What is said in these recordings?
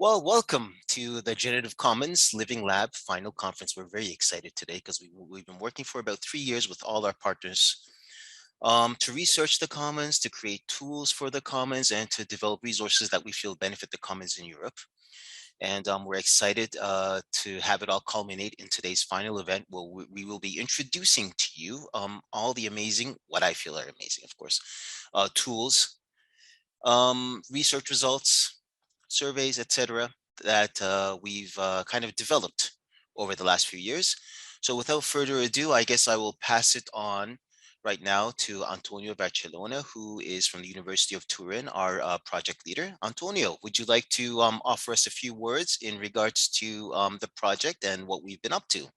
Well, welcome to the Generative Commons Living Lab final conference. We're very excited today because we've been working for about 3 years with all our partners to research the commons, to create tools for the commons, and to develop resources that we feel benefit the commons in Europe. And we're excited to have it all culminate in today's final event. Where we will be introducing to you all the amazing, what I feel are amazing, of course, tools, research results, surveys, etc., that we've kind of developed over the last few years. So without further ado, I guess I will pass it on right now to Antonio Vercellone, who is from the University of Turin, our project leader. Antonio, would you like to offer us a few words in regards to the project and what we've been up to?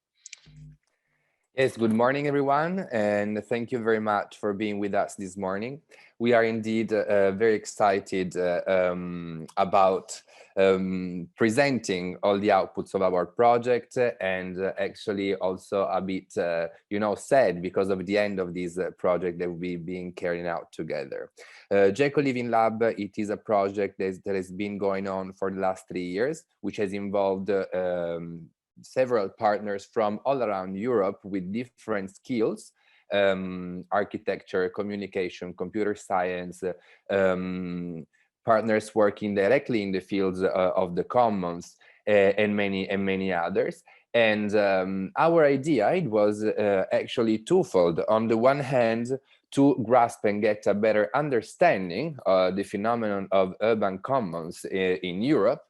Yes, good morning, everyone, and thank you very much for being with us this morning. We are indeed very excited about presenting all the outputs of our project, and actually also a bit, sad because of the end of this project that will be being carried out together. Geco Living Lab, it is a project that has been going on for the last 3 years, which has involved several partners from all around Europe with different skills, architecture, communication, computer science, partners working directly in the fields of the commons, and many others. And our idea, it was actually twofold. On the one hand, to grasp and get a better understanding of the phenomenon of urban commons in Europe.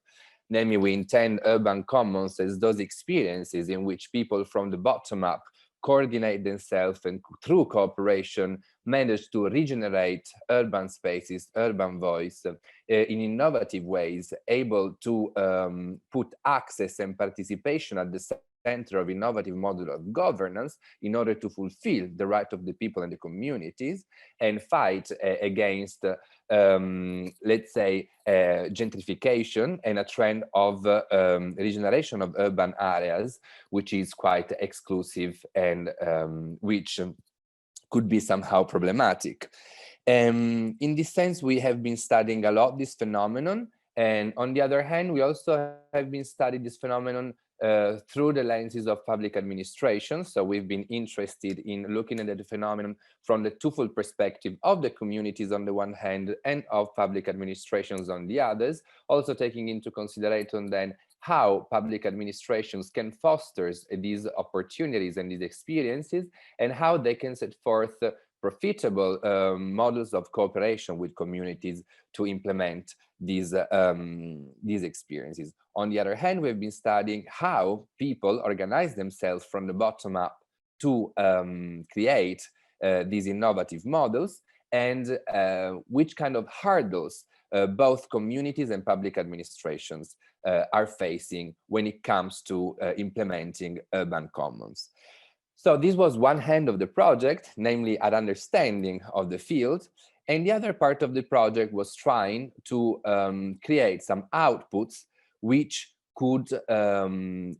Namely, we intend urban commons as those experiences in which people from the bottom up coordinate themselves and through cooperation manage to regenerate urban spaces, urban voice in innovative ways, able to put access and participation at the center of innovative model of governance in order to fulfill the right of the people and the communities and fight against, let's say, gentrification and a trend of regeneration of urban areas, which is quite exclusive and which could be somehow problematic. In this sense, we have been studying a lot this phenomenon. And on the other hand, we also have been studying this phenomenon through the lenses of public administration. So we've been interested in looking at the phenomenon from the twofold perspective of the communities on the one hand and of public administrations on the others, also taking into consideration then how public administrations can foster these opportunities and these experiences and how they can set forth profitable models of cooperation with communities to implement these experiences. On the other hand, we've been studying how people organize themselves from the bottom up to create these innovative models, and which kind of hurdles both communities and public administrations are facing when it comes to implementing urban commons. So this was one hand of the project, namely an understanding of the field. And the other part of the project was trying to create some outputs which could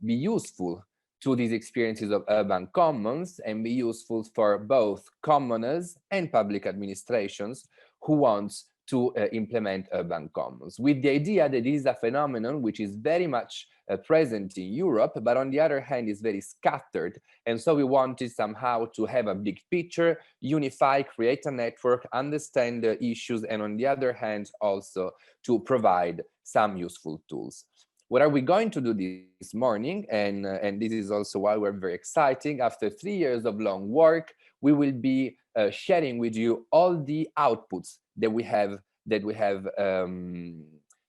be useful to these experiences of urban commons and be useful for both commoners and public administrations who want to implement urban commons, with the idea that this is a phenomenon which is very much present in Europe, but on the other hand is very scattered. And so we wanted somehow to have a big picture, unify, create a network, understand the issues, and on the other hand also to provide some useful tools. What are we going to do this morning? And this is also why we're very exciting. After 3 years of long work, we will be sharing with you all the outputs that we have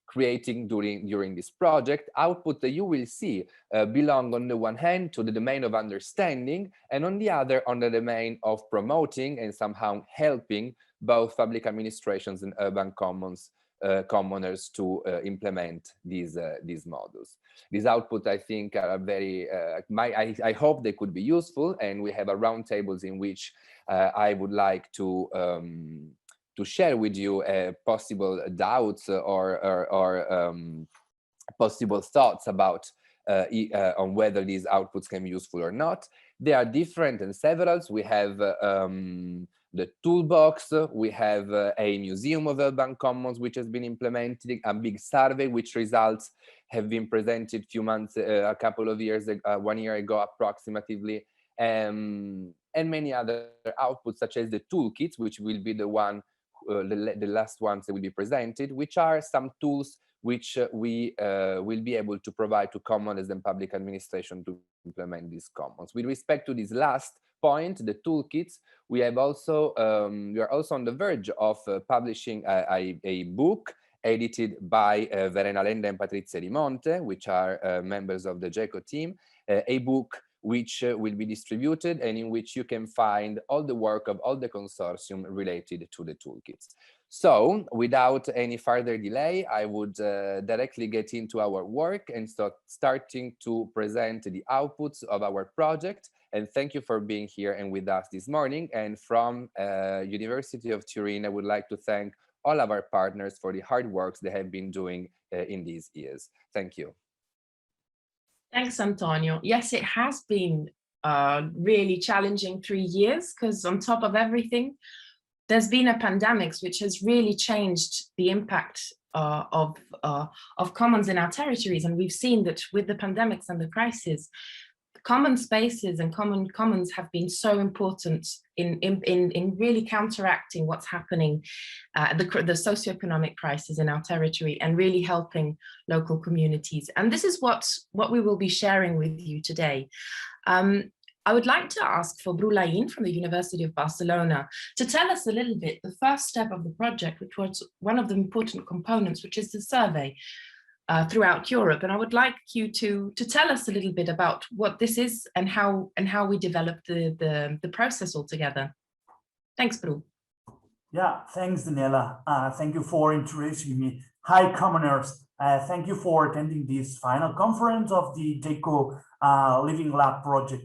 creating during this project. Output that you will see belong on the one hand to the domain of understanding, and on the other on the domain of promoting and somehow helping both public administrations and urban commons commoners to implement these models. These outputs, I think, are very, I hope they could be useful, and we have a roundtables in which I would like to share with you possible doubts or possible thoughts about on whether these outputs can be useful or not. They are different and several. We have the Toolbox. We have a museum of urban commons which has been implemented, a big survey which results have been presented a couple of years, 1 year ago approximately, and many other outputs such as the toolkits, which will be the last ones that will be presented, which are some tools which we will be able to provide to commons and public administration to implement these commons. With respect to this last point, the toolkits, we are also on the verge of publishing a book edited by Verena, Lenna, and Patrizia di Monte, which are members of the GECO team, a book which will be distributed and in which you can find all the work of all the consortium related to the toolkits. So without any further delay, I would directly get into our work and start starting to present the outputs of our project. And thank you for being here and with us this morning. And from University of Turin, I would like to thank all of our partners for the hard work they have been doing in these years. Thank you. Thanks, Antonio. Yes, it has been really challenging 3 years, because on top of everything, there's been a pandemic which has really changed the impact of commons in our territories. And we've seen that with the pandemics and the crisis, common spaces and commons have been so important in really counteracting what's happening, the socioeconomic crisis in our territory, and really helping local communities. And this is what we will be sharing with you today. I would like to ask for Laín from the University of Barcelona to tell us a little bit the first step of the project, which was one of the important components, which is the survey throughout Europe. And I would like you to tell us a little bit about what this is and how we developed the process altogether. Thanks, Bru. Yeah, thanks, Daniella. Thank you for introducing me. Hi, commoners. Thank you for attending this final conference of the GECO Living Lab project.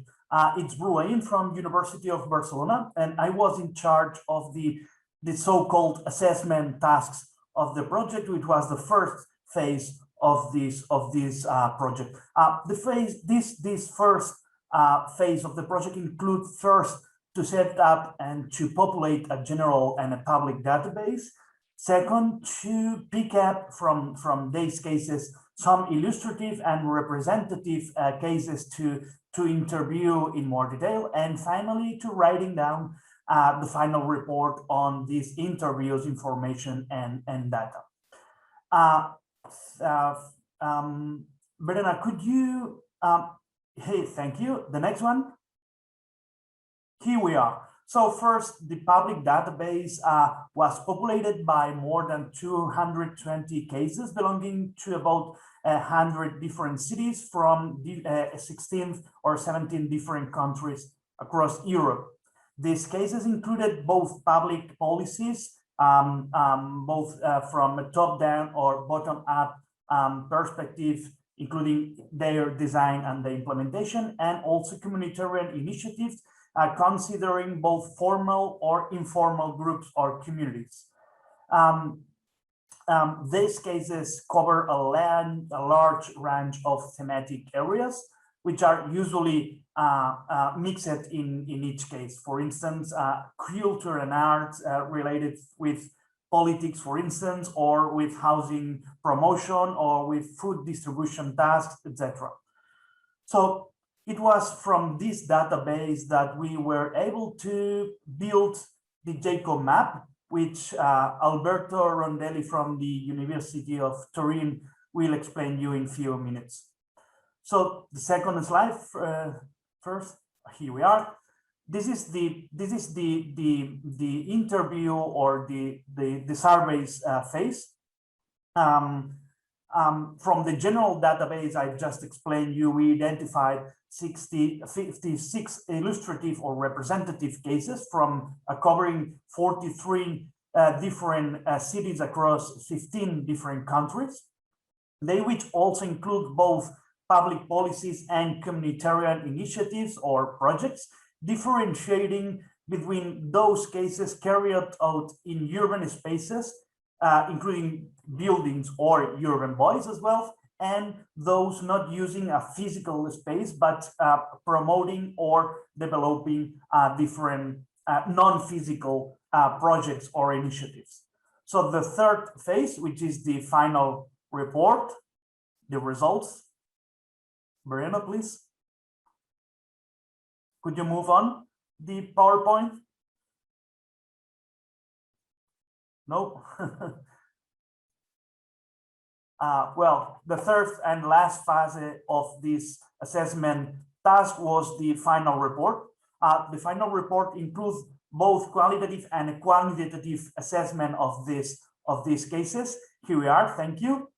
It's Laín from University of Barcelona, and I was in charge of the so-called assessment tasks of the project, which was the first phase of this project. This first phase of the project includes first to set up and to populate a general and a public database. Second, to pick up from these cases some illustrative and representative cases to interview in more detail, and finally to writing down the final report on these interviews, information, and data. Verena, could you, hey, thank you. The next one. Here we are. So first, the public database was populated by more than 220 cases belonging to about 100 different cities from 16 or 17 different countries across Europe. These cases included both public policies, both from a top-down or bottom-up perspective, including their design and the implementation, and also communitarian initiatives considering both formal or informal groups or communities. These cases cover a large range of thematic areas, which are usually mixed in each case. For instance, culture and arts related with politics, for instance, or with housing promotion, or with food distribution tasks, etc. So it was from this database that we were able to build the GECO map, which Alberto Rondelli from the University of Turin will explain you in a few minutes. So the second slide first, here we are. This is the interview or the surveys phase. From the general database I just explained you, we identified 56 illustrative or representative cases from covering 43 different cities across 15 different countries. They which also include both public policies and communitarian initiatives or projects, differentiating between those cases carried out in urban spaces, including buildings or urban bodies as well, and those not using a physical space, but promoting or developing different non-physical projects or initiatives. So the third phase, which is the final report, the results. Verena, please. Could you move on the PowerPoint? No. Well, the third and last phase of this assessment task was the final report. The final report includes both qualitative and quantitative assessment of these cases. Here we are, thank you.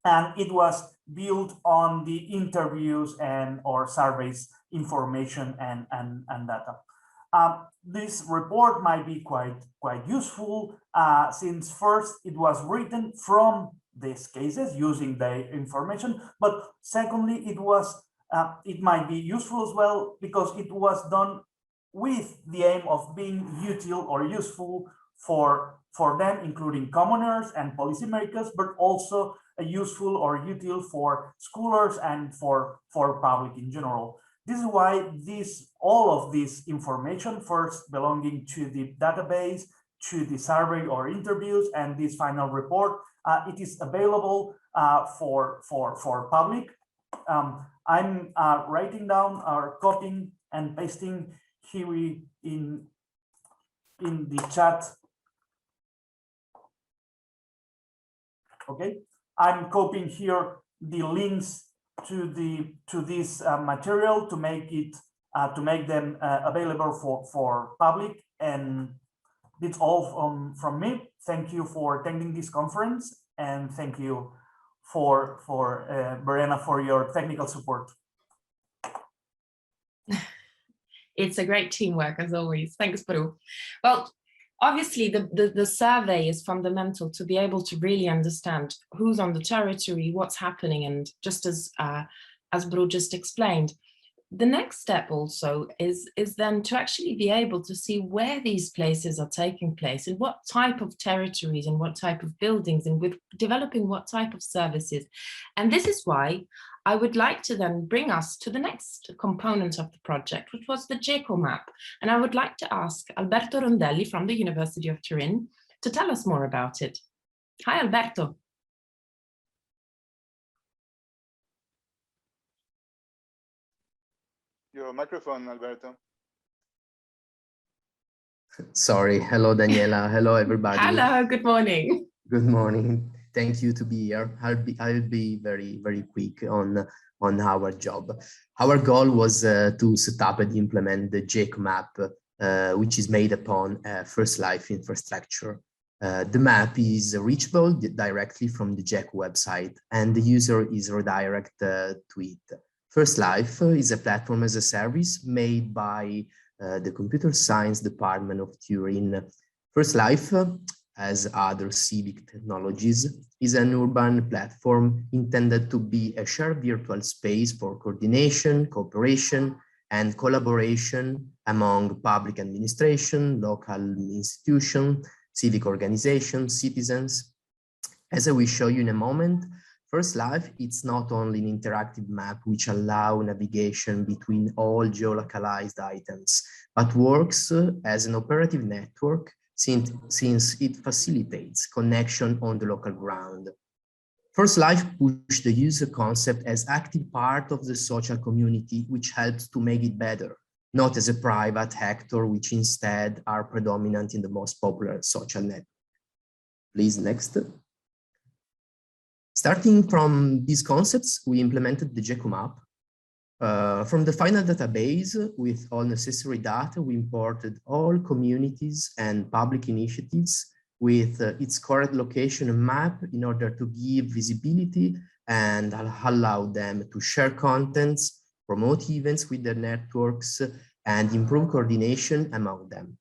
And it was built on the interviews and or surveys information and data. This report might be quite useful since first it was written from these cases using the information, but secondly it might be useful as well because it was done with the aim of being useful or useful for them, including commoners and policymakers, but also useful or useful for scholars and for public in general. This is why all of this information, first belonging to the database, to the survey or interviews, and this final report, it is available for public. I'm writing down or copying and pasting here in the chat. Okay, I'm copying here the links to this material to make them available for public, and it's all from me. Thank you for attending this conference, and thank you for Verena for your technical support. It's a great teamwork as always. Thanks, Bru. Well, obviously the survey is fundamental to be able to really understand who's on the territory, what's happening, and just as Bru just explained, the next step also is then to actually be able to see where these places are taking place and what type of territories and what type of buildings, and with developing what type of services. And this is why I would like to then bring us to the next component of the project, which was the GECO map. And I would like to ask Alberto Rondelli from the University of Turin to tell us more about it. Hi, Alberto. Your microphone, Alberto. Sorry. Hello, Daniela. Hello, everybody. Hello, good morning. Good morning. Thank you to be here. I'll be very, very quick on our job. Our goal was to set up and implement the GECO map, which is made upon First Life infrastructure. The map is reachable directly from the GECO website, and the user is redirected to it. First Life is a platform as a service made by the computer science department of Turin. First Life, as other civic technologies, is an urban platform intended to be a shared virtual space for coordination, cooperation, and collaboration among public administration, local institutions, civic organizations, citizens. As I will show you in a moment, First Life, it's not only an interactive map which allows navigation between all geolocalized items, but works as an operative network since it facilitates connection on the local ground. First Life pushed the user concept as active part of the social community, which helps to make it better, not as a private actor, which instead are predominant in the most popular social network. Please, next. Starting from these concepts, we implemented the GECO map. From the final database, with all necessary data, we imported all communities and public initiatives with its correct location and map in order to give visibility and allow them to share contents, promote events with their networks, and improve coordination among them.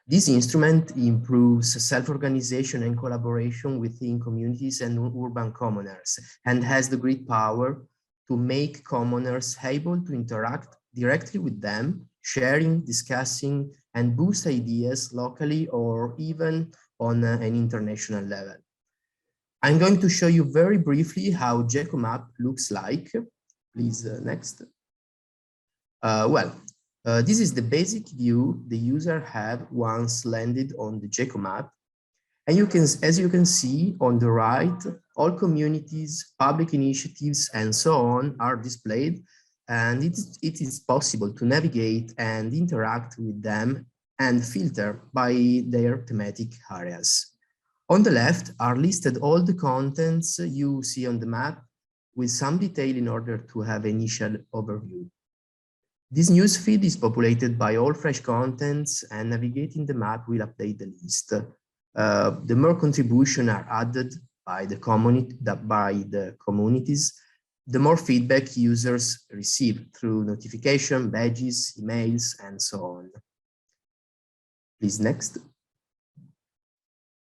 This instrument improves self-organization and collaboration within communities and urban commoners, and has the great power to make commoners able to interact directly with them, sharing, discussing, and boost ideas locally or even on an international level. I'm going to show you very briefly how GECO map looks like. Please, next. Well, This is the basic view the user have once landed on the GECO map. And as you can see on the right, all communities, public initiatives, and so on are displayed, and it is possible to navigate and interact with them and filter by their thematic areas. On the left are listed all the contents you see on the map with some detail in order to have an initial overview. This newsfeed is populated by all fresh contents, and navigating the map will update the list. The more contributions are added by the communities, the more feedback users receive through notification, badges, emails, and so on. Please, next.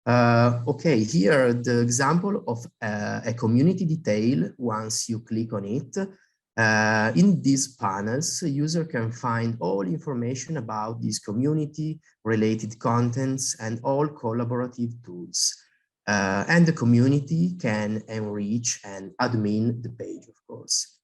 Okay, here the example of a community detail. Once you click on it, in these panels, a user can find all information about this community, related contents, and all collaborative tools. And the community can enrich and admin the page, of course.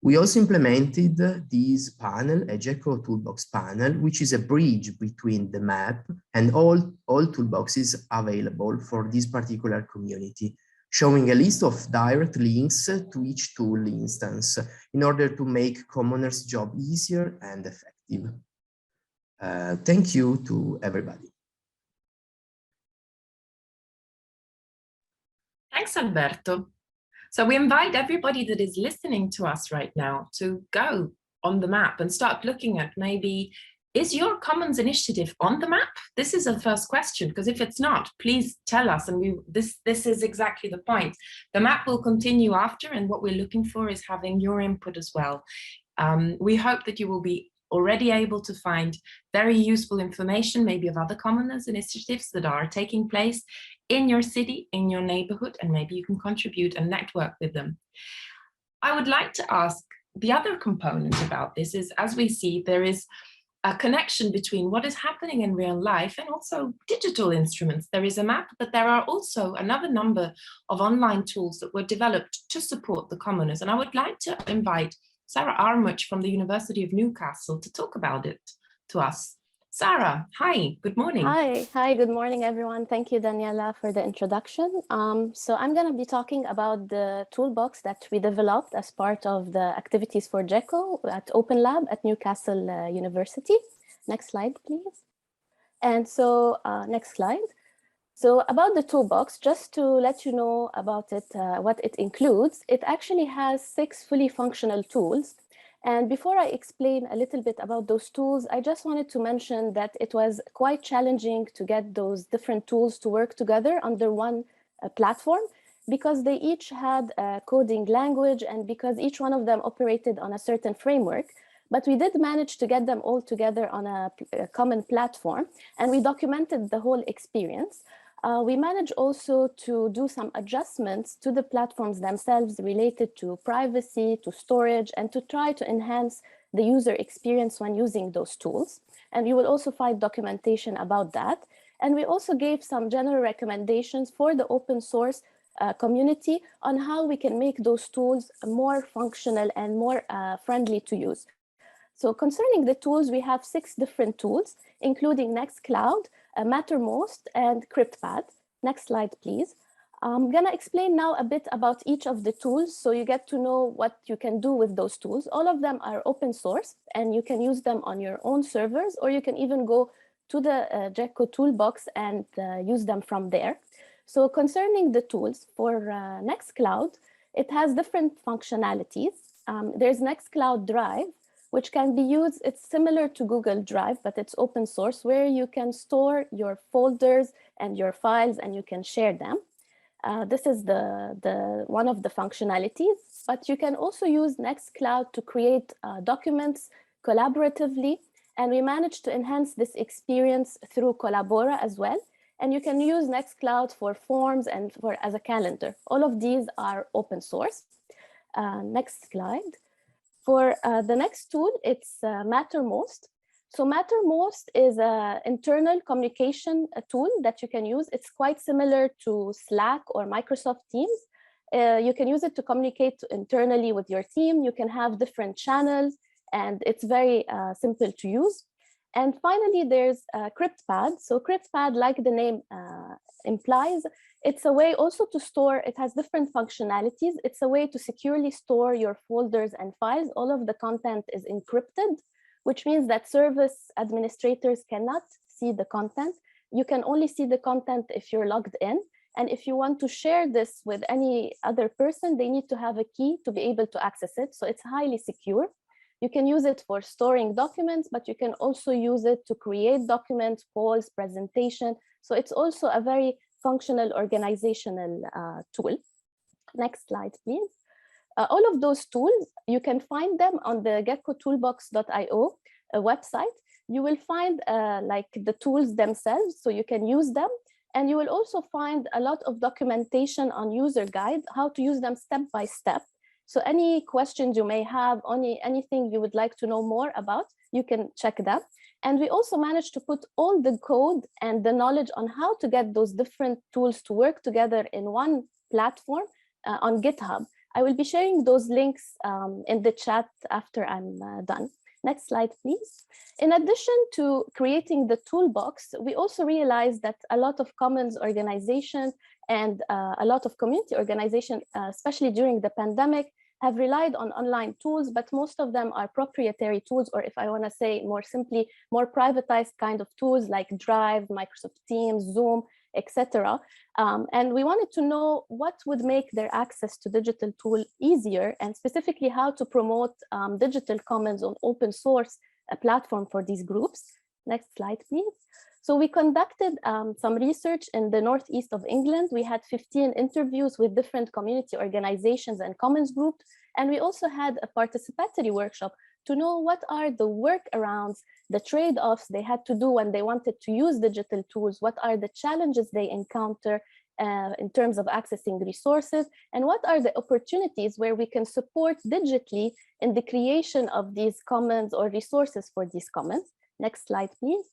We also implemented this panel, a GECO Toolbox panel, which is a bridge between the map and all toolboxes available for this particular community, showing a list of direct links to each tool instance in order to make commoners' job easier and effective. Thank you to everybody. Thanks, Alberto. So we invite everybody that is listening to us right now to go on the map and start looking at maybe, is your Commons initiative on the map? This is a first question, because if it's not, please tell us. And this is exactly the point. The map will continue after, and what we're looking for is having your input as well. We hope that you will be already able to find very useful information, maybe of other commoners initiatives that are taking place in your city, in your neighborhood, and maybe you can contribute and network with them. I would like to ask, the other component about this is, as we see, there is a connection between what is happening in real life and also digital instruments. There is a map, but there are also another number of online tools that were developed to support the commoners. And I would like to invite Sarah Armouch from the University of Newcastle to talk about it to us. Sarah, hi, good morning. Hi, good morning, everyone. Thank you, Daniella, for the introduction. So I'm going to be talking about the toolbox that we developed as part of the activities for GECO at Open Lab at Newcastle University. Next slide, please. And so next slide. So about the toolbox, just to let you know about it, what it includes, it actually has 6 fully functional tools. And before I explain a little bit about those tools, I just wanted to mention that it was quite challenging to get those different tools to work together under one platform, because they each had a coding language and because each one of them operated on a certain framework. But we did manage to get them all together on a common platform, and we documented the whole experience. We managed also to do some adjustments to the platforms themselves related to privacy, to storage, and to try to enhance the user experience when using those tools. And you will also find documentation about that. And we also gave some general recommendations for the open source community on how we can make those tools more functional and more friendly to use. So concerning the tools, we have 6 different tools, including Nextcloud, Mattermost, and CryptPad. Next slide, please. I'm going to explain now a bit about each of the tools so you get to know what you can do with those tools. All of them are open source, and you can use them on your own servers, or you can even go to the GECO Toolbox and use them from there. So concerning the tools for Nextcloud, it has different functionalities. There's Nextcloud Drive, which can be used. It's similar to Google Drive, but it's open source, where you can store your folders and your files and you can share them. This is one of the functionalities, but you can also use Nextcloud to create documents collaboratively. And we managed to enhance this experience through Collabora as well. And you can use Nextcloud for forms and as a calendar. All of these are open source. Next slide. For the next tool, it's Mattermost. So Mattermost is an internal communication tool that you can use. It's quite similar to Slack or Microsoft Teams. You can use it to communicate internally with your team. You can have different channels, and it's very simple to use. And finally, there's CryptPad. So CryptPad, like the name implies, it's a way also to store, it has different functionalities. It's a way to securely store your folders and files. All of the content is encrypted, which means that service administrators cannot see the content. You can only see the content if you're logged in. And if you want to share this with any other person, they need to have a key to be able to access it. So it's highly secure. You can use it for storing documents, but you can also use it to create documents, polls, presentation. So it's also a very functional organizational tool. Next slide, please. All of those tools, you can find them on the geckotoolbox.io website. You will find like the tools themselves, so you can use them. And you will also find a lot of documentation on user guide, how to use them step by step. So any questions you may have, anything you would like to know more about, you can check them. And we also managed to put all the code and the knowledge on how to get those different tools to work together in one platform on GitHub. I will be sharing those links in the chat after I'm done. Next slide, please. In addition to creating the toolbox, we also realized that a lot of commons organizations and a lot of community organizations, especially during the pandemic, have relied on online tools, but most of them are proprietary tools, or if I want to say more simply, more privatized kind of tools like Drive, Microsoft Teams, Zoom, etc. And we wanted to know what would make their access to digital tool easier, and specifically how to promote digital commons on open source platform for these groups. Next slide, please. So we conducted some research in the northeast of England. We had 15 interviews with different community organizations and commons groups. And we also had a participatory workshop to know what are the workarounds, the trade-offs they had to do when they wanted to use digital tools, what are the challenges they encounter in terms of accessing resources, and what are the opportunities where we can support digitally in the creation of these commons or resources for these commons. Next slide, please.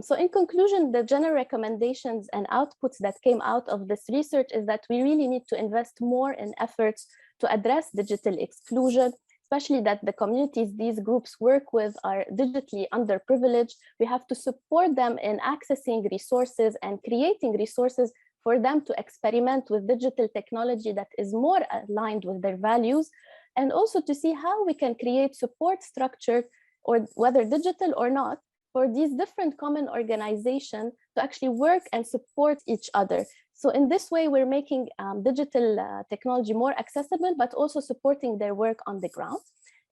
So in conclusion, the general recommendations and outputs that came out of this research is that we really need to invest more in efforts to address digital exclusion, especially that the communities these groups work with are digitally underprivileged. We have to support them in accessing resources and creating resources for them to experiment with digital technology that is more aligned with their values, and also to see how we can create support structure, or whether digital or not, for these different common organizations to actually work and support each other. So in this way, we're making digital technology more accessible, but also supporting their work on the ground.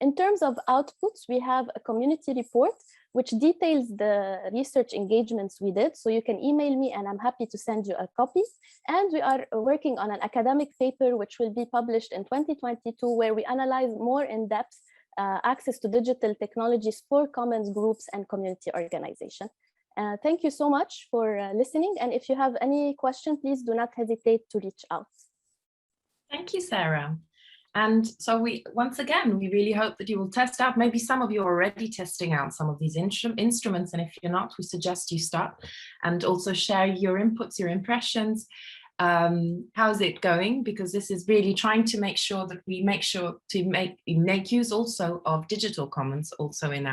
In terms of outputs, we have a community report which details the research engagements we did. So you can email me and I'm happy to send you a copy. And we are working on an academic paper which will be published in 2022, where we analyze more in depth access to digital technologies for commons groups and community organization. Thank you so much for listening. And if you have any question, please do not hesitate to reach out. Thank you, Sarah. And so once again, we really hope that you will test out. Maybe some of you are already testing out some of these instruments. And if you're not, we suggest you start and also share your inputs, your impressions. How's it going? Because this is really trying to make sure that we make sure to make use also of digital commons also and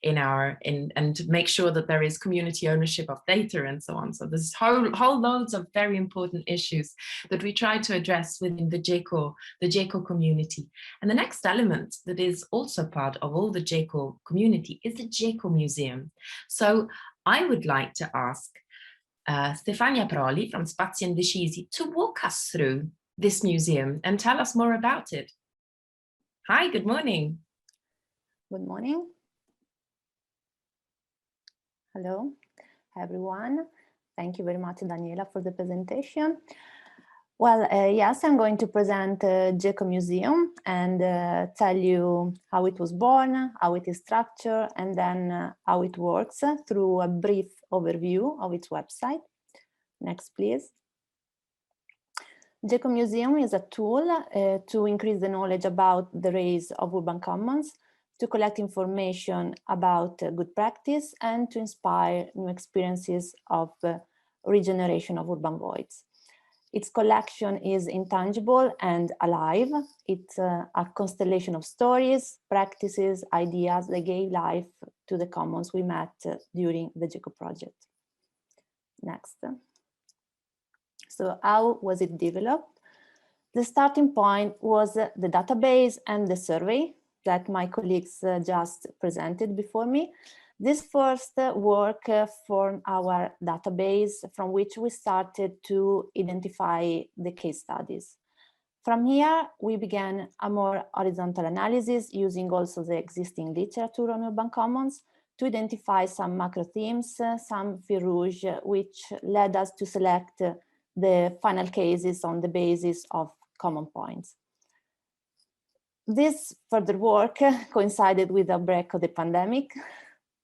to make sure that there is community ownership of data and so on. So there's whole loads of very important issues that we try to address within the JCO community. And the next element that is also part of all the JCO community is the JCO Museum. So I would like to ask Stefania Proli from Spazi and Indecisi to walk us through this museum and tell us more about it. Hi, good morning. Good morning. Hello, everyone. Thank you very much, Daniela, for the presentation. Well, yes, I'm going to present JCO Museum and tell you how it was born, how it is structured, and then how it works through a brief overview of its website. Next, please. JCO Museum is a tool to increase the knowledge about the rise of urban commons, to collect information about good practice, and to inspire new experiences of regeneration of urban voids. Its collection is intangible and alive. It's a constellation of stories, practices, ideas that gave life to the commons we met during the GECO project. Next. So how was it developed? The starting point was the database and the survey that my colleagues just presented before me. This first work formed our database from which we started to identify the case studies. From here, we began a more horizontal analysis using also the existing literature on urban commons to identify some macro themes, some fil rouge, which led us to select the final cases on the basis of common points. This further work coincided with the outbreak of the pandemic.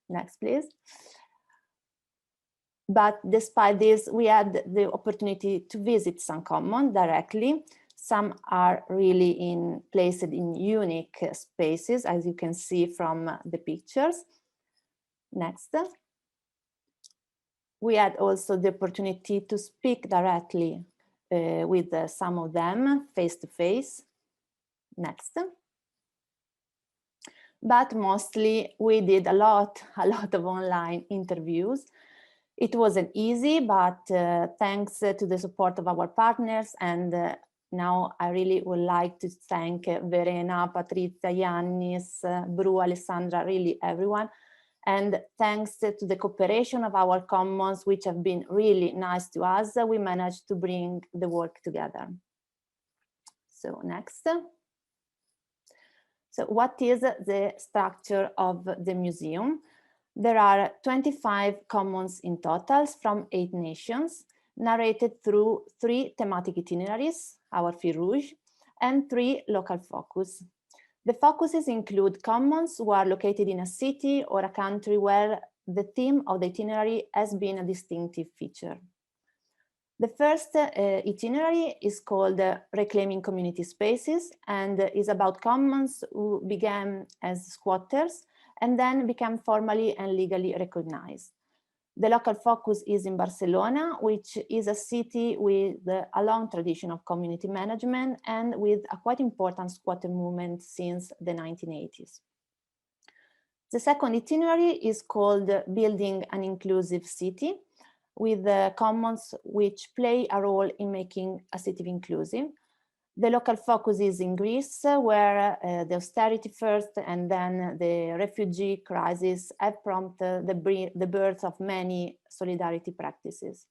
Next, please. But despite this, we had the opportunity to visit some commons directly. Some are really placed in unique spaces, as you can see from the pictures. Next. We had also the opportunity to speak directly with some of them face to face. Next. But mostly we did a lot of online interviews. It wasn't easy, but thanks to the support of our partners, and now I really would like to thank Verena, Patrizia, Ioannis, Bru, Alessandra, really everyone. And thanks to the cooperation of our commons, which have been really nice to us, we managed to bring the work together. So next. So what is the structure of the museum? There are 25 commons in total from 8 nations, narrated through 3 thematic itineraries, our fil rouge, and 3 local focus. The focuses include commons who are located in a city or a country where the theme of the itinerary has been a distinctive feature. The first itinerary is called Reclaiming Community Spaces and is about commons who began as squatters and then became formally and legally recognized. The local focus is in Barcelona, which is a city with a long tradition of community management and with a quite important squatter movement since the 1980s. The second itinerary is called Building an Inclusive City, with the commons which play a role in making a city inclusive. The local focus is in Greece, where the austerity first and then the refugee crisis have prompted the birth of many solidarity practices.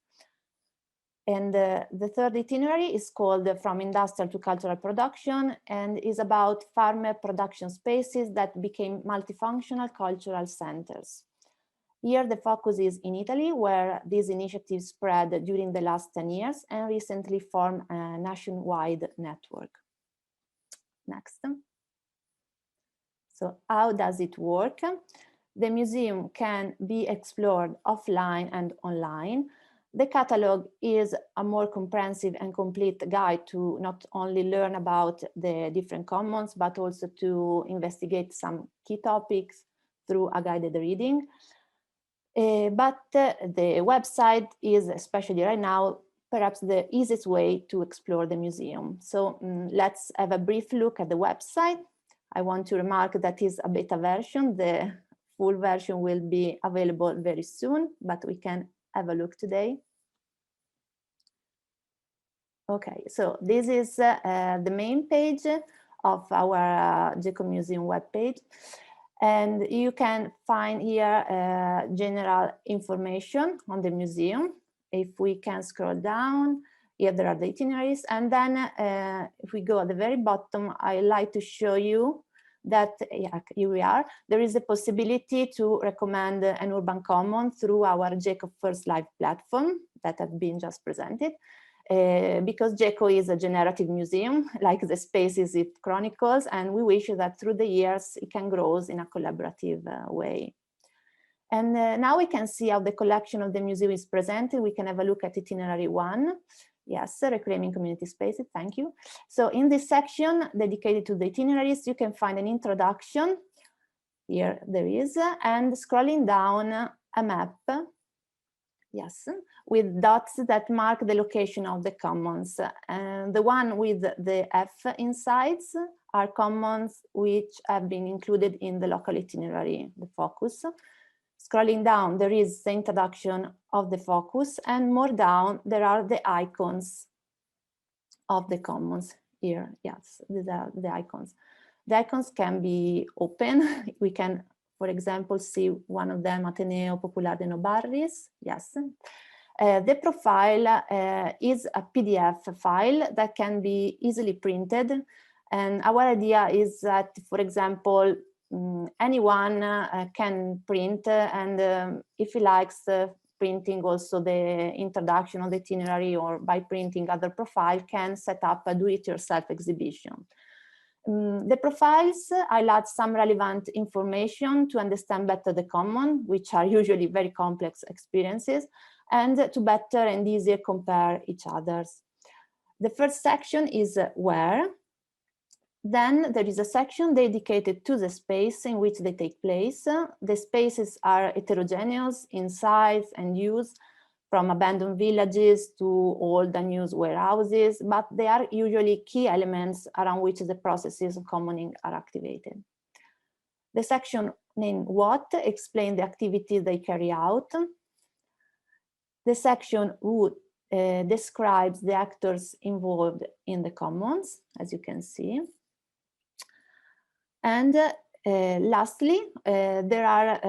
And the third itinerary is called From Industrial to Cultural Production and is about farmer production spaces that became multifunctional cultural centers. Here the focus is in Italy, where these initiatives spread during the last 10 years and recently formed a nationwide network. Next. So how does it work? The museum can be explored offline and online. The catalog is a more comprehensive and complete guide to not only learn about the different commons, but also to investigate some key topics through a guided reading. But the website is, especially right now, perhaps the easiest way to explore the museum. So let's have a brief look at the website. I want to remark that is a beta version. The full version will be available very soon, but we can have a look today. Okay, so this is the main page of our GECO Museum webpage. And you can find here general information on the museum. If we can scroll down, here there are the itineraries. And then if we go at the very bottom, I like to show you that here we are. There is a possibility to recommend an urban common through our GECO First Live platform that have been just presented. Because GECO is a generative museum, like the spaces it chronicles, and we wish that through the years it can grow in a collaborative way. And now we can see how the collection of the museum is presented. We can have a look at itinerary 1. Yes, Reclaiming Community Spaces, thank you. So in this section dedicated to the itineraries, you can find an introduction. Here there is, and scrolling down a map Yes, with dots that mark the location of the commons. And the one with the F inside are commons which have been included in the local itinerary, the focus. Scrolling down, there is the introduction of the focus, and more down, there are the icons of the commons here. Yes, these are the icons. The icons can be open. We can, for example, see one of them, Ateneo Popular de Nobarris. Yes. The profile is a PDF file that can be easily printed. And our idea is that, for example, anyone can print, and if he likes printing also the introduction of the itinerary, or by printing other profile, can set up a do-it-yourself exhibition. The profiles highlight some relevant information to understand better the common, which are usually very complex experiences, and to better and easier compare each other's. The first section is where. Then there is a section dedicated to the space in which they take place. The spaces are heterogeneous in size and use, from abandoned villages to old unused warehouses, but they are usually key elements around which the processes of commoning are activated. The section named What explains the activities they carry out. The section Who describes the actors involved in the commons, as you can see. And lastly, there are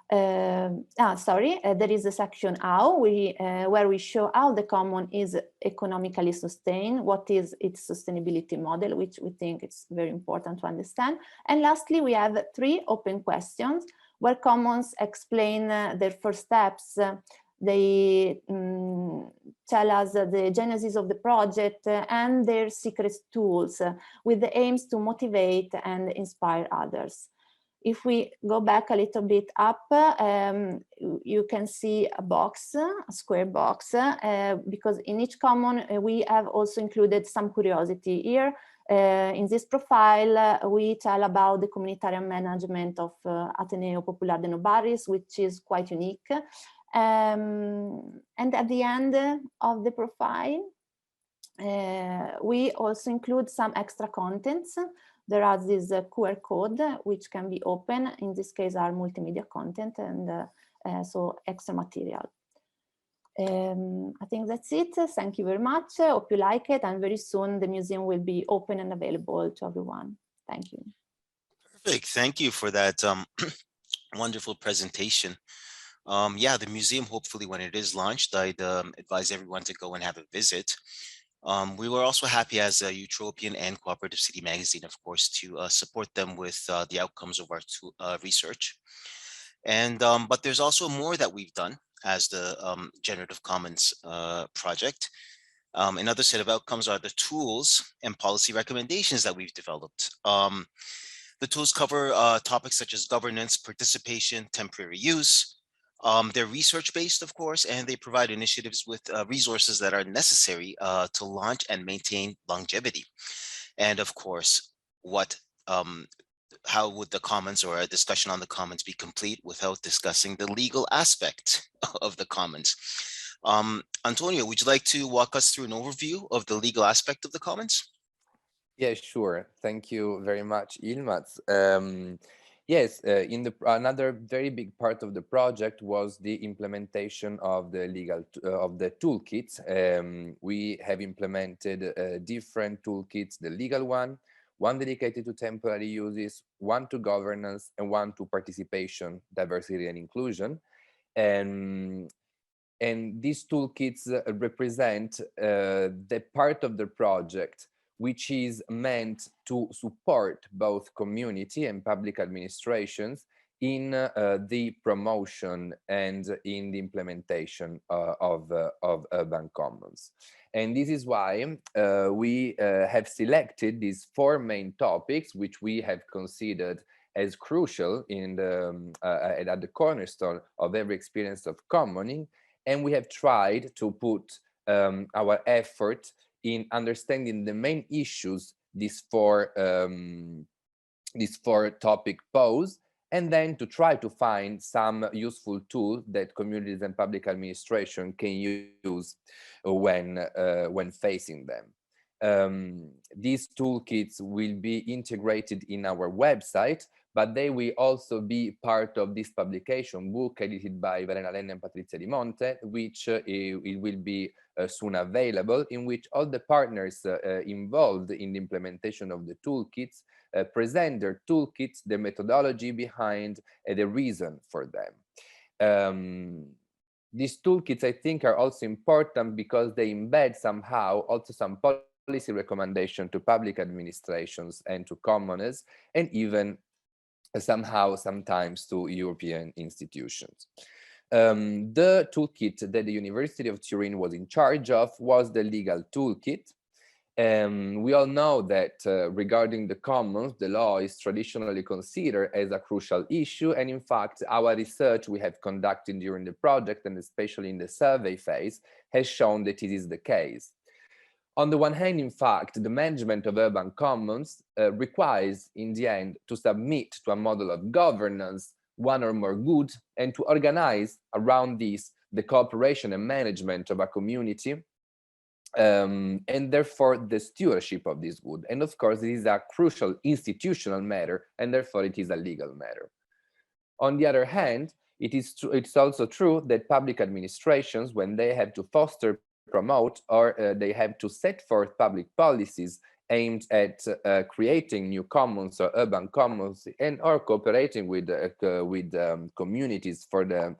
there is a section How, where we show how the common is economically sustained, what is its sustainability model, which we think it's very important to understand. And lastly, we have 3 open questions where commons explain their first steps. They tell us the genesis of the project and their secret tools, with the aims to motivate and inspire others. If we go back a little bit up, you can see a box, a square box, because in each common we have also included some curiosity here. In this profile, we tell about the communitarian management of Ateneo Popular de Nobarris, which is quite unique. And at the end of the profile, we also include some extra contents. There are this QR code, which can be open. In this case, are multimedia content, and so extra material. I think that's it. Thank you very much. Hope you like it. And very soon the museum will be open and available to everyone. Thank you. Perfect. Thank you for that wonderful presentation. Yeah, the museum, hopefully when it is launched, I'd advise everyone to go and have a visit. We were also happy as a Eutropian and Cooperative City magazine, of course, to support them with the outcomes of our research. And but there's also more that we've done as the Generative Commons project. Another set of outcomes are the tools and policy recommendations that we've developed. The tools cover topics such as governance, participation, temporary use. They're research-based, of course, and they provide initiatives with resources that are necessary to launch and maintain longevity. And of course, how would the commons or a discussion on the commons be complete without discussing the legal aspect of the commons? Antonio, would you like to walk us through an overview of the legal aspect of the commons? Yeah, sure. Thank you very much, Yilmaz. Yes, another very big part of the project was the implementation of the toolkits. We have implemented different toolkits: the legal one dedicated to temporary uses, one to governance, and one to participation, diversity, and inclusion. And these toolkits represent the part of the project which is meant to support both community and public administrations in the promotion and in the implementation of urban commons. And this is why we have selected these 4 main topics, which we have considered as crucial in at the cornerstone of every experience of commoning. And we have tried to put our effort in understanding the main issues these four topic pose, and then to try to find some useful tool that communities and public administration can use when facing them. These toolkits will be integrated in our website, but they will also be part of this publication book edited by Verena, Lenna, and Patrizia di Monte, which it will be soon available, in which all the partners involved in the implementation of the toolkits present their toolkits, the methodology behind, the reason for them. These toolkits, I think, are also important because they embed somehow also some policy recommendation to public administrations and to commoners, and even somehow sometimes to European institutions. The toolkit that the University of Turin was in charge of was the legal toolkit. We all know that regarding the commons, the law is traditionally considered as a crucial issue. And in fact, our research we have conducted during the project, and especially in the survey phase, has shown that it is the case. On the one hand, in fact, the management of urban commons requires, in the end, to submit to a model of governance, one or more good, and to organize around this the cooperation and management of a community, and therefore the stewardship of this good. And of course, it is a crucial institutional matter, and therefore it is a legal matter. On the other hand, it's also true that public administrations, when they have to foster, promote, or they have to set forth public policies aimed at creating new commons or urban commons, and or cooperating with communities for the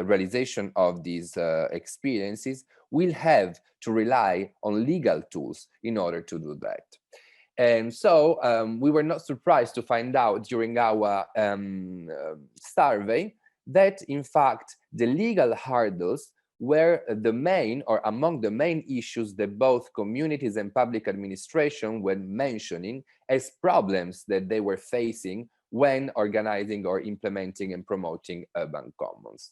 realization of these experiences, will have to rely on legal tools in order to do that. And so we were not surprised to find out during our survey that, in fact, the legal hurdles were the main, or among the main issues that both communities and public administration were mentioning as problems that they were facing when organizing or implementing and promoting urban commons.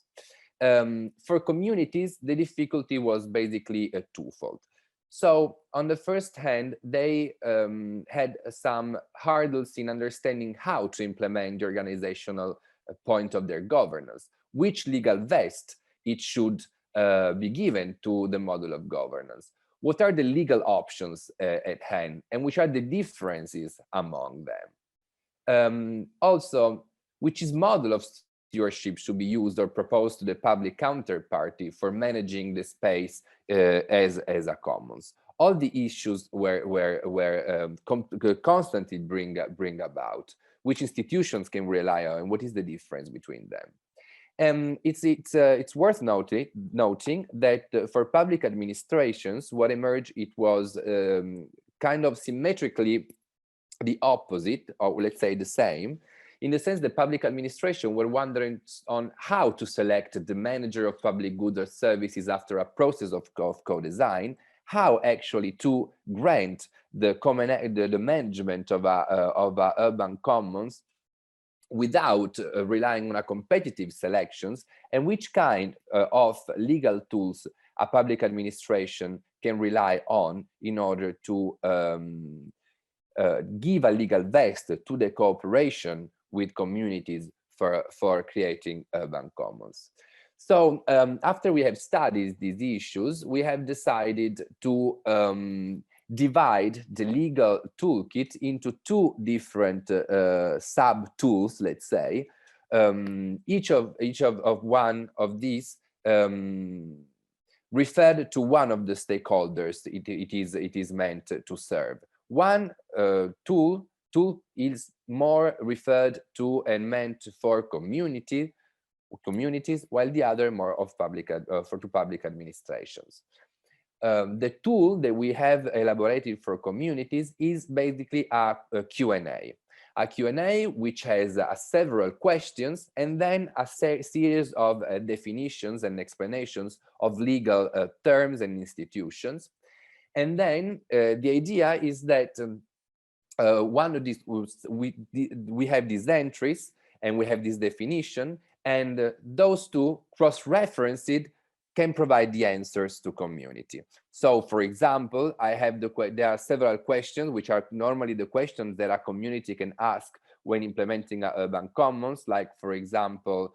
For communities, the difficulty was basically twofold. So on the first hand, they had some hurdles in understanding how to implement the organizational point of their governance, which legal vest it should be given to the model of governance. What are the legal options at hand, and which are the differences among them? Also, which is model of stewardship should be used or proposed to the public counterparty for managing the space as a commons? All the issues were constantly bring about. Which institutions can rely on, and what is the difference between them? It's worth noting that for public administrations, what emerged, it was kind of symmetrically the opposite, or let's say the same, in the sense that public administration were wondering on how to select the manager of public goods or services after a process of co-design, how actually to grant the management of a urban commons without relying on a competitive selections, and which kind of legal tools a public administration can rely on in order to give a legal vest to the cooperation with communities for creating urban commons. So after we have studied these issues, we have decided to divide the legal toolkit into two different sub-tools, let's say. Each of one of these referred to one of the stakeholders it is meant to serve. One tool is more referred to and meant for communities, while the other more of to public administrations. The tool that we have elaborated for communities is basically a Q&A. A Q&A which has several questions and then a series of definitions and explanations of legal terms and institutions. And then the idea is that one of these, we have these entries and we have this definition, and those two cross-referenced can provide the answers to community. So, for example, there are several questions which are normally the questions that a community can ask when implementing a urban commons, like, for example,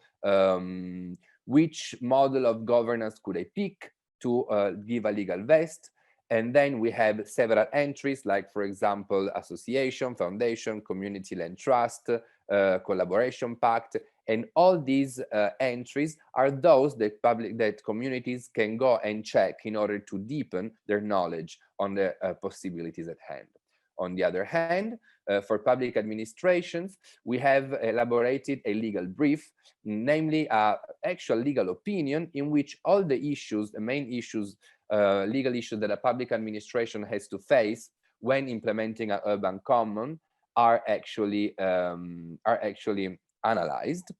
which model of governance could I pick to give a legal vest? And then we have several entries, like, for example, association, foundation, community land trust, collaboration pact, and all these entries are those that communities can go and check in order to deepen their knowledge on the possibilities at hand. On the other hand, for public administrations, we have elaborated a legal brief, namely an actual legal opinion in which all the issues, the main issues, legal issues that a public administration has to face when implementing an urban common are actually analyzed.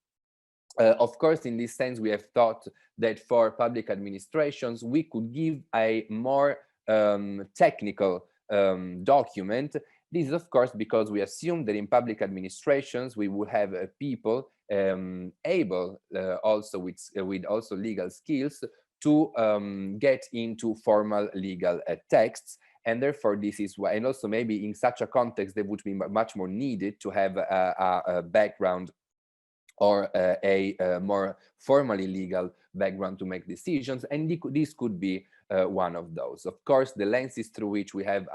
Of course, in this sense, we have thought that for public administrations, we could give a more technical document. This is, of course, because we assume that in public administrations, we would have people able, also with also legal skills, to get into formal legal texts. And therefore, this is why, and also maybe in such a context, they would be much more needed to have a background or a more formally legal background to make decisions. And this could be one of those. Of course, the lenses through which we have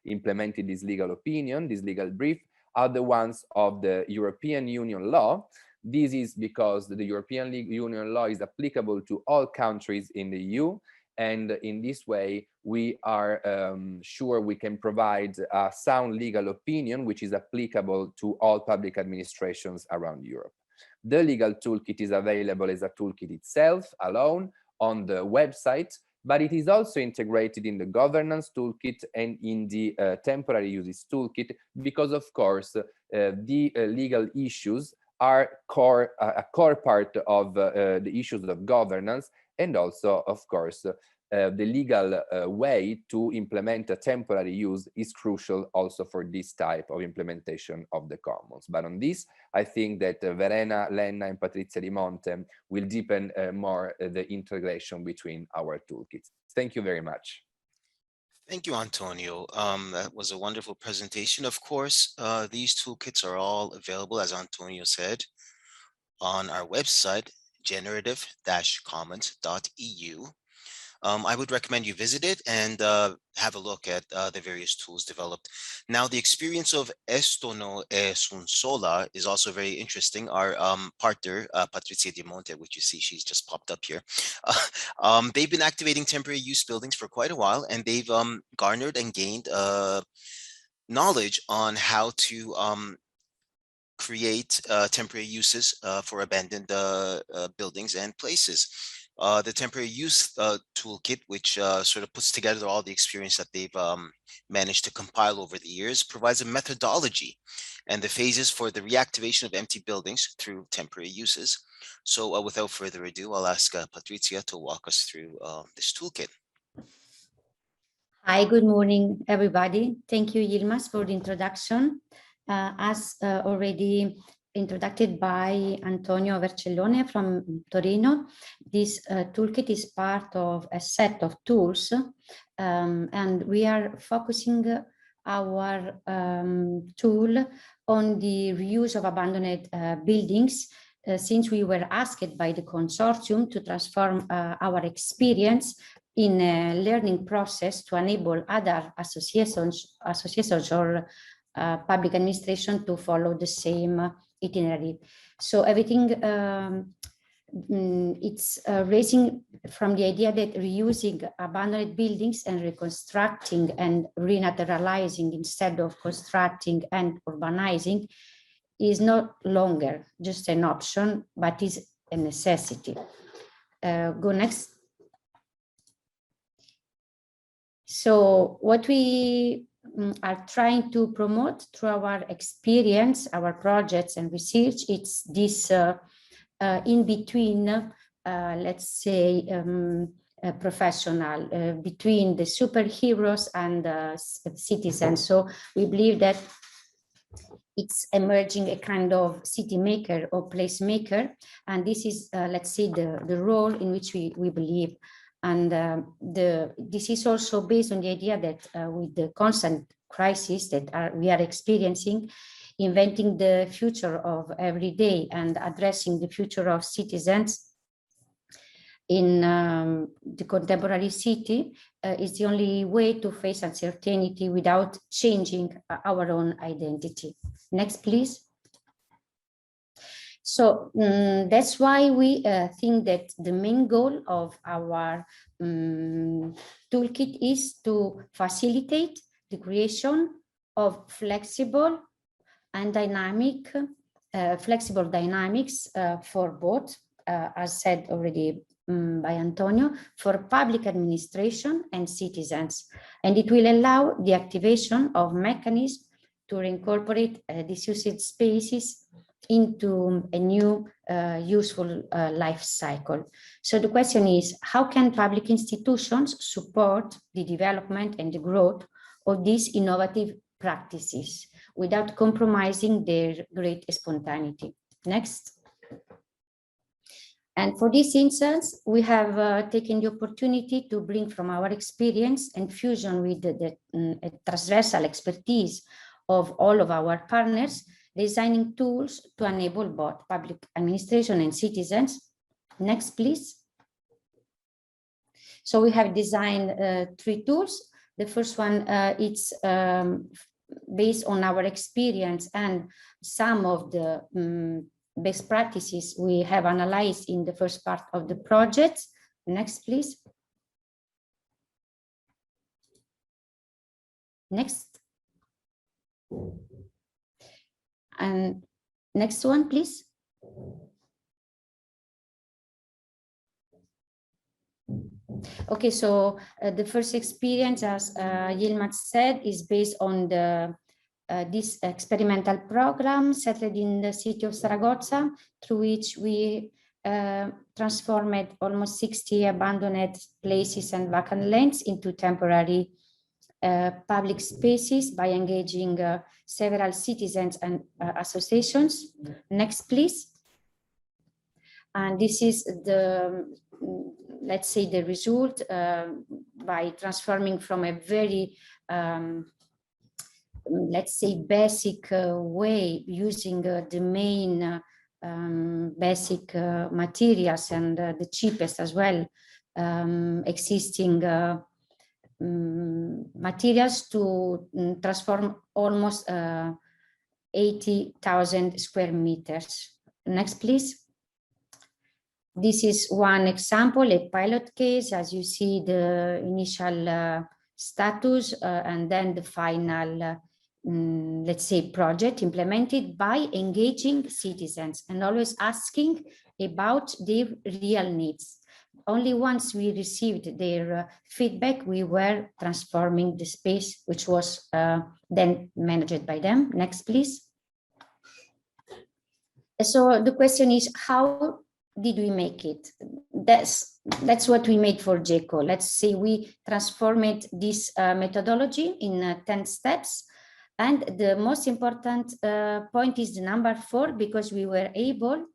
implemented this legal opinion, this legal brief, are the ones of the European Union law. This is because the European Union law is applicable to all countries in the EU. And in this way, we are sure we can provide a sound legal opinion which is applicable to all public administrations around Europe. The legal toolkit is available as a toolkit itself, alone, on the website, but it is also integrated in the governance toolkit and in the temporary uses toolkit, because, of course, the legal issues are a core part of the issues of governance, and also, of course, the legal way to implement a temporary use is crucial also for this type of implementation of the commons. But on this, I think that Verena, Lenna, and Patrizia di Monte will deepen more the integration between our toolkits. Thank you very much. Thank you, Antonio. That was a wonderful presentation. Of course, these toolkits are all available, as Antonio said, on our website, generative-commons.eu. I would recommend you visit it and have a look at the various tools developed. Now, the experience of Esto no es un sola is also very interesting. Our partner, Patrizia di Monte, which you see, she's just popped up here. They've been activating temporary use buildings for quite a while, and they've garnered and gained knowledge on how to create temporary uses for abandoned buildings and places. The temporary use toolkit, which sort of puts together all the experience that they've managed to compile over the years, provides a methodology and the phases for the reactivation of empty buildings through temporary uses. So without further ado, I'll ask Patrizia to walk us through this toolkit. Hi, good morning, everybody. Thank you, Yilmaz, for the introduction. As already introduced by Antonio Vercellone from Torino, this toolkit is part of a set of tools, and we are focusing our tool on the reuse of abandoned buildings, since we were asked by the consortium to transform our experience in a learning process to enable other associations or public administration to follow the same itinerary. So everything it's raising from the idea that reusing abandoned buildings and reconstructing and renaturalizing instead of constructing and urbanizing is no longer just an option, but is a necessity. Go next. So what we are trying to promote through our experience, our projects and research, it's this in between, let's say, professional, between the superheroes and the citizens. So we believe that it's emerging a kind of city maker or place maker. And this is, let's say, the role in which we believe. And this is also based on the idea that with the constant crisis that we are experiencing, inventing the future of every day and addressing the future of citizens in the contemporary city is the only way to face uncertainty without changing our own identity. Next, please. So that's why we think that the main goal of our toolkit is to facilitate the creation of flexible and dynamic, flexible dynamics for both, as said already by Antonio, for public administration and citizens. And it will allow the activation of mechanisms to incorporate disused spaces into a new useful life cycle. So the question is, how can public institutions support the development and the growth of these innovative practices without compromising their great spontaneity? Next. And for this instance, we have taken the opportunity to bring from our experience and fusion with the transversal expertise of all of our partners, designing tools to enable both public administration and citizens. Next, please. So we have designed 3 tools. The first one, it's based on our experience and some of the best practices we have analyzed in the first part of the project. Next, please. Next. And next one, please. Okay, so the first experience, as Yilmaz said, is based on the this experimental program settled in the city of Zaragoza, through which we transformed almost 60 abandoned places and vacant lands into temporary public spaces by engaging several citizens and associations. Next, please. And this is the, let's say, the result by transforming from a very let's say basic way, using the main basic materials and the cheapest as well existing materials to transform almost 80,000 square meters. Next, please. This is one example, a pilot case. As you see, the initial status and then the final let's say project implemented by engaging citizens and always asking about their real needs. Only once we received their feedback, we were transforming the space, which was then managed by them. Next, please. So the question is, how did we make it? That's what we made for GECO. Let's say we transformed this methodology in 10 steps. And the most important point is the number 4, because we were able,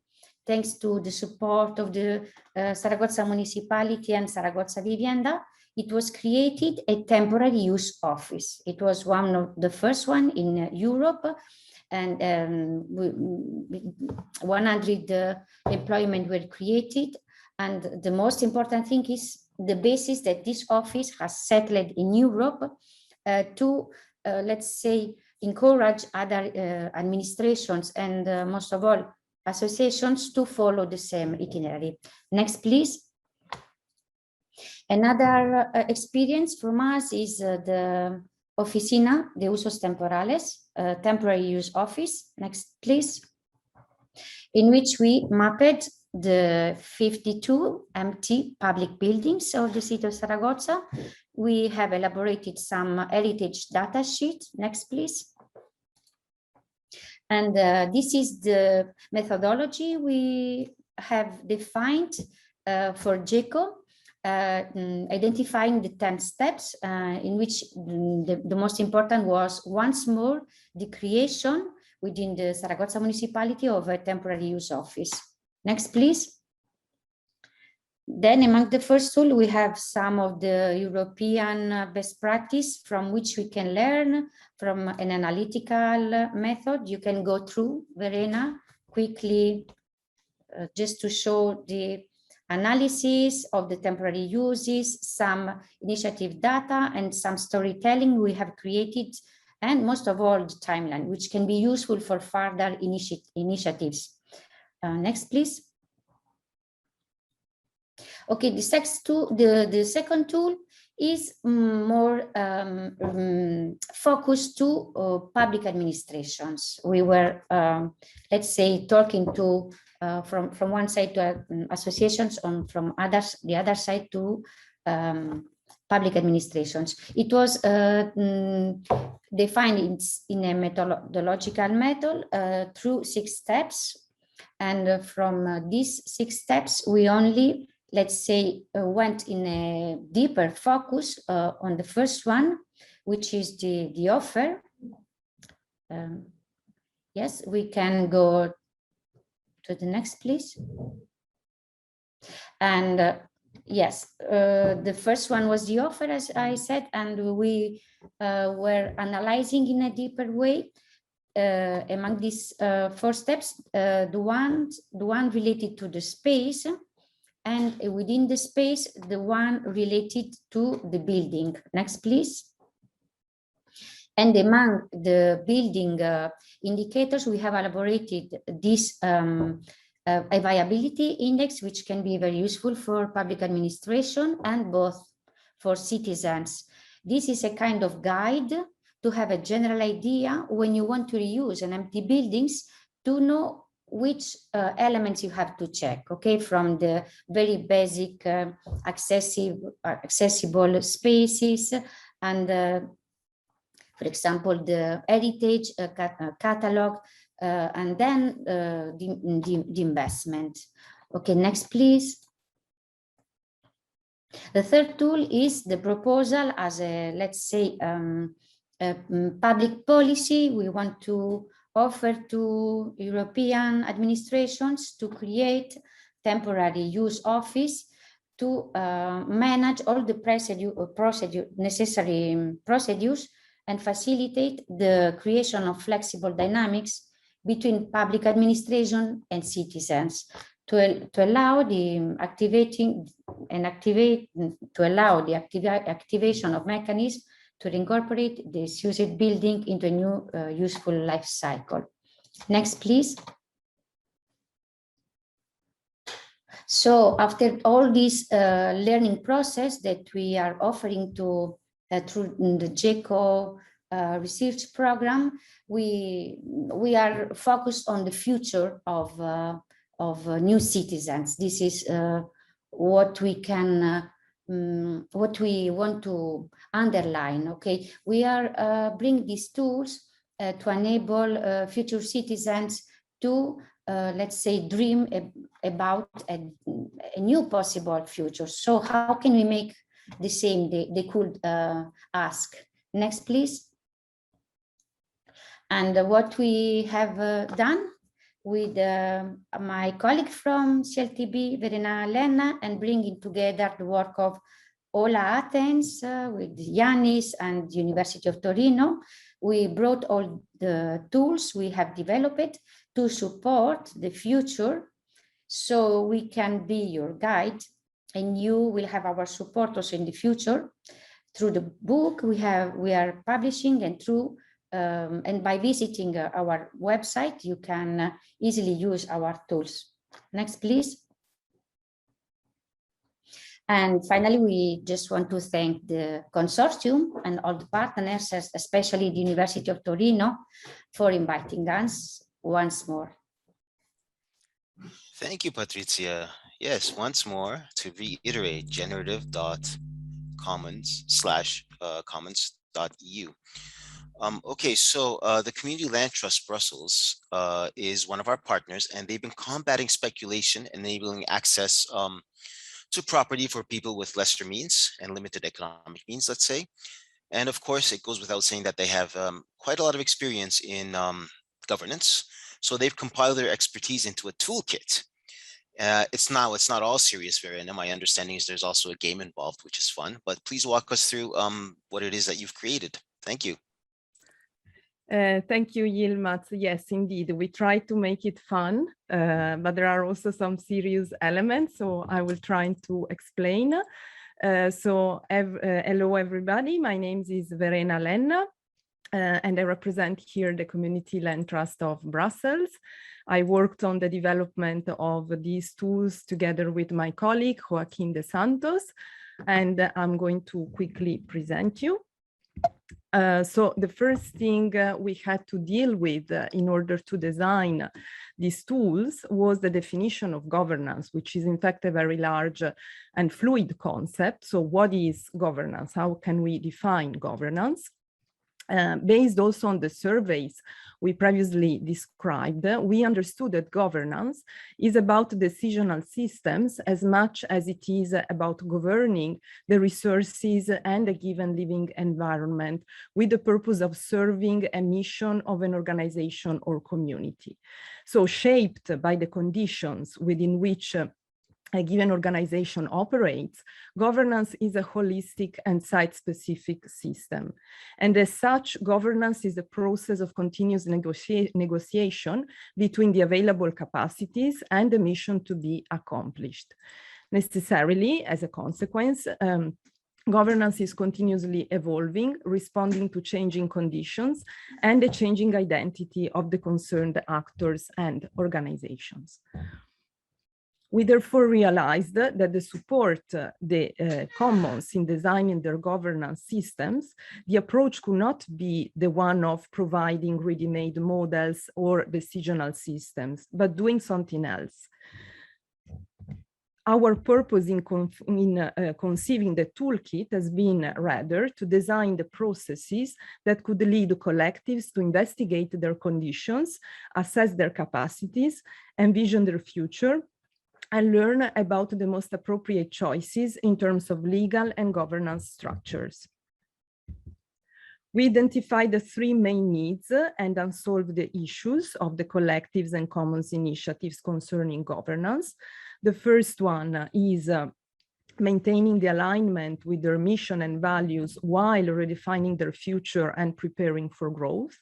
thanks to the support of the Zaragoza municipality and Zaragoza Vivienda, it was created a temporary use office. It was one of the first one in Europe, and 100 employment were created. And the most important thing is the basis that this office has settled in Europe to let's say, encourage other administrations and most of all associations to follow the same itinerary. Next, please. Another experience from us is the Oficina de Usos Temporales, temporary use office. Next, please. In which we mapped the 52 empty public buildings of the city of Zaragoza. We have elaborated some heritage data sheet. Next, please. And this is the methodology we have defined for GECO, identifying the 10 steps in which the most important was once more the creation within the Zaragoza municipality of a temporary use office. Next, please. Then among the first tool, we have some of the European best practice from which we can learn from an analytical method. You can go through, Verena, quickly, just to show the analysis of the temporary uses, some initiative data, and some storytelling we have created, and most of all, the timeline, which can be useful for further initiatives. Next, please. Okay, the second tool is more focused to public administrations. We were, let's say, talking to from one side to associations, from the other side to public administrations. It was defined in a methodological method through 6 steps. And from these 6 steps, we only, let's say, went in a deeper focus on the first one, which is the offer. Yes, we can go to the next, please. And yes, the first one was the offer, as I said, and we were analyzing in a deeper way among these 4 steps, the one related to the space, and within the space, the one related to the building. Next, please. And among the building indicators, we have elaborated this a viability index, which can be very useful for public administration and both for citizens. This is a kind of guide to have a general idea when you want to reuse an empty buildings, to know which elements you have to check, okay, from the very basic accessible spaces and for example, the heritage catalog, and then the investment. Okay, next, please. The third tool is the proposal as a, let's say, public policy. We want to offer to European administrations to create temporary use office to manage all the necessary procedures and facilitate the creation of flexible dynamics between public administration and citizens to allow the activation of mechanisms to incorporate this used building into a new useful life cycle. Next, please. So after all this learning process that we are offering to through the GECO research program, we are focused on the future of new citizens. This is what we can what we want to underline. Okay, we are bring these tools to enable future citizens to let's say dream about a new possible future. So how can we make the same? They could ask. Next, please. And what we have done with my colleague from CLTB, Verena, Lenna, and bringing together the work of Athens with Ioannis and the University of Torino, we brought all the tools we have developed to support the future, so we can be your guide, and you will have our support also in the future through the book we are publishing, and through and by visiting our website, you can easily use our tools. Next, please. And finally, we just want to thank the consortium and all the partners, especially the University of Torino, for inviting us once more. Thank you, Patrizia. Yes, once more, to reiterate, generative.commons/commons.eu. Okay, so the Community Land Trust Brussels is one of our partners, and they've been combating speculation, enabling access to property for people with lesser means and limited economic means, let's say. And of course, it goes without saying that they have quite a lot of experience in governance. So they've compiled their expertise into a toolkit. It's not all serious, Verena. My understanding is there's also a game involved, which is fun. But please walk us through what it is that you've created. Thank you. Thank you, Yilmaz. Yes, indeed, we try to make it fun, but there are also some serious elements, so I will try to explain. Hello, everybody. My name is Verena Lenna, and I represent here the Community Land Trust of Brussels. I worked on the development of these tools together with my colleague, Joaquin de Santos, and I'm going to quickly present you. So the first thing we had to deal with in order to design these tools was the definition of governance, which is in fact a very large and fluid concept. So what is governance? How can we define governance? Based also on the surveys we previously described, we understood that governance is about decisional systems as much as it is about governing the resources and a given living environment with the purpose of serving a mission of an organization or community. So shaped by the conditions within which a given organization operates, governance is a holistic and site-specific system. And as such, governance is a process of continuous negotiation between the available capacities and the mission to be accomplished. Necessarily, as a consequence, governance is continuously evolving, responding to changing conditions and the changing identity of the concerned actors and organizations. We therefore realized that to support the commons in designing their governance systems, the approach could not be the one of providing ready-made models or decisional systems, but doing something else. Our purpose in conceiving the toolkit has been rather to design the processes that could lead collectives to investigate their conditions, assess their capacities, envision their future, and learn about the most appropriate choices in terms of legal and governance structures. We identified the three main needs and unsolved the issues of the collectives and commons initiatives concerning governance. The first one is maintaining the alignment with their mission and values while redefining their future and preparing for growth.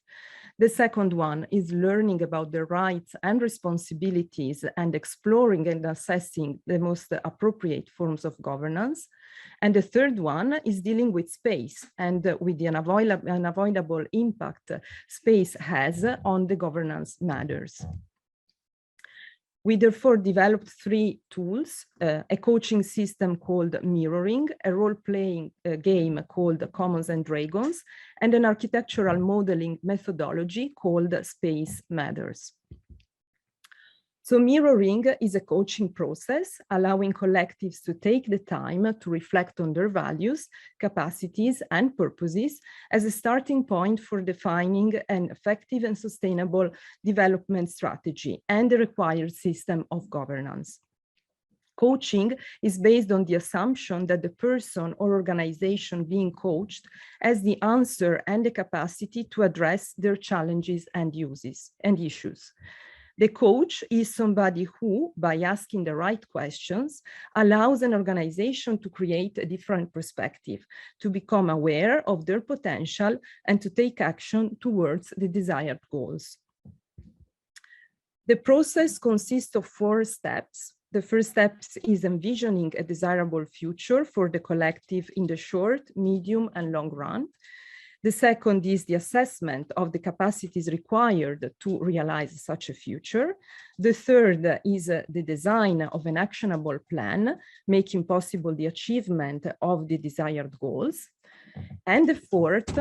The second one is learning about their rights and responsibilities and exploring and assessing the most appropriate forms of governance. And the third one is dealing with space and with the unavoidable impact space has on the governance matters. We therefore developed three tools, a coaching system called Mirroring, a role-playing game called Commons and Dragons, and an architectural modeling methodology called Space Matters. So mirroring is a coaching process, allowing collectives to take the time to reflect on their values, capacities, and purposes as a starting point for defining an effective and sustainable development strategy and the required system of governance. Coaching is based on the assumption that the person or organization being coached has the answer and the capacity to address their challenges and issues. The coach is somebody who, by asking the right questions, allows an organization to create a different perspective, to become aware of their potential and to take action towards the desired goals. The process consists of 4 steps. The first step is envisioning a desirable future for the collective in the short, medium, and long run. The second is the assessment of the capacities required to realize such a future. The third is the design of an actionable plan, making possible the achievement of the desired goals. And the fourth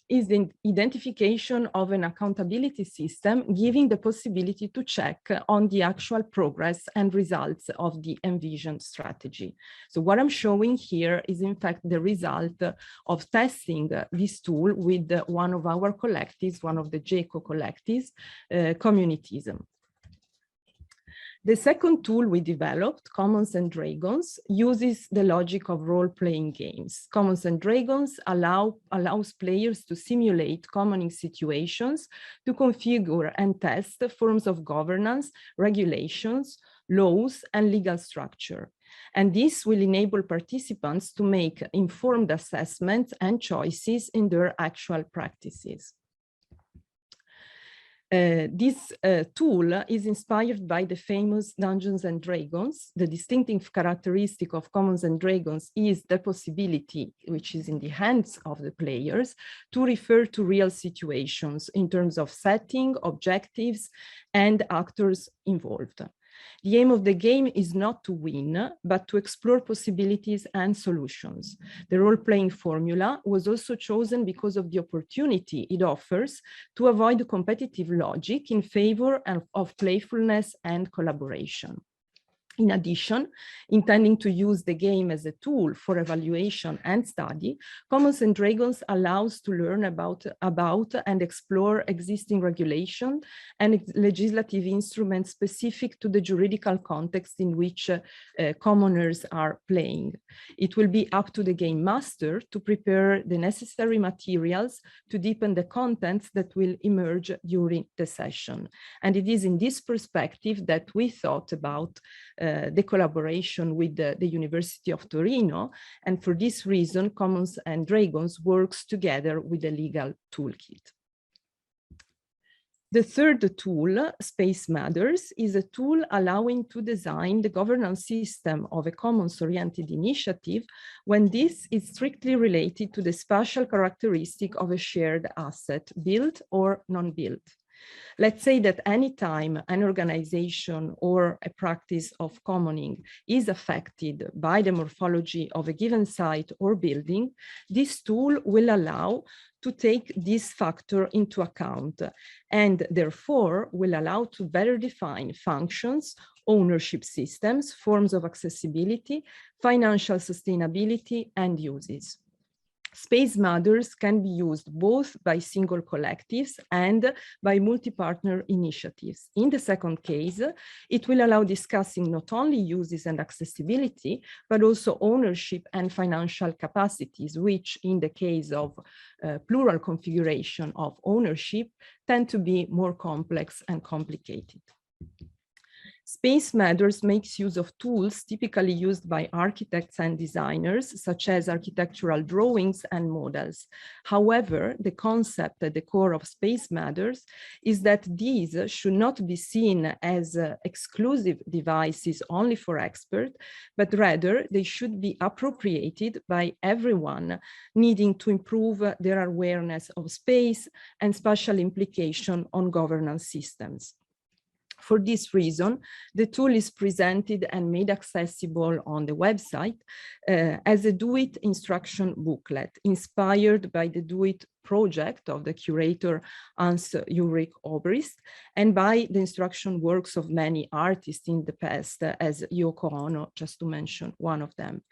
is the identification of an accountability system, giving the possibility to check on the actual progress and results of the envisioned strategy. So what I'm showing here is in fact the result of testing this tool with one of our collectives, one of the GECO collectives, Communitism. The second tool we developed, Commons and Dragons, uses the logic of role-playing games. Commons and Dragons allows players to simulate commoning situations, to configure and test forms of governance, regulations, laws, and legal structure. And this will enable participants to make informed assessments and choices in their actual practices. This tool is inspired by the famous Dungeons and Dragons. The distinctive characteristic of Commons and Dragons is the possibility, which is in the hands of the players, to refer to real situations in terms of setting, objectives, and actors involved. The aim of the game is not to win, but to explore possibilities and solutions. The role-playing formula was also chosen because of the opportunity it offers to avoid competitive logic in favor of playfulness and collaboration. In addition, intending to use the game as a tool for evaluation and study, Commons and Dragons allows to learn about and explore existing regulation and legislative instruments specific to the juridical context in which commoners are playing. It will be up to the game master to prepare the necessary materials to deepen the contents that will emerge during the session. And it is in this perspective that we thought about the collaboration with the University of Torino, and for this reason, Commons and Dragons works together with the legal toolkit. The third tool, Space Matters, is a tool allowing to design the governance system of a commons-oriented initiative when this is strictly related to the spatial characteristic of a shared asset, built or non-built. Let's say that any time an organization or a practice of commoning is affected by the morphology of a given site or building, this tool will allow to take this factor into account and therefore will allow to better define functions, ownership systems, forms of accessibility, financial sustainability, and uses. Space Matters can be used both by single collectives and by multi-partner initiatives. In the second case, it will allow discussing not only uses and accessibility, but also ownership and financial capacities, which in the case of plural configuration of ownership tend to be more complex and complicated. Space Matters makes use of tools typically used by architects and designers, such as architectural drawings and models. However, the concept at the core of Space Matters is that these should not be seen as exclusive devices only for experts, but rather they should be appropriated by everyone needing to improve their awareness of space and spatial implication on governance systems. For this reason, the tool is presented and made accessible on the website as a Do-It instruction booklet inspired by the Do-It project of the curator Hans-Ulrich Obrist and by the instruction works of many artists in the past, as Yoko Ono, just to mention one of them.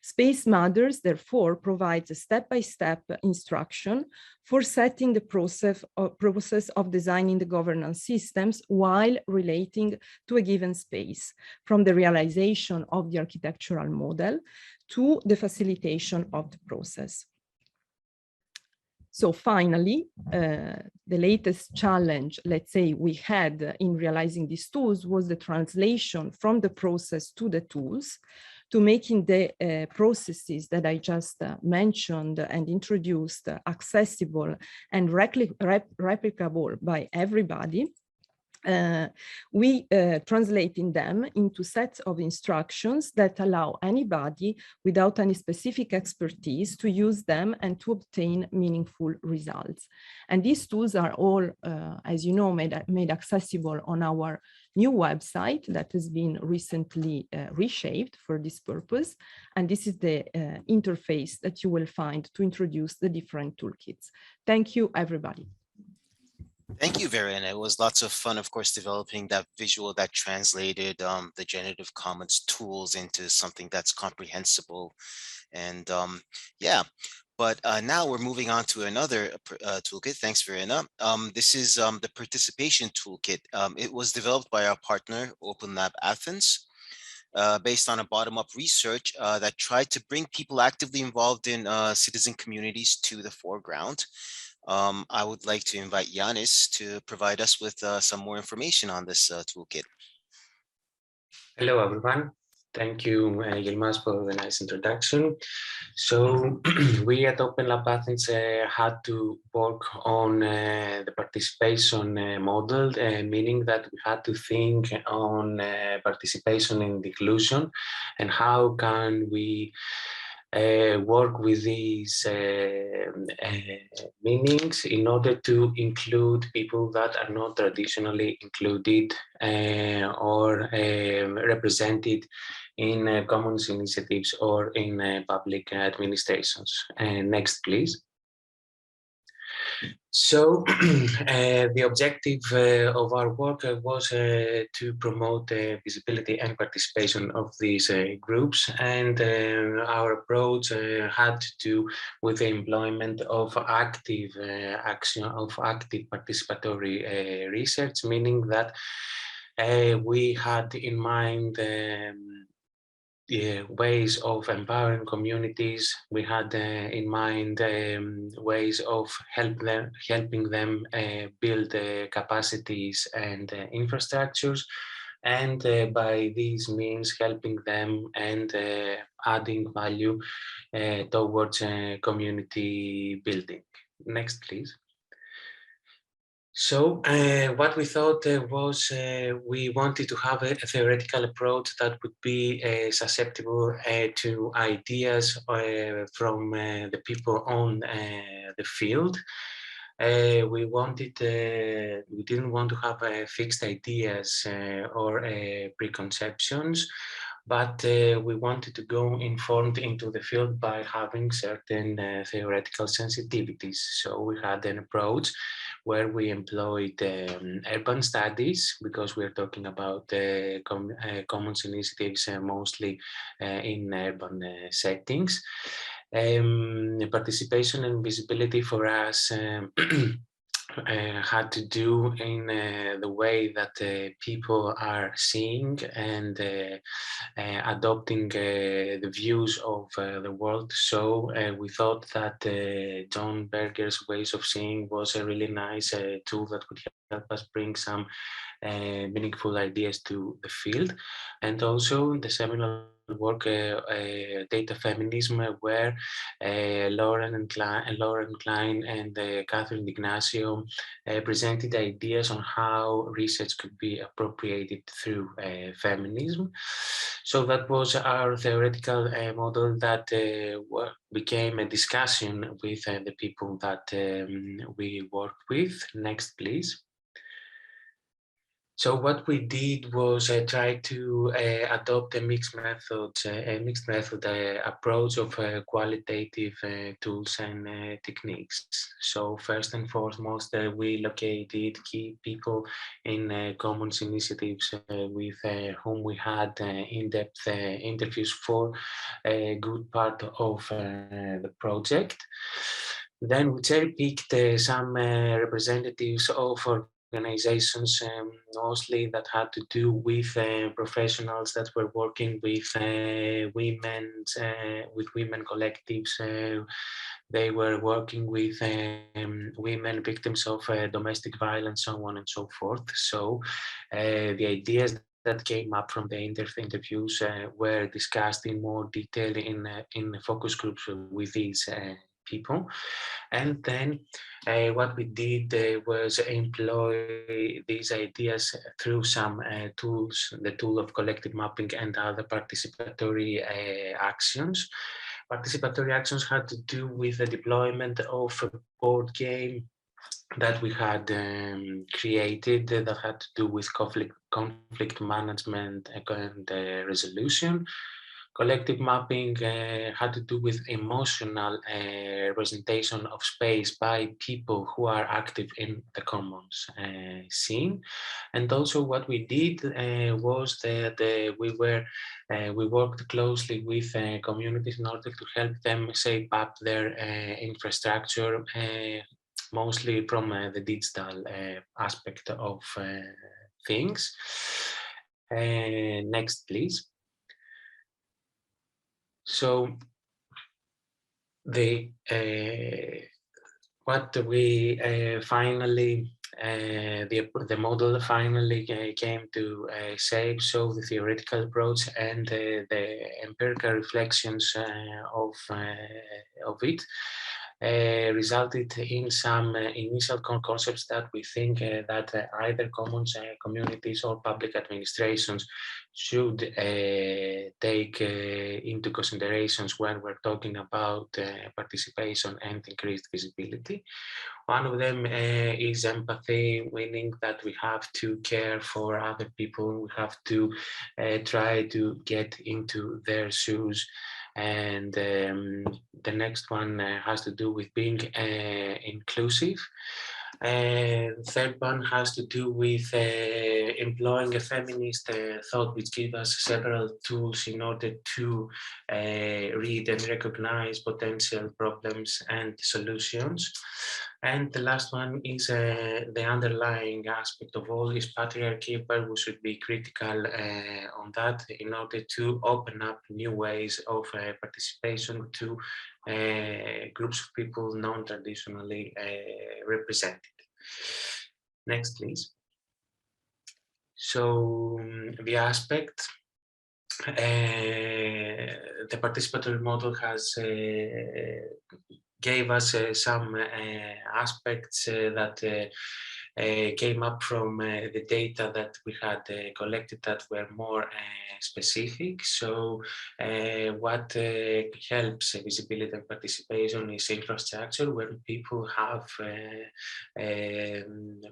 Space Matters, therefore, provides a step-by-step instruction for setting the process of designing the governance systems while relating to a given space, from the realization of the architectural model to the facilitation of the process. So finally, the latest challenge, let's say, we had in realizing these tools was the translation from the process to the tools, to making the processes that I just mentioned and introduced accessible and replicable by everybody. We translating them into sets of instructions that allow anybody without any specific expertise to use them and to obtain meaningful results. And these tools are all, as you know, made accessible on our new website that has been recently reshaped for this purpose. And this is the interface that you will find to introduce the different toolkits. Thank you, everybody. Thank you, Verena. It was lots of fun, of course, developing that visual that translated the Generative Commons tools into something that's comprehensible. And yeah, But now we're moving on to another toolkit. Thanks, Verena. This is the participation toolkit. It was developed by our partner, Open Lab Athens, based on a bottom-up research that tried to bring people actively involved in citizen communities to the foreground. I would like to invite Ioannis to provide us with some more information on this toolkit. Hello, everyone. Thank you, Yilmaz, for the nice introduction. So we at Open Lab Athens had to work on the participation model, meaning that we had to think on participation and inclusion, and how can we work with these meanings in order to include people that are not traditionally included or represented in commons initiatives or in public administrations. Next, please. So the objective of our work was to promote visibility and participation of these groups, and our approach had to do with the employment of active action, of active participatory research, meaning that we had in mind ways of empowering communities. We had in mind ways of helping them build capacities and infrastructures, and by these means helping them and adding value towards community building. Next, please. So what we thought was we wanted to have a theoretical approach that would be susceptible to ideas from the people on the field. We didn't want to have fixed ideas or preconceptions, but we wanted to go informed into the field by having certain theoretical sensitivities. So we had an approach where we employed urban studies, because we're talking about commons initiatives mostly in urban settings. Participation and visibility for us had to do in the way that people are seeing and adopting the views of the world. So we thought that John Berger's ways of seeing was a really nice tool that could help us bring some meaningful ideas to the field. And also the seminal work, Data Feminism, where Lauren Klein and Catherine Ignacio presented ideas on how research could be appropriated through feminism. So that was our theoretical model that became a discussion with the people that we worked with. Next, please. So what we did was try to adopt a mixed method approach of qualitative tools and techniques. So first and foremost, we located key people in commons initiatives with whom we had in-depth interviews for a good part of the project. Then we cherry-picked some representatives of organizations, mostly that had to do with professionals that were working with women collectives. They were working with women victims of domestic violence, so on and so forth. So the ideas that came up from the interviews were discussed in more detail in focus groups with these people. And then what we did was employ these ideas through some tools, the tool of collective mapping and other participatory actions. Participatory actions had to do with the deployment of a board game that we had created that had to do with conflict management and resolution. Collective mapping had to do with emotional representation of space by people who are active in the commons scene. And also what we did was that we worked closely with communities in order to help them shape up their infrastructure, mostly from the digital aspect of things. Next, please. So what we finally the model finally came to shape. So the theoretical approach and the empirical reflections of it resulted in some initial concepts that we think that either commons communities or public administrations should take into considerations when we're talking about participation and increased visibility. One of them is empathy, meaning that we have to care for other people, we have to try to get into their shoes. And the next one has to do with being inclusive. Third one has to do with employing a feminist thought, which gives us several tools in order to read and recognize potential problems and solutions. And the last one is the underlying aspect of all is patriarchy, but we should be critical on that in order to open up new ways of participation to groups of people non-traditionally represented. Next, please. So the aspect, the participatory model has gave us some aspects that came up from the data that we had collected that were more specific. So what helps visibility and participation is infrastructure, where people have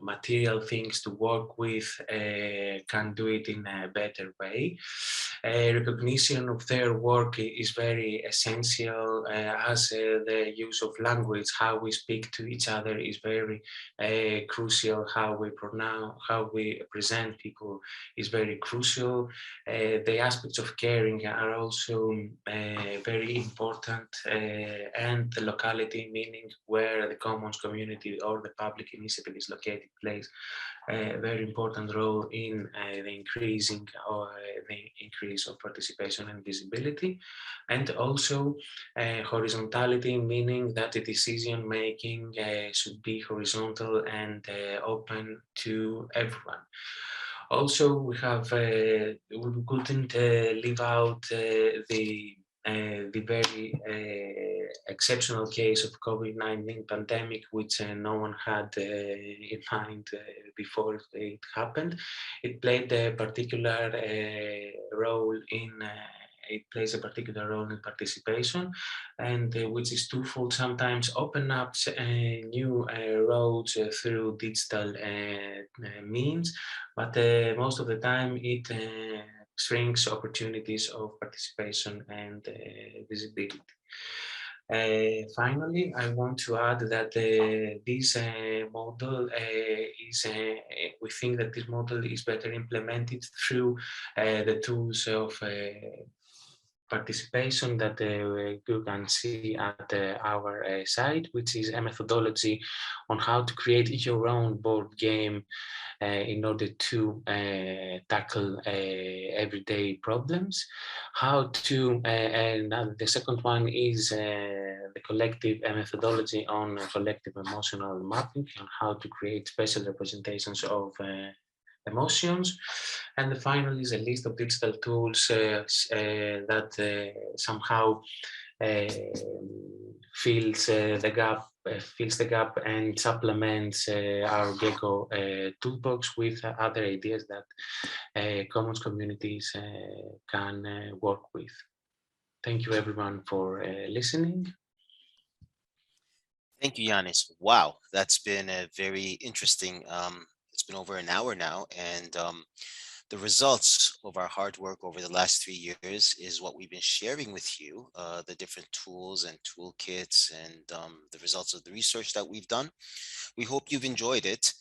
material things to work with, can do it in a better way. Recognition of their work is very essential, as the use of language, how we speak to each other is very crucial, how we pronounce, how we present people is very crucial. The aspects of caring are also very important, and the locality, meaning where the commons community or the public initiative is located, plays a very important role in the increasing or the increase of participation and visibility. And also horizontality, meaning that the decision making should be horizontal and open to everyone. Also, we have we couldn't leave out the very exceptional case of COVID-19 pandemic, which no one had in mind before it happened. It played a particular role in it plays a particular role in participation, and which is twofold. Sometimes open up new roads through digital means, but most of the time it shrinks opportunities of participation and visibility. Finally, I want to add that this model is, we think that this model is better implemented through the tools of participation that you can see at our site, which is a methodology on how to create your own board game in order to tackle everyday problems. How to, and the second one is the collective methodology on collective emotional mapping and how to create special representations of emotions. And the final is a list of digital tools that somehow fills the gap and supplements our Gecko toolbox with other ideas that commons communities can work with. Thank you everyone for listening. Thank you, Ioannis. Wow, that's been a very interesting. It's been over an hour now, and The results of our hard work over the last 3 years is what we've been sharing with you, the different tools and toolkits and the results of the research that we've done. We hope you've enjoyed it.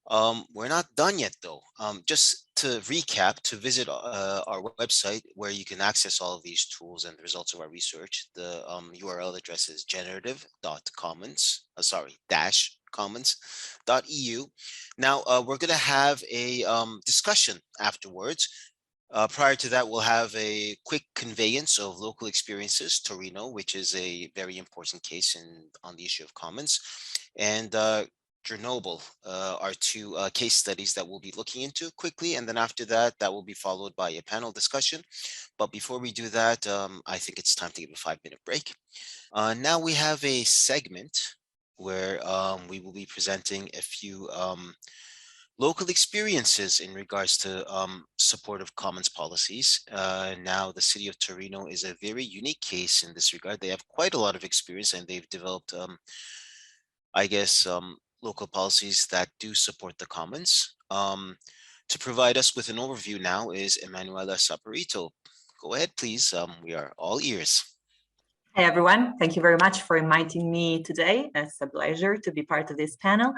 We're not done yet though. Just to recap, to visit our website where you can access all of these tools and the results of our research, the URL address is generative.commons.eu. Now, we're going to have a discussion afterwards. Prior to that, we'll have a quick conveyance of local experiences, Torino, which is a very important case on the issue of commons, and Chernobyl are two case studies that we'll be looking into quickly. And then after that, that will be followed by a panel discussion. But before we do that, I think it's time to give a 5-minute break. Now we have a segment where we will be presenting a few local experiences in regards to supportive commons policies. Now, the city of Torino is a very unique case in this regard. They have quite a lot of experience and they've developed, I guess, local policies that do support the commons. To provide us with an overview now is Emanuela Saporito. Go ahead, please. We are all ears. Hi, everyone. Thank you very much for inviting me today. It's a pleasure to be part of this panel.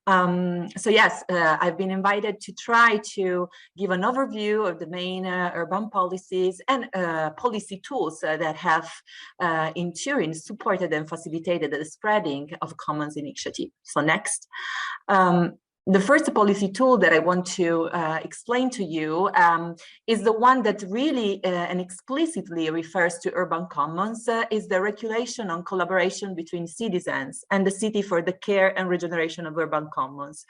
So yes, I've been invited to try to give an overview of the main urban policies and policy tools that have in Turin supported and facilitated the spreading of commons initiative. So next. The first policy tool that I want to explain to you is the one that really and explicitly refers to urban commons, is the regulation on collaboration between citizens and the city for the care and regeneration of urban commons.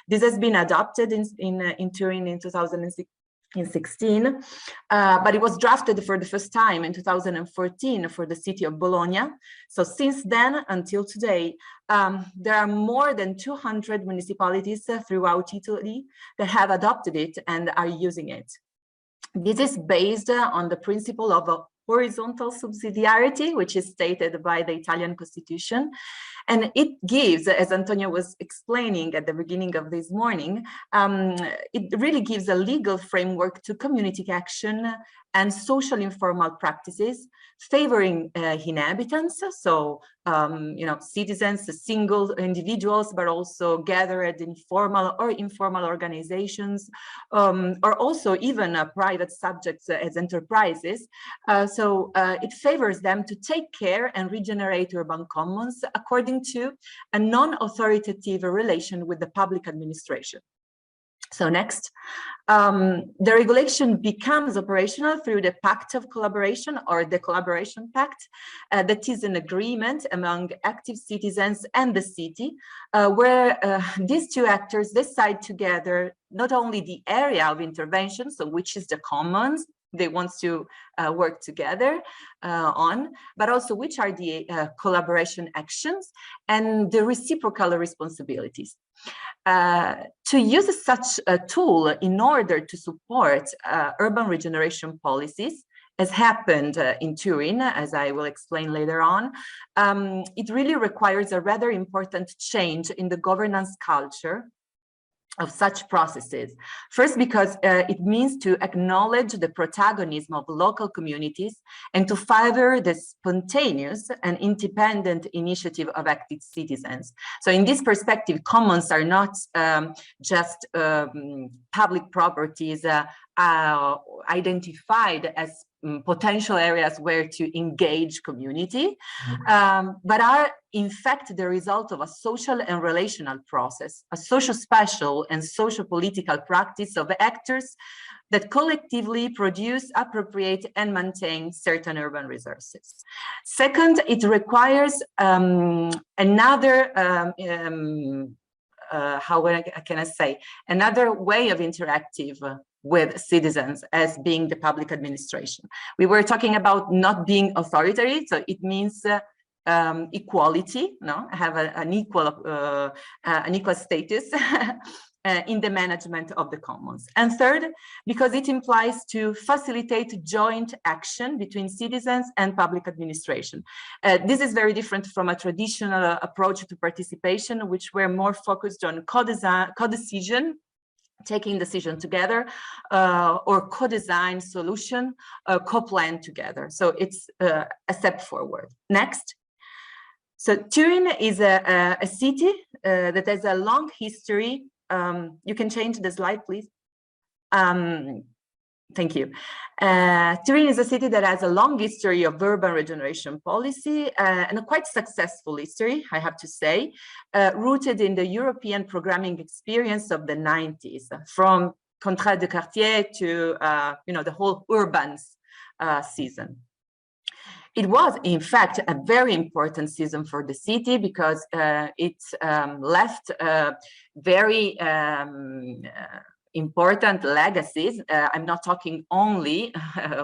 This has been adopted in Turin in 2016. But it was drafted for the first time in 2014 for the city of Bologna. So since then until today, there are more than 200 municipalities throughout Italy that have adopted it and are using it. This is based on the principle of a horizontal subsidiarity, which is stated by the Italian Constitution. And it gives, as Antonio was explaining at the beginning of this morning, it really gives a legal framework to community action and social informal practices, favoring inhabitants, so citizens, single individuals, but also gathered in formal or informal organizations, or also even private subjects as enterprises. So it favors them to take care and regenerate urban commons according to a non-authoritative relation with the public administration. So next, the regulation becomes operational through the Pact of Collaboration or the Collaboration Pact, that is an agreement among active citizens and the city, where these two actors decide together not only the area of intervention, so which is the commons they want to work together on, but also which are the collaboration actions and the reciprocal responsibilities. To use such a tool in order to support urban regeneration policies, as happened in Turin, as I will explain later on, it really requires a rather important change in the governance culture of such processes. First, because it means to acknowledge the protagonism of local communities and to favor the spontaneous and independent initiative of active citizens. So in this perspective, commons are not just public properties identified as potential areas where to engage community, but are in fact the result of a social and relational process, a social spatial and social political practice of actors that collectively produce, appropriate, and maintain certain urban resources. Second, it requires another another way of interactive with citizens as being the public administration. We were talking about not being authoritarian, so it means equality, have an equal status in the management of the commons. And third, because it implies to facilitate joint action between citizens and public administration. This is very different from a traditional approach to participation, which were more focused on co-decision taking decision together, or co-design solution, co-plan together. So it's a step forward. Next. So Turin is a city that has a long history. You can change the slide, please. Thank you. Turin is a city that has a long history of urban regeneration policy and a quite successful history, I have to say, rooted in the European programming experience of the 90s, from contrat de quartier to the whole urbans season. It was, in fact, a very important season for the city because it left very important legacies. I'm not talking only,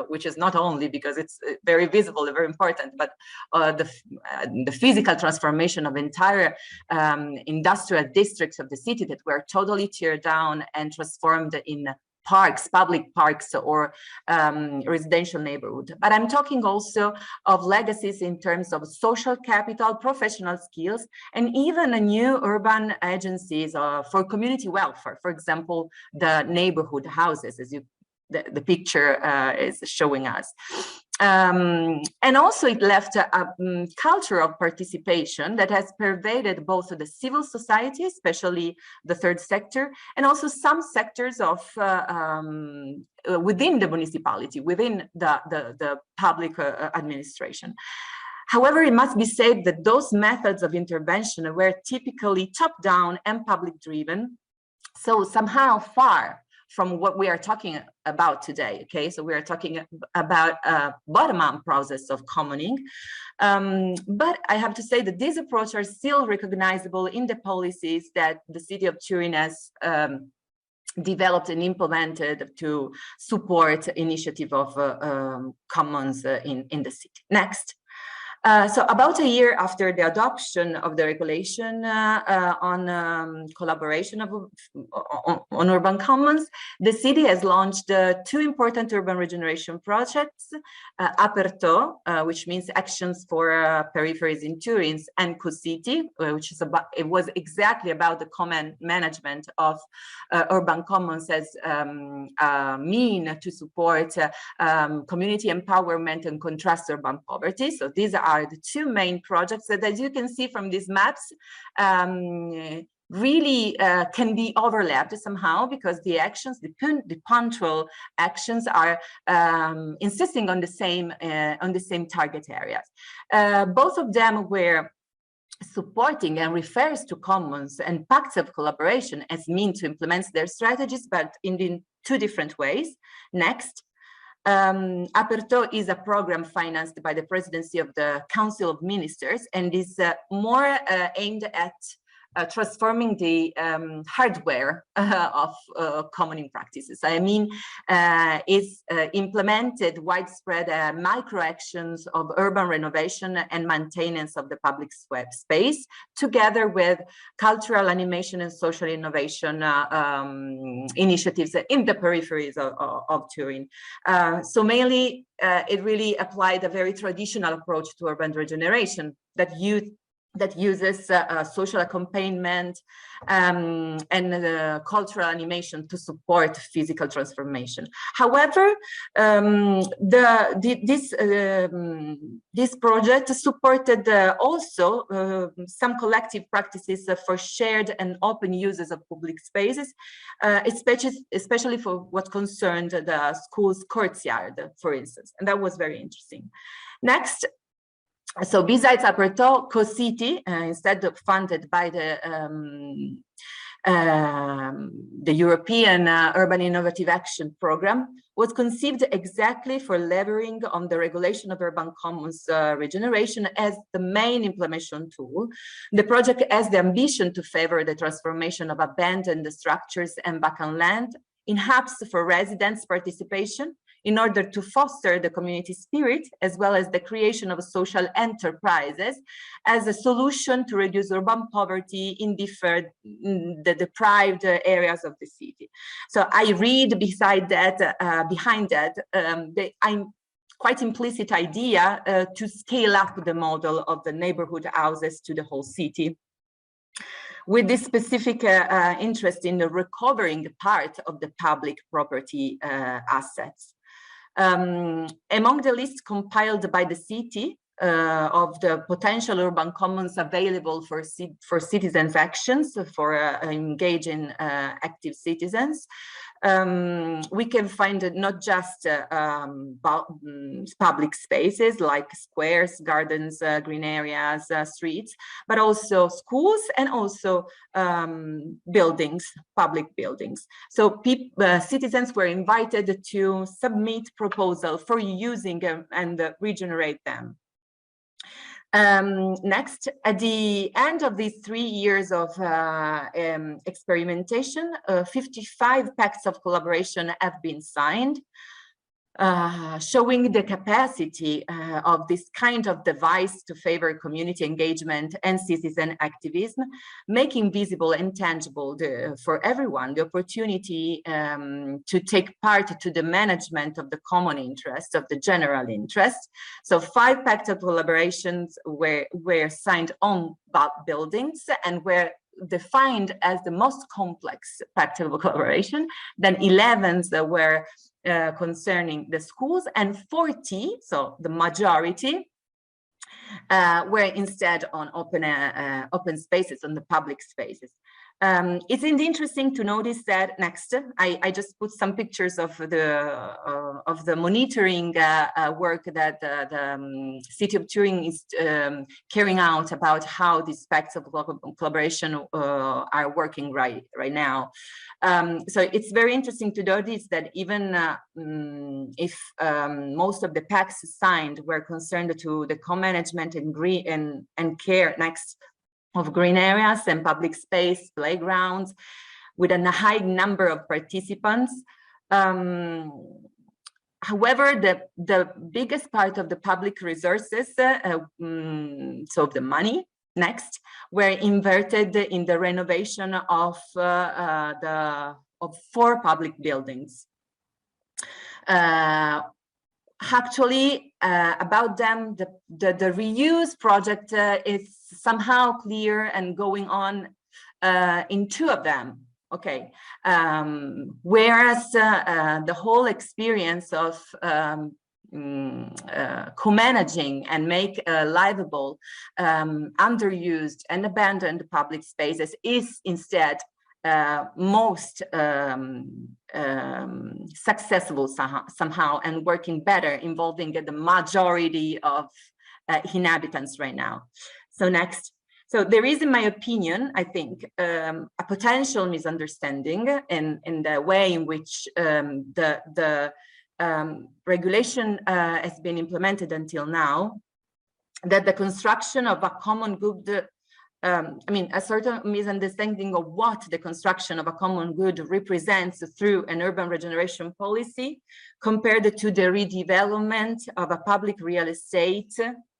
which is not only because it's very visible and very important, but the physical transformation of entire industrial districts of the city that were totally teared down and transformed in parks, public parks, or residential neighborhood. But I'm talking also of legacies in terms of social capital, professional skills, and even a new urban agencies for community welfare. For example, the neighborhood houses, as the picture is showing us. And also it left a culture of participation that has pervaded both the civil society, especially the third sector, and also some sectors of within the municipality, within the public administration. However, it must be said that those methods of intervention were typically top-down and public-driven, so somehow far from what we are talking about today, okay? So we are talking about a bottom-up process of commoning. But I have to say that these approaches are still recognizable in the policies that the city of Turin has developed and implemented to support initiative of commons in the city. Next. So about a year after the adoption of the regulation on collaboration on urban commons, the city has launched two important urban regeneration projects, Aperto, which means actions for peripheries in Turin, and Cositi, which is about, it was exactly about the common management of urban commons as a mean to support community empowerment and contrast urban poverty. So these are the two main projects that, as you can see from these maps, really can be overlapped somehow, because the actions, the punctual actions, are insisting on the same target areas. Both of them were supporting and refers to commons and pacts of collaboration as mean to implement their strategies, but in two different ways. Next. Aperto is a program financed by the presidency of the Council of Ministers and is more aimed at transforming the hardware of commoning practices. I mean, it's implemented widespread micro actions of urban renovation and maintenance of the public space, together with cultural animation and social innovation initiatives in the peripheries of Turin. So mainly, it really applied a very traditional approach to urban regeneration that uses social accompaniment and cultural animation to support physical transformation. However, this project supported also some collective practices for shared and open uses of public spaces, especially for what concerned the school's courtyard, for instance, and that was very interesting. Next. So besides Aperto, Cositi, instead of funded by the European Urban Innovative Action Program, was conceived exactly for leveraging on the regulation of urban commons regeneration as the main implementation tool. The project has the ambition to favor the transformation of abandoned structures and vacant land in hubs for residents' participation, in order to foster the community spirit, as well as the creation of social enterprises as a solution to reduce urban poverty in the deprived areas of the city. So I read behind that, I'm quite implicit idea to scale up the model of the neighborhood houses to the whole city. with this specific interest in the recovering part of the public property assets. Among the lists compiled by the city of the potential urban commons available for citizens' actions, for engaging active citizens, we can find not just public spaces like squares, gardens, green areas, streets, but also schools and also buildings, public buildings. So citizens were invited to submit proposals for using and regenerate them. Next, at the end of these 3 years of experimentation, 55 pacts of collaboration have been signed, showing the capacity of this kind of device to favor community engagement and citizen activism, making visible and tangible for everyone the opportunity to take part to the management of the common interest, of the general interest. So 5 pacts of collaborations were signed on buildings and were defined as the most complex pact of collaboration. Then 11 were concerning the schools, and 40, so the majority, were instead on open spaces, on the public spaces. It's interesting to notice that next, I just put some pictures of the monitoring work that the city of Turin is carrying out about how these pacts of collaboration are working right now. So it's very interesting to notice that even if most of the pacts signed were concerned to the co-management and care next of green areas and public space, playgrounds, with a high number of participants. However, the biggest part of the public resources, so the money, next, were inverted in the renovation of 4 public buildings. Actually, about them, the reuse project is somehow clear and going on in 2 of them. Okay, whereas the whole experience of co-managing and make livable underused and abandoned public spaces is instead most successful somehow and working better, involving the majority of inhabitants right now. So next. So there is, in my opinion, I think, a potential misunderstanding in the way in which the regulation has been implemented until now, that the construction of a common good, a certain misunderstanding of what the construction of a common good represents through an urban regeneration policy compared to the redevelopment of a public real estate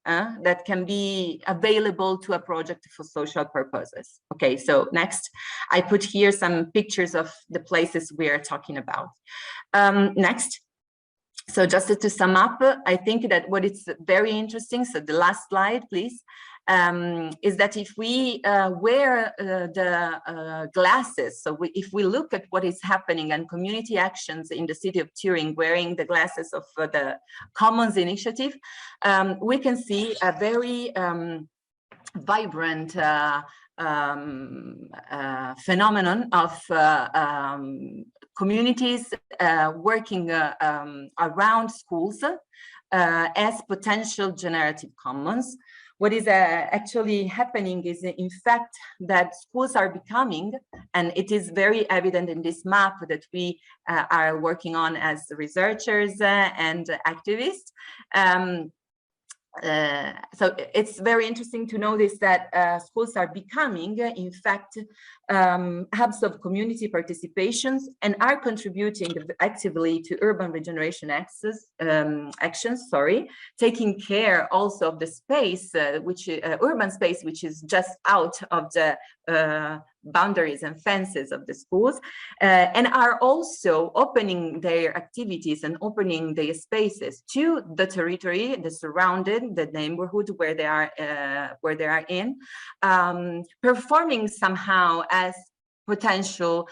that can be available to a project for social purposes. Okay, so next, I put here some pictures of the places we are talking about. Next. So just to sum up, I think that what is very interesting, so the last slide, please, is that if we wear the glasses, so if we look at what is happening and community actions in the city of Turin wearing the glasses of the Commons Initiative, we can see a very vibrant phenomenon of communities working around schools as potential generative commons. What is actually happening is, in fact, that schools are becoming, and it is very evident in this map that we are working on as researchers and activists. So it's very interesting to notice that schools are becoming, in fact, hubs of community participations and are contributing actively to urban regeneration actions, taking care also of the space, urban space, which is just out of the boundaries and fences of the schools, and are also opening their activities and opening their spaces to the territory, the surrounding, the neighborhood where they are in, performing somehow as potential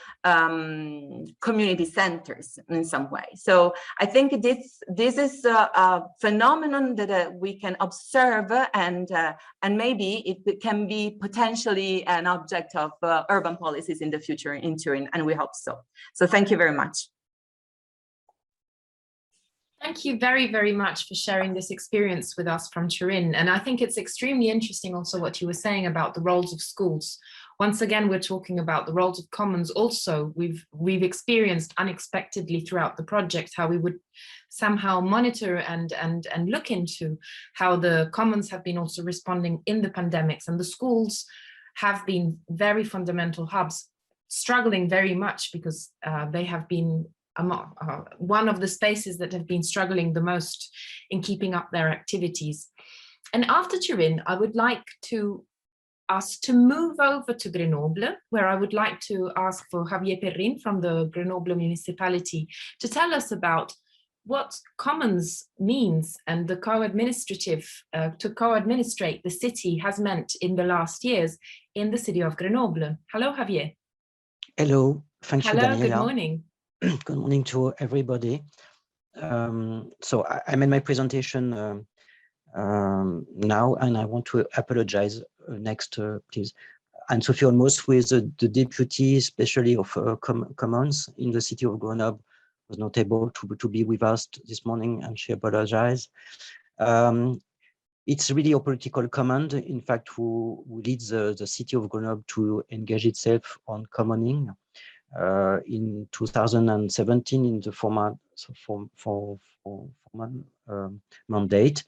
community centers in some way. So I think this is a phenomenon that we can observe, and maybe it can be potentially an object of urban policies in the future in Turin, and we hope so. So thank you very much. Thank you very, very much for sharing this experience with us from Turin. And I think it's extremely interesting also what you were saying about the roles of schools. Once again, we're talking about the roles of commons. Also, we've experienced unexpectedly throughout the project how we would somehow monitor and look into how the commons have been also responding in the pandemics, and the schools have been very fundamental hubs, struggling very much because they have been one of the spaces that have been struggling the most in keeping up their activities. And after Turin, I would like us to move over to Grenoble, where I would like to ask for Javier Perrin from the Grenoble municipality to tell us about what commons means and the co-administrative, to co-administrate the city has meant in the last years in the city of Grenoble. Hello, Javier. Hello, thank you, Daniela. Good morning. Good morning to everybody. So I made my presentation now, and I want to apologize. Next, please. And Sophie Almost, who is the deputy, especially of Commons in the city of Grenoble, was not able to be with us this morning, and she apologized. It's really a political command, in fact, who leads the city of Grenoble to engage itself on commoning. In 2017, in the formal mandate,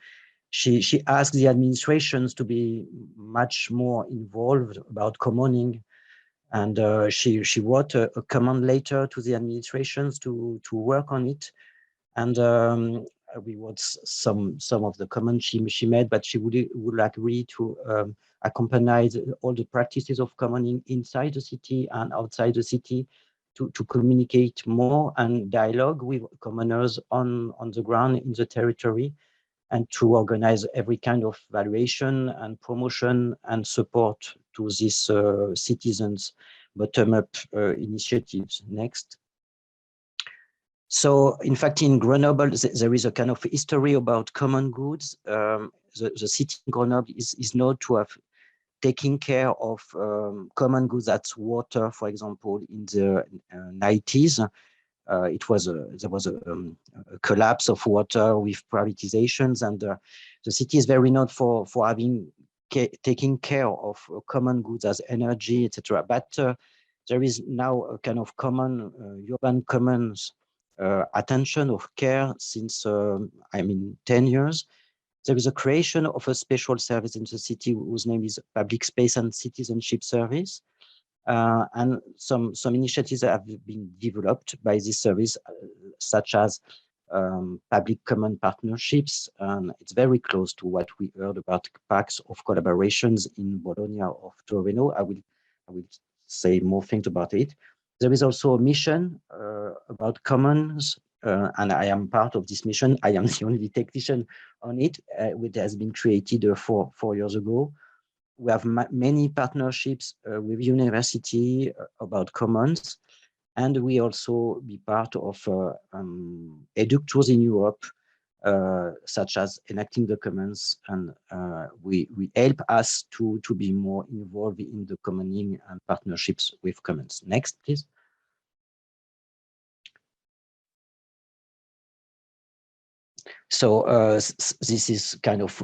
she asked the administrations to be much more involved about commoning, and she wrote a command letter to the administrations to work on it, and we wrote some of the comments she made, but she would like really to accompany all the practices of commoning inside the city and outside the city to communicate more and dialogue with commoners on the ground in the territory, and to organize every kind of valuation and promotion and support to these citizens' bottom-up initiatives. Next. So, in fact, in Grenoble, there is a kind of history about common goods. The city in Grenoble is known to have taken care of common goods, that's water, for example, in the 90s. There was a collapse of water with privatizations, and the city is very known for having taking care of common goods as energy, etc. But there is now a kind of common urban commons attention of care since 10 years. There is a creation of a special service in the city whose name is Public Space and Citizenship Service. And some initiatives have been developed by this service, such as public common partnerships. It's very close to what we heard about pacts of collaborations in Bologna of Torino. I will say more things about it. There is also a mission about commons, and I am part of this mission. I am the only technician on it, which has been created 4 years ago. We have many partnerships with university about commons, and we also be part of educators in Europe, such as enacting the commons, and we help us to be more involved in the commoning and partnerships with commons. Next, please. So this is kind of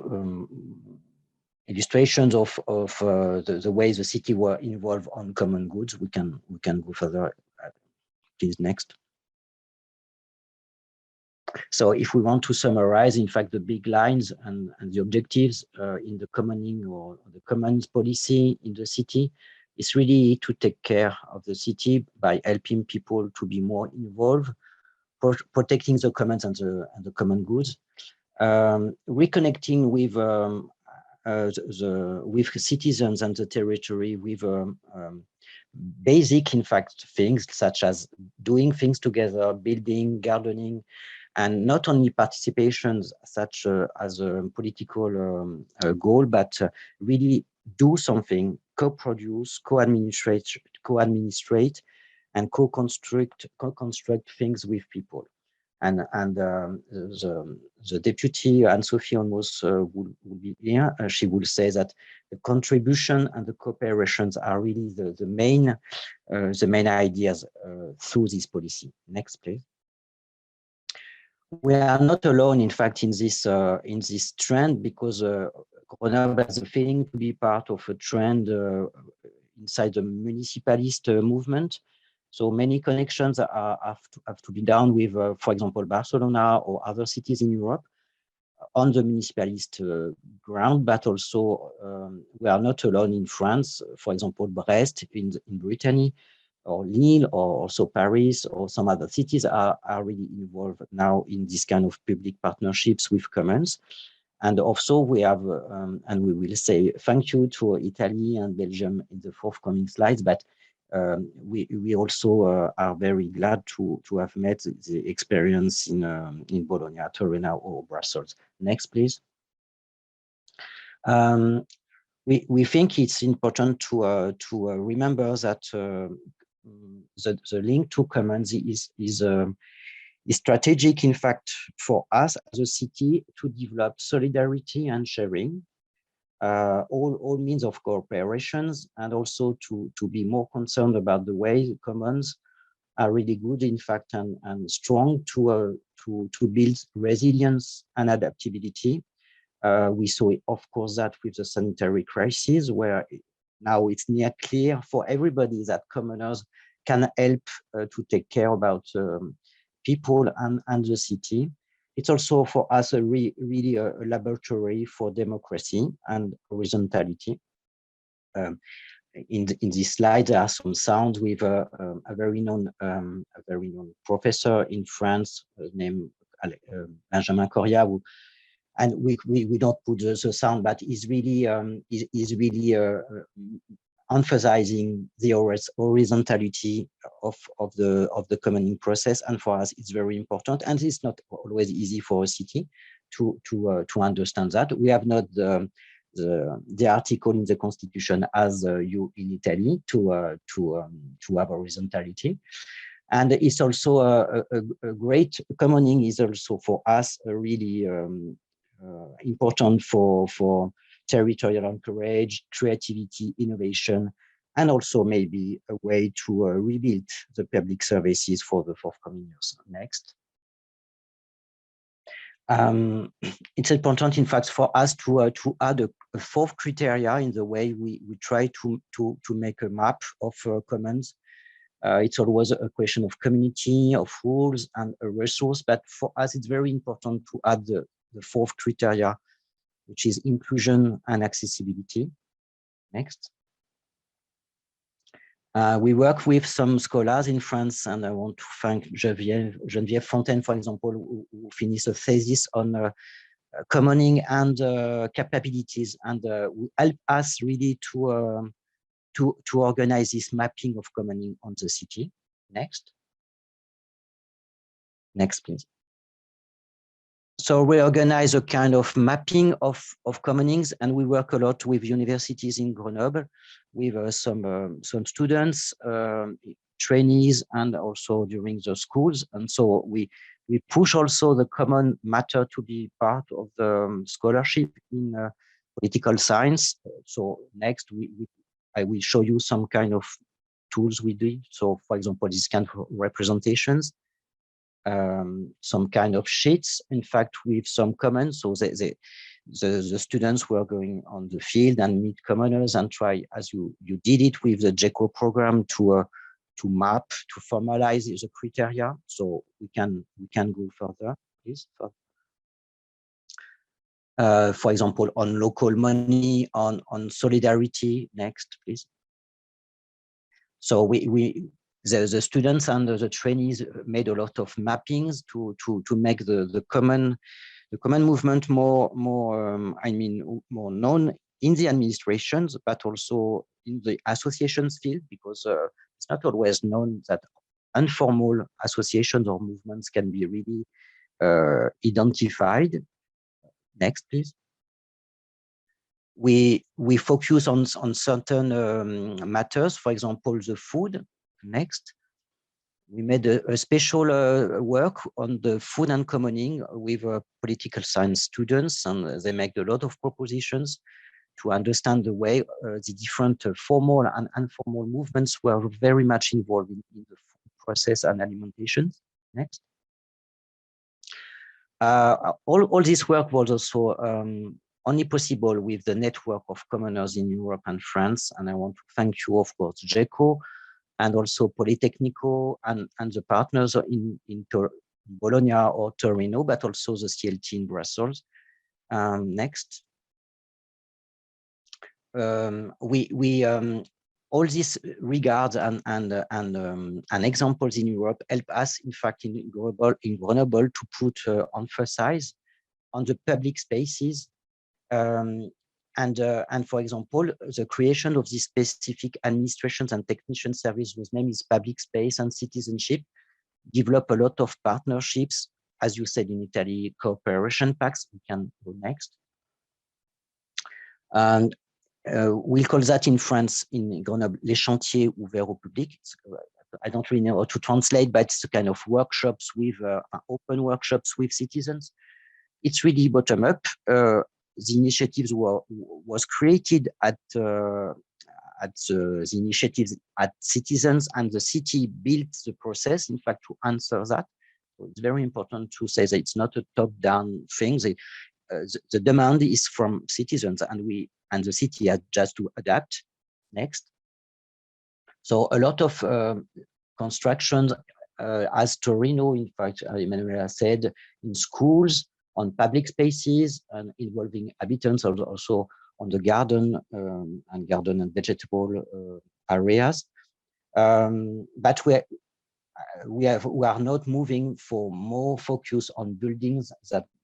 illustrations of the ways the city were involved on common goods. We can go further. Please, next. So if we want to summarize, in fact, the big lines and the objectives in the commoning or the commons policy in the city, is really to take care of the city by helping people to be more involved, protecting the commons and the common goods, reconnecting with with citizens and the territory, with basic, in fact, things such as doing things together, building, gardening, and not only participations such as a political goal, but really do something, co-produce, co-administrate, and co-construct things with people. And the deputy, Anne-Sophie Olmos, will be here. She will say that the contribution and the cooperations are really the main ideas through this policy. Next, please. We are not alone, in fact, in this trend, because Grenoble has a feeling to be part of a trend inside the municipalist movement. So many connections have to be done with, for example, Barcelona or other cities in Europe on the municipalist ground, but also we are not alone in France. For example, Brest in Brittany, or Lille, or also Paris, or some other cities are really involved now in this kind of public partnerships with commons. And also we have, and we will say thank you to Italy and Belgium in the forthcoming slides, but we also are very glad to have met the experience in Bologna, Turin, or Brussels. Next, please. We think it's important to remember that the link to commons is strategic, in fact, for us as a city to develop solidarity and sharing, all means of cooperations, and also to be more concerned about the way commons are really good, in fact, and strong to build resilience and adaptability. We saw, of course, that with the sanitary crisis, where now it's near clear for everybody that commoners can help to take care about people and the city. It's also for us really a laboratory for democracy and horizontality. In this slide, there are some sounds with a very known professor in France named Benjamin Coria, and we don't put the sound, but is really emphasizing the horizontality of the commoning process. And for us, it's very important, and it's not always easy for a city to understand that. We have not the article in the constitution as you in Italy to have horizontality. And it's also a great commoning is also for us a really important for territorial anchorage, creativity, innovation, and also maybe a way to rebuild the public services for the forthcoming years. Next. It's important, in fact, for us to add a fourth criteria in the way we try to make a map of commons. It's always a question of community, of rules, and a resource. But for us, it's very important to add the fourth criteria, which is inclusion and accessibility. Next. We work with some scholars in France, and I want to thank Geneviève Fontaine, for example, who finished a thesis on commoning and capabilities, and will help us really to organize this mapping of commoning on the city. Next. Next, please. So we organize a kind of mapping of commonings, and we work a lot with universities in Grenoble, with some students, trainees, and also during the schools. And so we push also the common matter to be part of the scholarship in political science. So next, I will show you some kind of tools we do. So for example, this kind of representations. Some kind of sheets, in fact, with some comments. So the students were going on the field and meet commoners and try, as you did it with the GECO program, to map, to formalize the criteria. So we can go further, please. For example, on local money, on solidarity. Next, please. So the students and the trainees made a lot of mappings to make the common movement more known in the administrations, but also in the associations field, because it's not always known that informal associations or movements can be really identified. Next, please. We focus on certain matters, for example, the food. Next. We made a special work on the food and commoning with political science students, and they make a lot of propositions to understand the way the different formal and informal movements were very much involved in the food process and alimentation. Next. All this work was also only possible with the network of commoners in Europe and France, and I want to thank you, of course, GECO, and also Politecnico and the partners in Bologna or Torino, but also the CLT in Brussels. Next. All these regards and examples in Europe help us, in fact, in Grenoble to put emphasis on the public spaces. And for example, the creation of this specific administrations and technician service whose name is Public Space and Citizenship develop a lot of partnerships, as you said in Italy, cooperation pacts. We can go next. And we'll call that in France, in Grenoble, les chantiers ouverts au public. I don't really know how to translate, but it's a kind of workshops with open workshops with citizens. It's really bottom up. The initiatives was created at the initiatives at citizens, and the city built the process, in fact, to answer that. So it's very important to say that it's not a top-down thing. The demand is from citizens, and the city has just to adapt. Next. So a lot of constructions, as Torino, in fact, Emanuela said, in schools, on public spaces, and involving habitants, also on the garden and vegetable areas. But we are not moving for more focus on buildings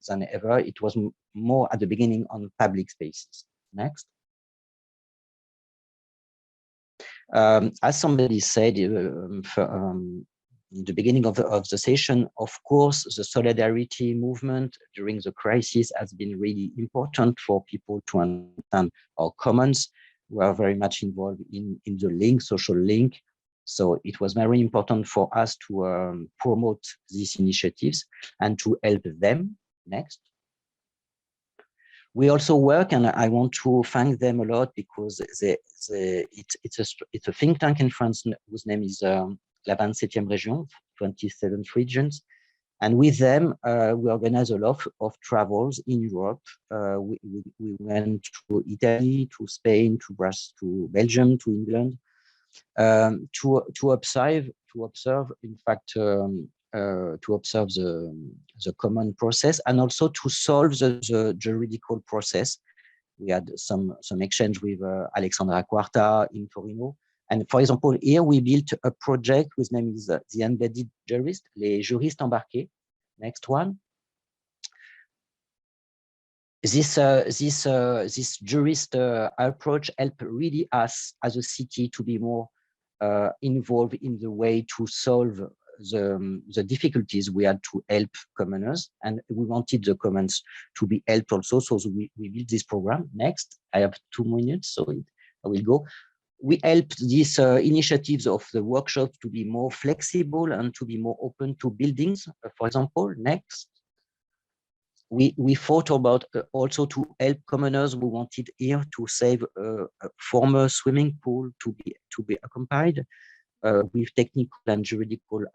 than ever. It was more at the beginning on public spaces. Next. As somebody said in the beginning of the session, of course, the solidarity movement during the crisis has been really important for people to understand our commons. We are very much involved in the social link. So it was very important for us to promote these initiatives and to help them. Next. We also work, and I want to thank them a lot, because it's a think tank in France whose name is La 27e Région, 27th regions. And with them, we organize a lot of travels in Europe. We went to Italy, to Spain, to Belgium, to England, to observe, in fact, to observe the common process, and also to solve the juridical process. We had some exchange with Alexandra Quarta in Torino. And for example, here we built a project whose name is the Embedded Jurist, les juristes embarqués. Next one. This jurist approach helped really us as a city to be more involved in the way to solve the difficulties we had to help commoners, and we wanted the commons to be helped also. So we built this program. Next, I have 2 minutes, so I will go. We helped these initiatives of the workshops to be more flexible and to be more open to buildings. For example, next. We thought about also to help commoners. We wanted here to save a former swimming pool to be accompanied with technical and juridical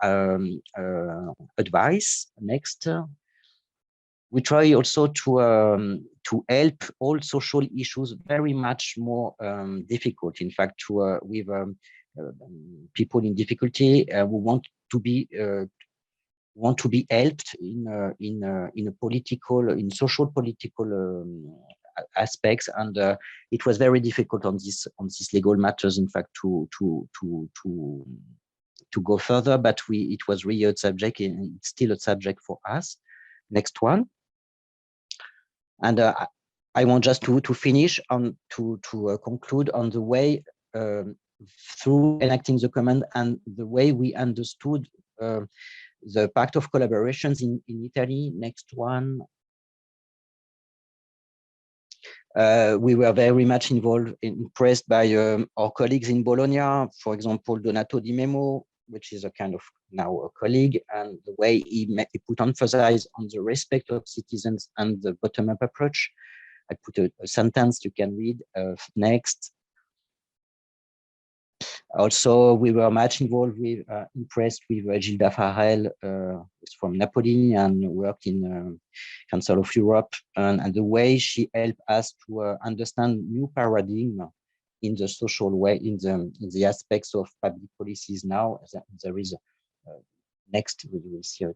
advice. Next. We try also to help all social issues very much more difficult. In fact, with people in difficulty, we want to be helped in social political aspects, and it was very difficult on these legal matters. In fact, to go further, but it was really a subject, and it's still a subject for us. Next one. And I want just to finish on to conclude on the way through enacting the command and the way we understood the pact of collaborations in Italy. Next one. We were very much impressed by our colleagues in Bologna, for example, Donato Di Memo, which is a kind of now a colleague, and the way he put emphasis on the respect of citizens and the bottom-up approach. I put a sentence you can read. Next. Also, we were much impressed with Gilda Farrell, who's from Napoli and worked in Council of Europe, and the way she helped us to understand new paradigm in the social way, in the aspects of public policies now. There is next, we will see.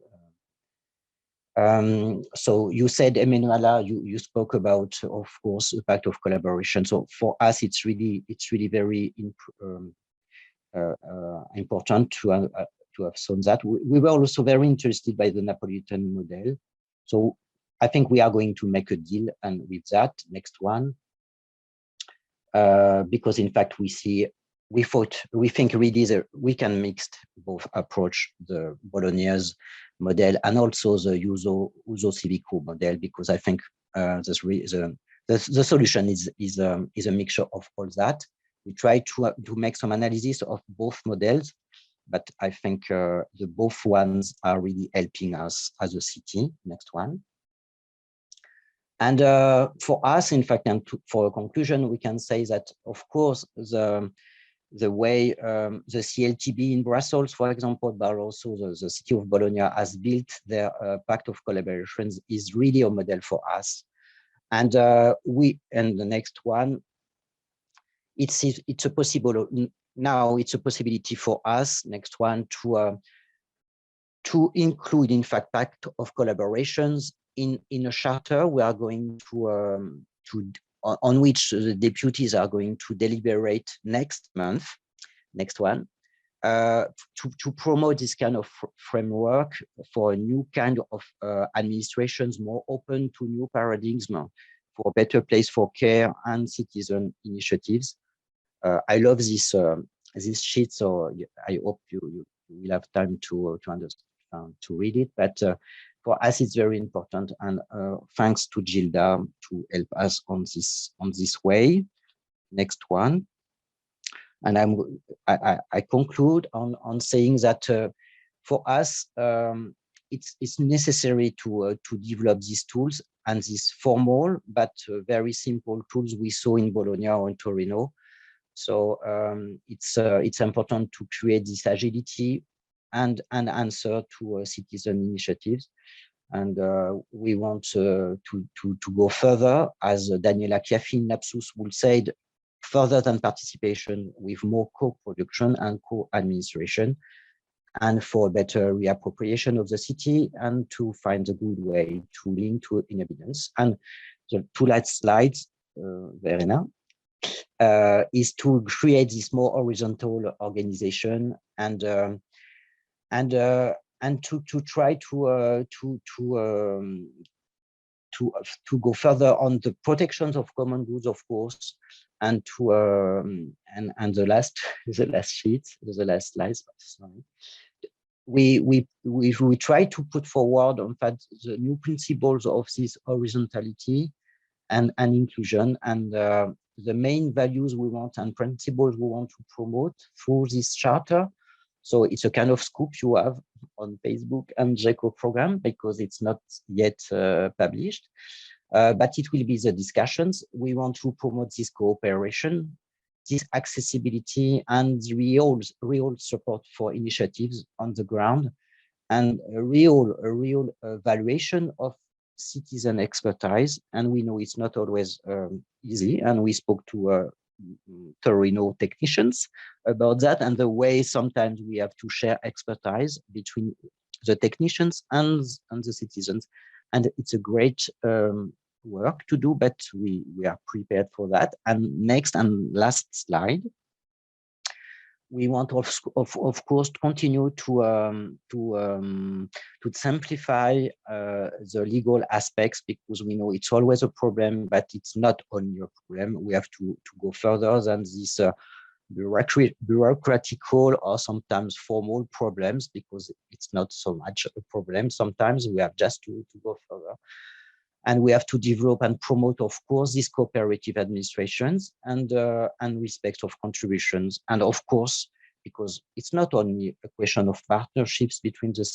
So you said, Emanuela, you spoke about, of course, the pact of collaboration. So for us, it's really very important to have shown that. We were also very interested by the Napolitan model. So I think we are going to make a deal and with that. Next one. Because in fact we think really we can mix both approach, the Bolognese model and also the uso civico model, because I think the solution is a mixture of all that. We try to make some analysis of both models, but I think the both ones are really helping us as a city. Next one. And for us, in fact, and for a conclusion, we can say that, of course, the way the CLTB in Brussels, for example, but also the city of Bologna has built their pact of collaborations is really a model for us. And the next one, it's a possibility for us. Next one, to include, in fact, pact of collaborations in a charter we are going on which the deputies are going to deliberate next month. Next one, to promote this kind of framework for a new kind of administrations more open to new paradigms, for a better place for care and citizen initiatives. I love this sheet, so I hope you will have time to understand, to read it. But for us, it's very important, and thanks to Gilda to help us on this way. Next one, and I conclude on saying that for us, it's necessary to develop these tools and these formal but very simple tools we saw in Bologna or in Torino. So it's important to create this agility and answer to citizen initiatives. And we want to go further, as Daniella in LABSUS would say, further than participation, with more co-production and co-administration, and for better reappropriation of the city, and to find a good way to link to evidence. And the two last slides, Verena, is to create this more horizontal organization and to try to go further on the protections of common goods, of course, and to and the last sheet, the last slides. Sorry. We try to put forward, in fact, the new principles of this horizontality and inclusion, and the main values we want and principles we want to promote through this charter. So it's a kind of scoop you have on Facebook and GECO program, because it's not yet published, but it will be the discussions. We want to promote this cooperation, this accessibility, and real support for initiatives on the ground, and a real valuation of citizen expertise. And we know it's not always easy, and we spoke to Torino technicians about that, and the way sometimes we have to share expertise between the technicians and the citizens. And it's a great work to do, but we are prepared for that. And next and last slide, we want of course to continue to simplify the legal aspects, because we know it's always a problem, but it's not only a problem. We have to go further than this bureaucratical or sometimes formal problems, because it's not so much a problem. Sometimes we have just to go further. And we have to develop and promote, of course, these cooperative administrations and respect of contributions. And of course, because it's not only a question of partnerships between the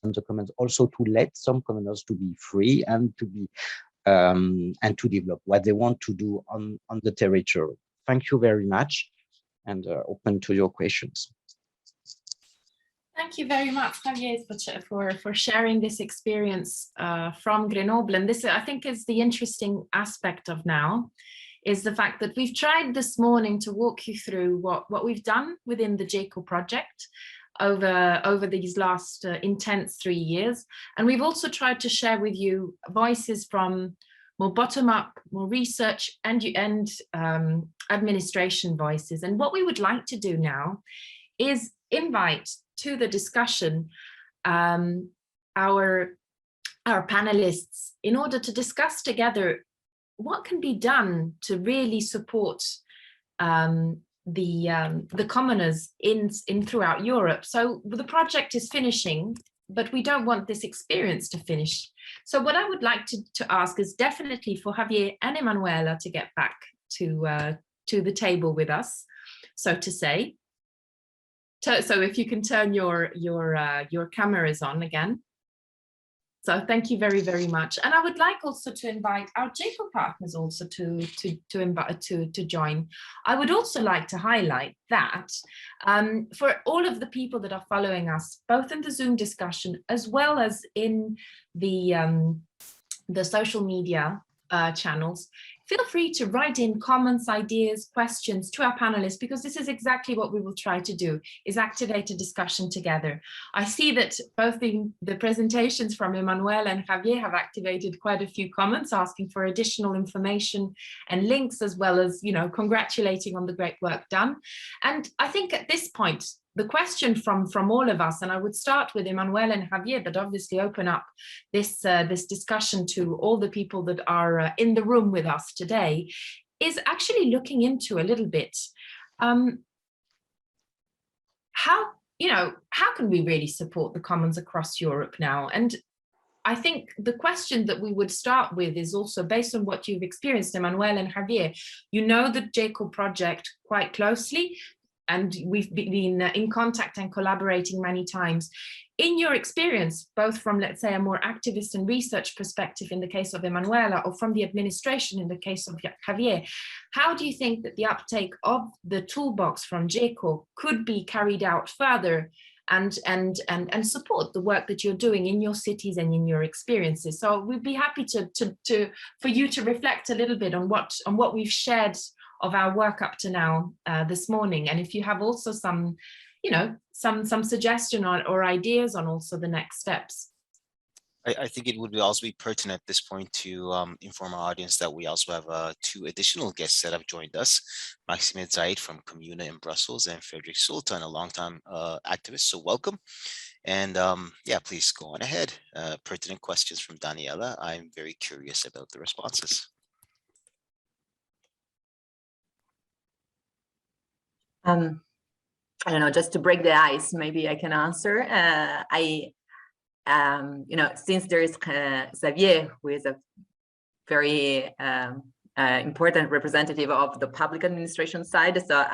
and the commons, also to let some commoners to be free and to be and to develop what they want to do on the territory. Thank you very much, and open to your questions. Thank you very much, Javier, for sharing this experience from Grenoble. And this, I think, is the interesting aspect of now, is the fact that we've tried this morning to walk you through what we've done within the JECO project over these last intense 3 years. And we've also tried to share with you voices from more bottom-up, more research and administration voices. And what we would like to do now is invite to the discussion our panelists in order to discuss together what can be done to really support the commoners in throughout Europe. So the project is finishing, but we don't want this experience to finish. So what I would like to ask is definitely for Javier and Emanuela to get back to the table with us, so to say. So if you can turn your cameras on again. So thank you very, very much. And I would like also to invite our JECO partners also to join. I would also like to highlight that for all of the people that are following us, both in the Zoom discussion as well as in the social media channels, feel free to write in comments, ideas, questions to our panelists, because this is exactly what we will try to do, is activate a discussion together. I see that both the presentations from Emanuela and Javier have activated quite a few comments asking for additional information and links, as well as, you know, congratulating on the great work done. And I think at this point, the question from all of us, and I would start with Emanuela and Javier, but obviously open up this discussion to all the people that are in the room with us today, is actually looking into a little bit how can we really support the commons across Europe now? And I think the question that we would start with is also based on what you've experienced, Emanuela and Javier. You know the JECO project quite closely, and we've been in contact and collaborating many times. In your experience, both from, let's say, a more activist and research perspective in the case of Emanuela, or from the administration in the case of Javier, how do you think that the uptake of the toolbox from JECO could be carried out further and support the work that you're doing in your cities and in your experiences? So we'd be happy for you to reflect a little bit on what we've shared of our work up to now this morning, and if you have also some suggestion or ideas on also the next steps. I think it would also be pertinent at this point to inform our audience that we also have 2 additional guests that have joined us, Maxime Zaid from Communa in Brussels and Frederick Sultan, a longtime activist, so welcome. And yeah, please go on ahead. Pertinent questions from Daniella. I'm very curious about the responses. I don't know, just to break the ice, maybe I can answer. Since there is Xavier, who is a very important representative of the public administration side, so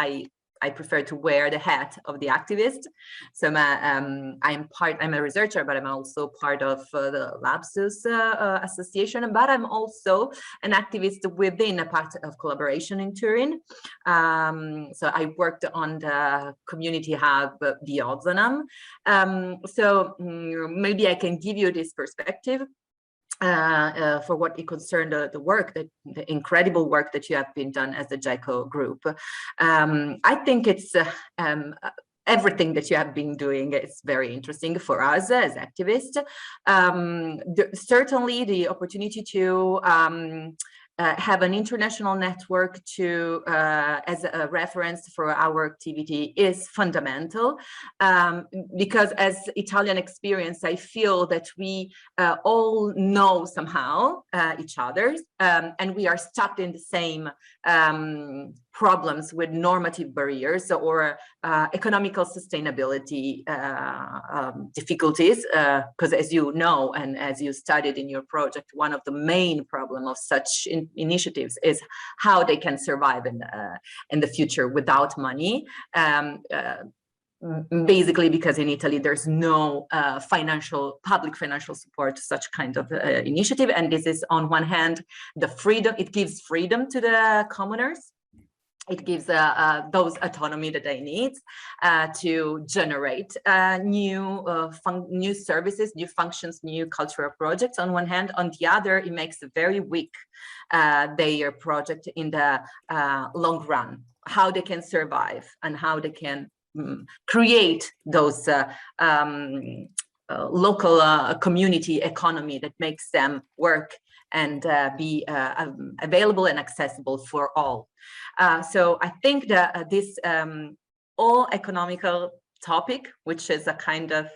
I prefer to wear the hat of the activist. So I'm a researcher, but I'm also part of the LABSUS association, but I'm also an activist within a part of collaboration in Turin. So I worked on the community hub, the Ozanam. So maybe I can give you this perspective. For what it concerned the incredible work that you have been done as the JECO group. I think it's everything that you have been doing is very interesting for us as activists. Certainly the opportunity to have an international network to as a reference for our activity is fundamental, because as Italian experience, I feel that we all know somehow each other, and we are stuck in the same problems with normative barriers or economical sustainability difficulties, because as you know, and as you studied in your project, one of the main problems of such initiatives is how they can survive in the future without money. Basically because in Italy there's no public financial support to such kind of initiative, and this is on one hand the freedom, it gives freedom to the commoners. It gives those autonomy that they need to generate new services, new functions, new cultural projects on one hand. On the other, it makes it very weak their project in the long run, how they can survive and how they can create those local community economy that makes them work and be available and accessible for all. So I think that this all economical topic, which is a kind of,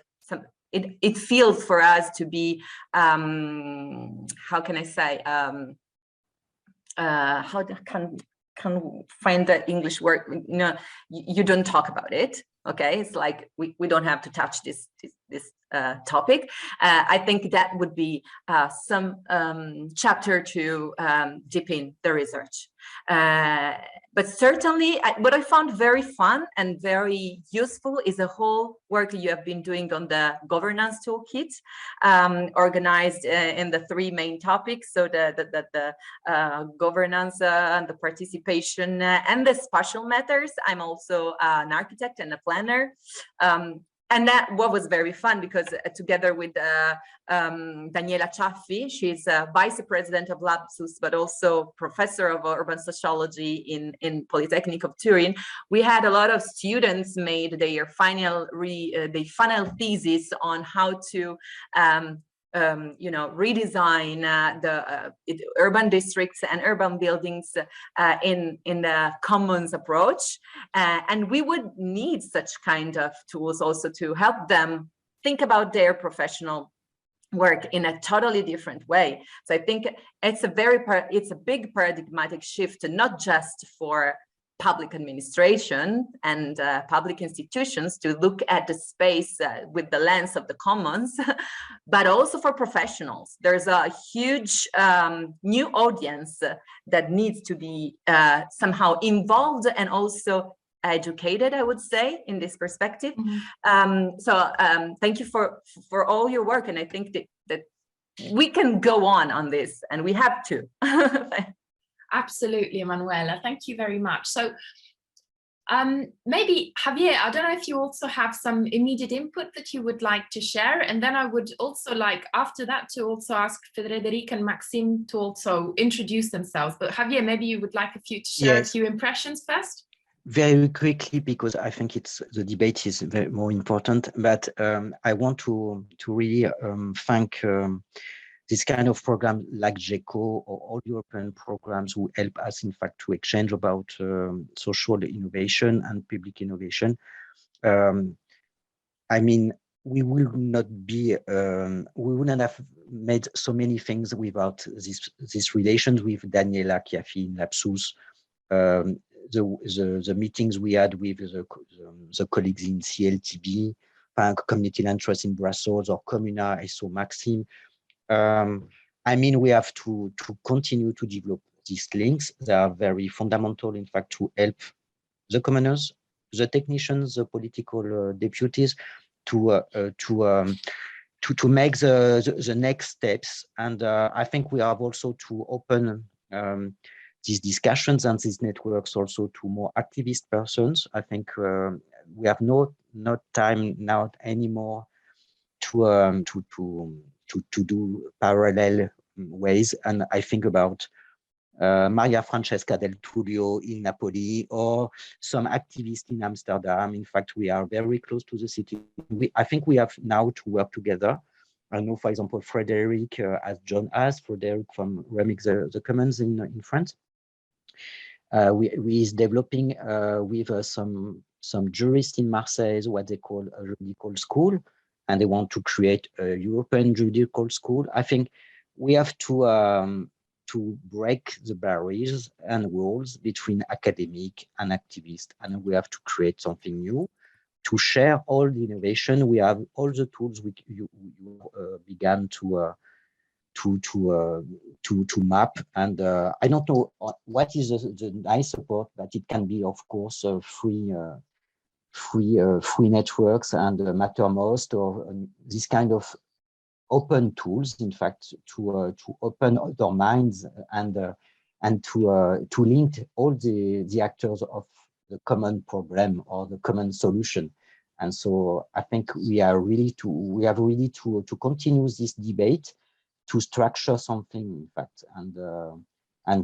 it feels for us to be, how can I say, how can find the English word, you don't talk about it. Okay, it's like we don't have to touch this topic. I think that would be some chapter to deepen the research. But certainly, what I found very fun and very useful is the whole work you have been doing on the governance toolkit, organized in the three main topics. So the governance and the participation and the spatial matters. I'm also an architect and a planner. And that what was very fun because together with Daniella Ciaffi, she's vice president of LABSUS, but also professor of urban sociology in Polytechnic of Turin. We had a lot of students made their final thesis on how to redesign the urban districts and urban buildings in the commons approach, and we would need such kind of tools also to help them think about their professional work in a totally different way. So I think it's a big paradigmatic shift, not just for public administration and public institutions to look at the space with the lens of the commons, but also for professionals. There's a huge new audience that needs to be somehow involved and also educated, I would say, in this perspective. So thank you for all your work, and I think that we can go on this, and we have to. Absolutely, Emanuela. Thank you very much. So maybe Javier, I don't know if you also have some immediate input that you would like to share. And then I would also like after that to also ask Frederic and Maxime to also introduce themselves. But Javier, maybe you would like to share a few impressions first? Very quickly, because I think the debate is more important, but I want to really thank this kind of program like GECO or all European programs who help us, in fact, to exchange about social innovation and public innovation. I mean, we will not be, we wouldn't have made so many things without these relations with Daniella Ciaffi in LABSUS, the meetings we had with the colleagues in CLTB, Community Land Trust in Brussels, or Comuna, I saw Maxime. I mean, we have to continue to develop these links. They are very fundamental, in fact, to help the commoners, the technicians, the political deputies to make the next steps. And I think we have also to open these discussions and these networks also to more activist persons. I think we have no time now anymore to do parallel ways. And I think about Maria Francesca del Tullio in Napoli or some activists in Amsterdam. In fact, we are very close to the city. I think we have now to work together. I know, for example, Frederic has joined us, Frederic from Remix the Commons in France. We is developing with some jurists in Marseille what they call a juridical school, and they want to create a European juridical school. I think we have to to break the barriers and walls between academic and activists, and we have to create something new to share all the innovation. We have all the tools you began to map, and I don't know what is the nice support, but it can be, of course, free networks and Mattermost or this kind of open tools, in fact, to open their minds and to link all the actors of the common problem or the common solution. And so I think we have really to continue this debate, to structure something, in fact, and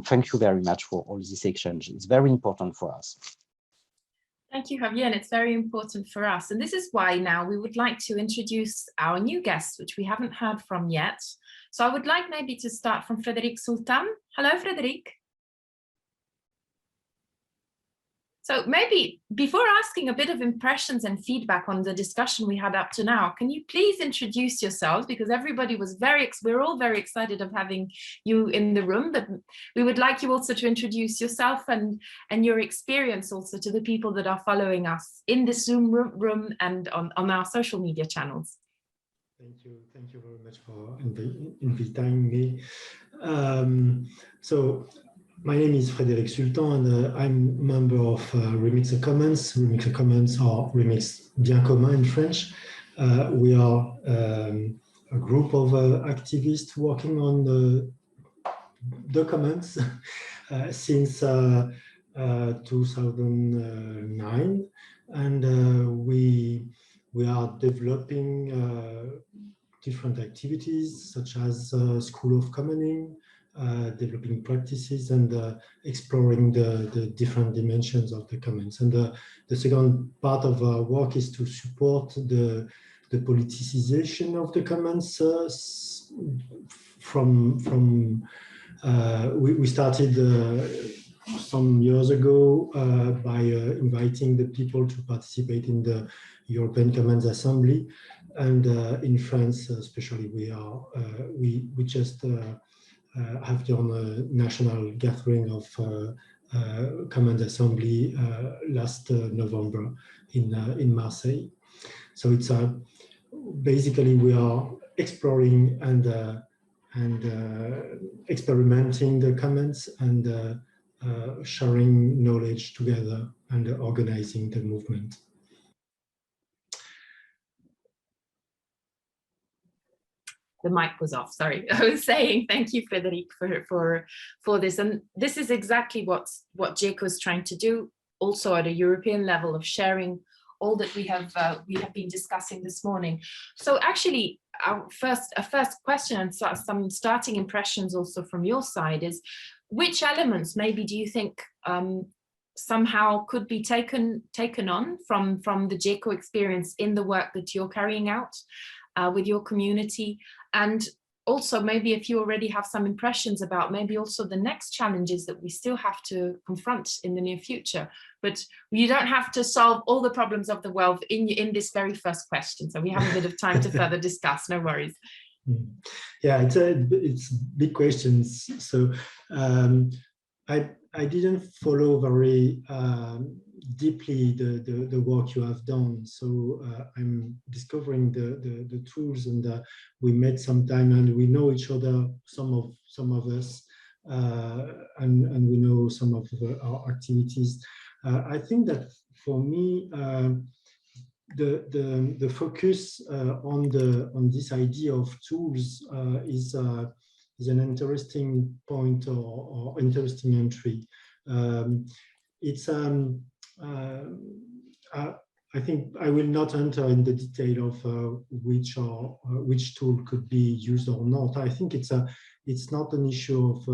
thank you very much for all this exchange. It's very important for us. Thank you, Javier, and it's very important for us. And this is why now we would like to introduce our new guests, which we haven't heard from yet. So I would like maybe to start from Frédéric Sultan. Hello, Frédéric. So maybe before asking a bit of impressions and feedback on the discussion we had up to now, can you please introduce yourselves? Because everybody was we're all very excited of having you in the room, but we would like you also to introduce yourself and your experience also to the people that are following us in this Zoom room and on our social media channels. Thank you very much for inviting me. My name is Frédéric Sultan, and I'm a member of Remixer Commons. Remixer Commons, or Remix Bien Commun in French. We are a group of activists working on the commons since 2009, and we are developing different activities such as School of Commoning, developing practices, and exploring the different dimensions of the commons. And the second part of our work is to support the politicization of the commons. We started some years ago by inviting the people to participate in the European Commons Assembly, and in France especially we just have done a national gathering of Commons Assembly last November in Marseille. So it's basically we are exploring and experimenting the commons and sharing knowledge together and organizing the movement. The mic was off, sorry. I was saying thank you, Frédéric, for this. And this is exactly what JECO is trying to do, also at a European level, of sharing all that we have been discussing this morning. So actually, our first question and some starting impressions also from your side is, which elements maybe do you think somehow could be taken on from the JECO experience in the work that you're carrying out with your community? And also maybe if you already have some impressions about maybe also the next challenges that we still have to confront in the near future. But you don't have to solve all the problems of the world in this very first question. So we have a bit of time to further discuss, no worries. Yeah, it's big questions. So I didn't follow very deeply the work you have done. So I'm discovering the tools, and we met some time and we know each other, some of us, and we know some of our activities. I think that for me, the focus on this idea of tools is an interesting point or interesting entry. It's I think I will not enter in the detail of which tool could be used or not. I think it's not an issue of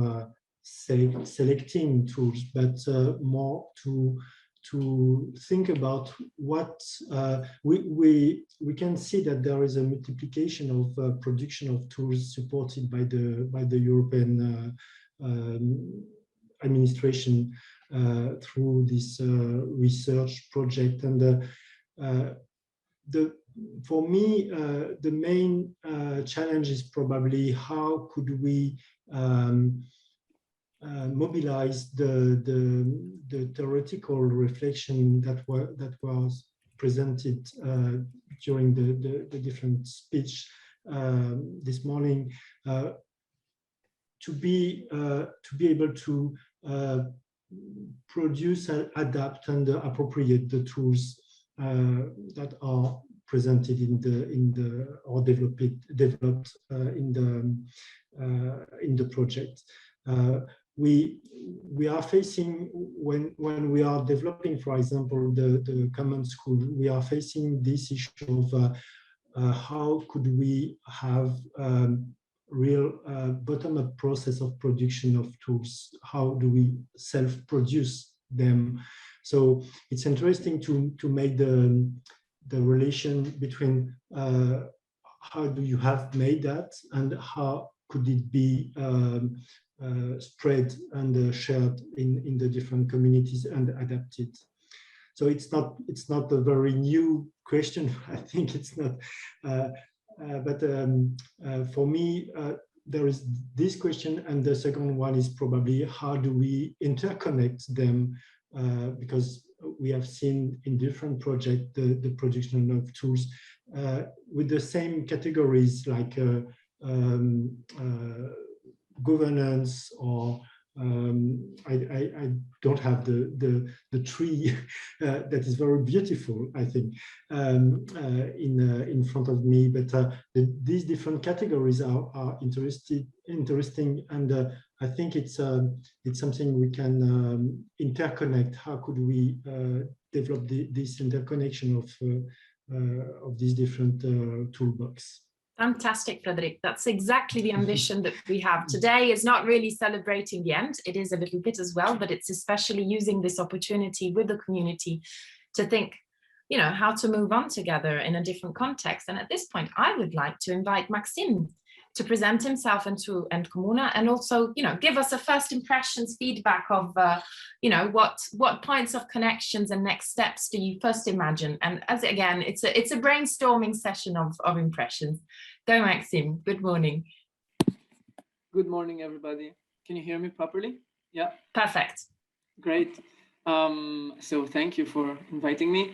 selecting tools, but more to think about what we can see that there is a multiplication of production of tools supported by the European administration through this research project. And for me, the main challenge is probably how could we mobilize the theoretical reflection that was presented during the different speech this morning, to be able to produce, adapt, and appropriate the tools that are presented or developed in the project. We are facing, when we are developing, for example, the common school, we are facing this issue of how could we have real bottom-up process of production of tools? How do we self-produce them? So it's interesting to make the relation between how do you have made that and how could it be spread and shared in the different communities and adapted. So it's not a very new question. I think it's not. But for me, there is this question, and the second one is probably how do we interconnect them, because we have seen in different projects the production of tools with the same categories like governance, or I don't have the tree that is very beautiful, I think, in front of me, but these different categories are interesting, and I think it's something we can interconnect. How could we develop this interconnection of these different toolbox? Fantastic, Frederic. That's exactly the ambition that we have today. Is not really celebrating the end. It is a little bit as well, but it's especially using this opportunity with the community to think, you know, how to move on together in a different context. And at this point, I would like to invite Maxime to present himself and Comuna, and also, you know, give us a first impressions feedback of, you know, what points of connections and next steps do you first imagine? And as again, it's a brainstorming session of impressions. Go, Maxime. Good morning. Good morning, everybody. Can you hear me properly? Yeah. Perfect. Great. So thank you for inviting me.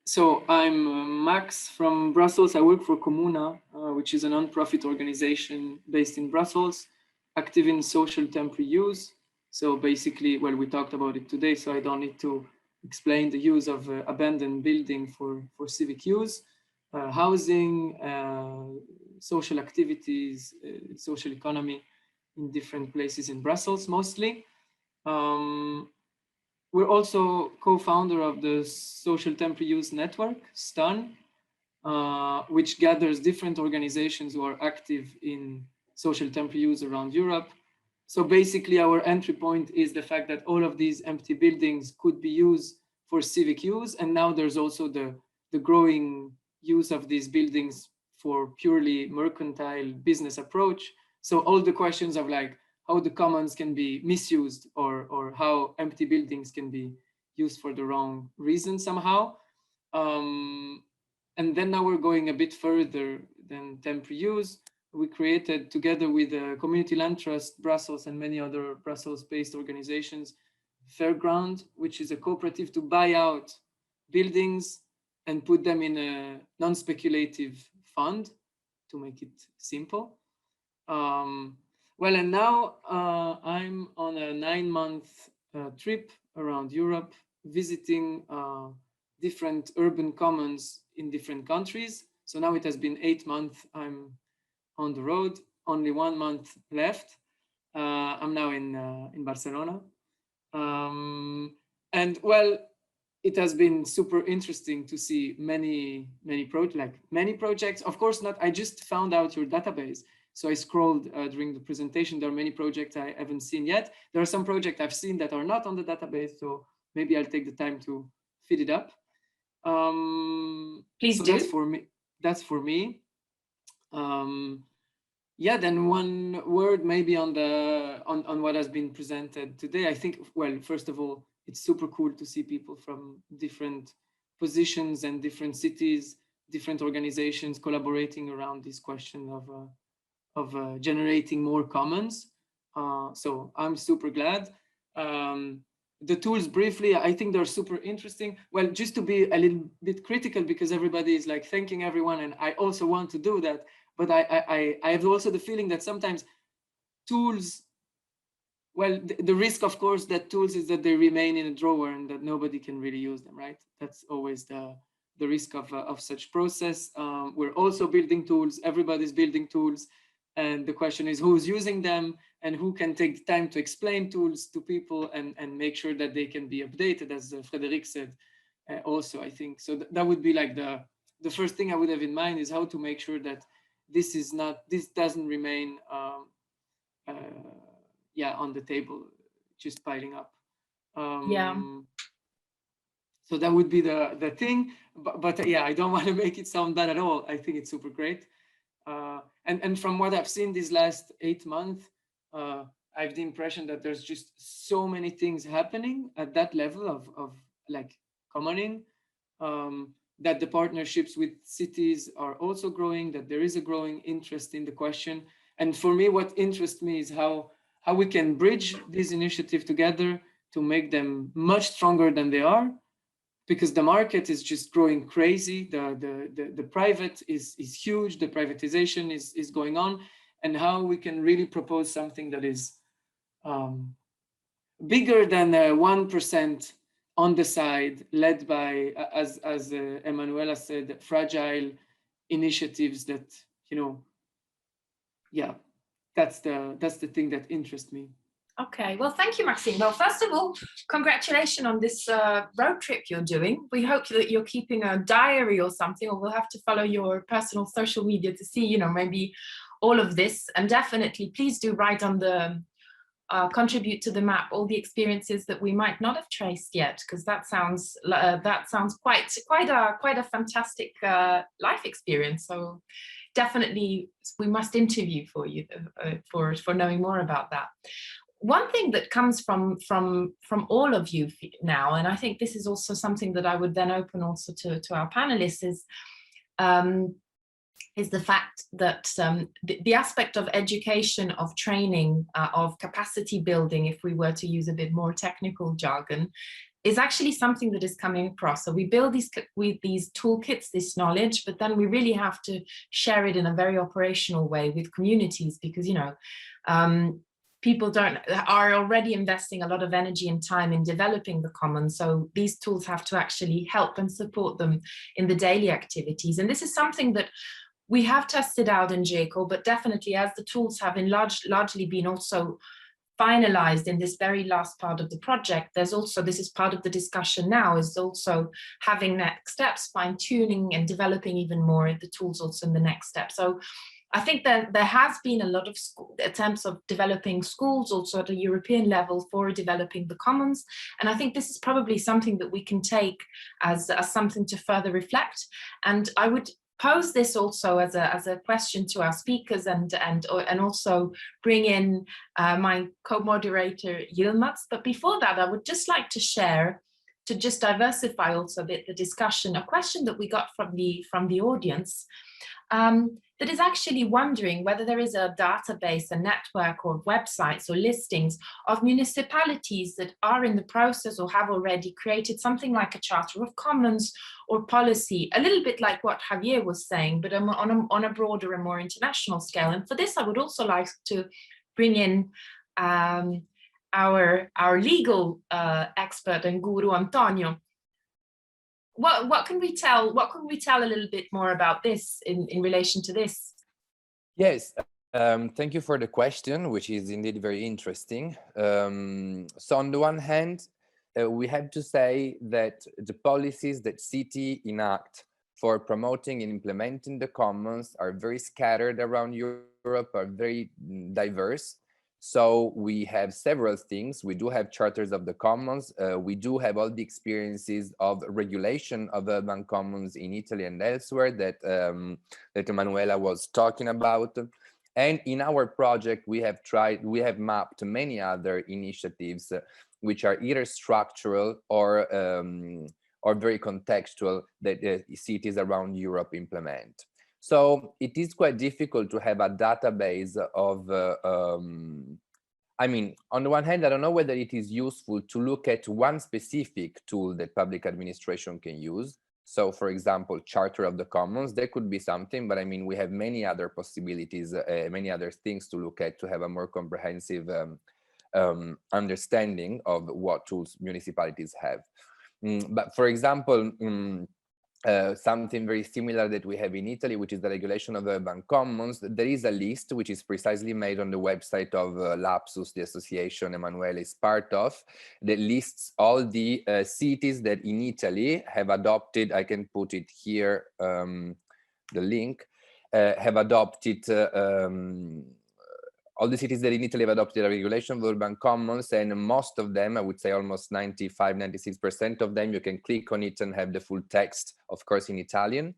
So I'm Max from Brussels. I work for Comuna, which is a non-profit organization based in Brussels, active in social temporary use. So basically, well, we talked about it today, so I don't need to explain the use of abandoned building for civic use, housing, social activities, social economy in different places in Brussels, mostly. We're also co-founder of the Social Temporary Use Network, STUN, which gathers different organizations who are active in social temporary use around Europe. So basically our entry point is the fact that all of these empty buildings could be used for civic use. And now there's also the growing use of these buildings for purely mercantile business approach. So all the questions of like, how the commons can be misused, or how empty buildings can be used for the wrong reason somehow. And then now we're going a bit further than temporary use. We created, together with the Community Land Trust Brussels and many other Brussels-based organizations, Fairground, which is a cooperative to buy out buildings and put them in a non-speculative fund, to make it simple. Well, and now I'm on a 9-month trip around Europe, visiting different urban commons in different countries. So now it has been 8 months I'm on the road, only 1 month left. I'm now in Barcelona. And well, it has been super interesting to see many projects. Of course not, I just found out your database. So I scrolled during the presentation. There are many projects I haven't seen yet. There are some projects I've seen that are not on the database. So maybe I'll take the time to feed it up. Please so do. That's for me. Yeah, then one word maybe on what has been presented today. I think, well, first of all, it's super cool to see people from different positions and different cities, different organizations collaborating around this question of generating more commons. So I'm super glad. The tools, briefly, I think they're super interesting. Well, just to be a little bit critical, because everybody is like thanking everyone, and I also want to do that. But I have also the feeling that sometimes tools, well, the risk, of course, that tools is that they remain in a drawer and that nobody can really use them, right? That's always the risk of such process. We're also building tools, everybody's building tools. And the question is who's using them and who can take the time to explain tools to people and make sure that they can be updated, as Frederic said also, I think. So that would be like the first thing I would have in mind, is how to make sure that this doesn't remain on the table, just piling up. So that would be the thing, but yeah, I don't want to make it sound bad at all. I think it's super great. And from what I've seen these last 8 months, I have the impression that there's just so many things happening at that level of like commoning, that the partnerships with cities are also growing, that there is a growing interest in the question. And for me, what interests me is how we can bridge these initiatives together to make them much stronger than they are, because the market is just growing crazy. The private is huge. The privatization is going on, and how we can really propose something that is bigger than 1% on the side, led by, as Emanuela said, fragile initiatives that, that's the thing that interests me. Okay, well, thank you, Maxime. Well, first of all, congratulations on this road trip you're doing. We hope that you're keeping a diary or something, or we'll have to follow your personal social media to see, maybe all of this. And definitely, please do write on the, contribute to the map all the experiences that we might not have traced yet, because that sounds quite a fantastic life experience. So definitely, we must interview for you for knowing more about that. One thing that comes from all of you now, and I think this is also something that I would then open also to our panelists, is the fact that the aspect of education, of training, of capacity building, if we were to use a bit more technical jargon, is actually something that is coming across. So we build these toolkits, this knowledge, but then we really have to share it in a very operational way with communities, because people are already investing a lot of energy and time in developing the commons. So these tools have to actually help and support them in the daily activities. And this is something that we have tested out in JCO, but definitely as the tools have largely been also finalized in this very last part of the project, there's also, this is part of the discussion now, is also having next steps, fine tuning and developing even more the tools also in the next step. So I think that there has been a lot of attempts of developing schools also at a European level for developing the commons. And I think this is probably something that we can take as something to further reflect. And I would pose this also as a question to our speakers and also bring in my co-moderator Yilmaz. But before that, I would just like to share, to just diversify also a bit the discussion, a question that we got from the audience, that is actually wondering whether there is a database, a network or websites or listings of municipalities that are in the process or have already created something like a charter of commons or policy, a little bit like what Javier was saying, but on a broader and more international scale. And for this, I would also like to bring in our legal expert and guru, Antonio. What can we tell a little bit more about this in relation to this? Yes, thank you for the question, which is indeed very interesting. So on the one hand, we have to say that the policies that city enact for promoting and implementing the commons are very scattered around Europe, are very diverse. So we have several things. We do have charters of the commons. We do have all the experiences of regulation of urban commons in Italy and elsewhere that Emanuela was talking about. And in our project, we have mapped many other initiatives which are either structural or very contextual that cities around Europe implement. So it is quite difficult to have a database of I mean, on the one hand, I don't know whether it is useful to look at one specific tool that public administration can use. So, for example, Charter of the Commons, there could be something, but I mean, we have many other possibilities, many other things to look at to have a more comprehensive understanding of what tools municipalities have. But for example, something very similar that we have in Italy, which is the regulation of urban commons. There is a list which is precisely made on the website of LABSUS, the association Emanuela is part of, that lists all the cities that in Italy have adopted, I can put it here, the link, have adopted all the cities that in Italy have adopted a regulation of urban commons, and most of them, I would say almost 95, 96% of them, you can click on it and have the full text, of course, in Italian.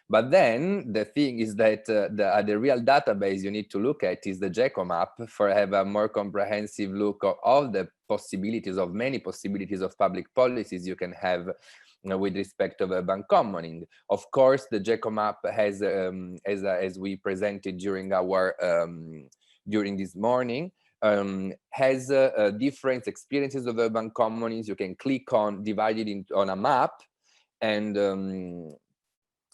But then the thing is that the real database you need to look at is the GECO map for have a more comprehensive look of all the possibilities, of many possibilities of public policies you can have with respect to urban commoning. Of course, the GECO map has, as we presented during our during this morning, has different experiences of urban commonings. You can click on, divided on a map, and the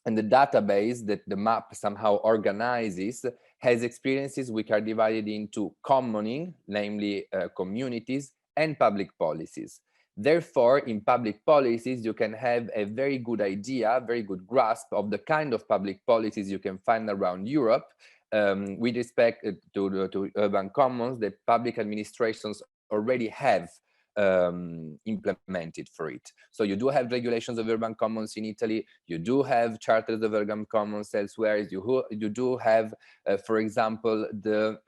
database that the map somehow organizes has experiences which are divided into commoning, namely communities, and public policies. Therefore, in public policies, you can have a very good idea, very good grasp of the kind of public policies you can find around Europe, with respect to urban commons that public administrations already have implemented for it. So you do have regulations of urban commons in Italy, you do have charters of urban commons elsewhere, you do have, for example, the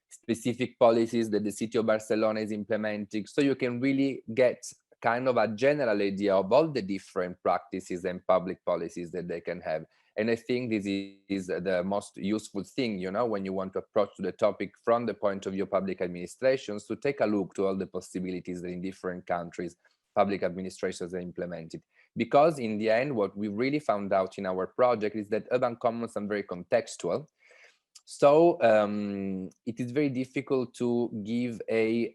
specific policies that the city of Barcelona is implementing. So you can really get kind of a general idea of all the different practices and public policies that they can have. And I think this is the most useful thing, you know, when you want to approach to the topic from the point of view of public administrations, to take a look to all the possibilities that in different countries public administrations are implemented. Because in the end, what we really found out in our project is that urban commons are very contextual. So it is very difficult to give a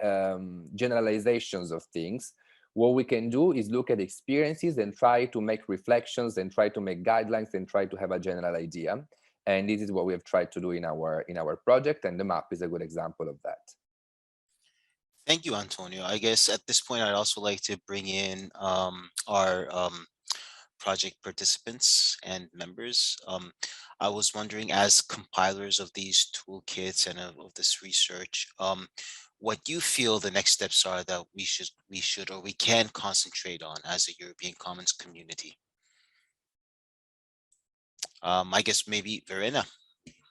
generalizations of things. What we can do is look at experiences and try to make reflections and try to make guidelines and try to have a general idea. And this is what we have tried to do in our project, and the map is a good example of that. Thank you, Antonio. I guess at this point, I'd also like to bring in our project participants and members. I was wondering, as compilers of these toolkits and of this research, what you feel the next steps are that we should or we can concentrate on as a European Commons community. I guess maybe Verena,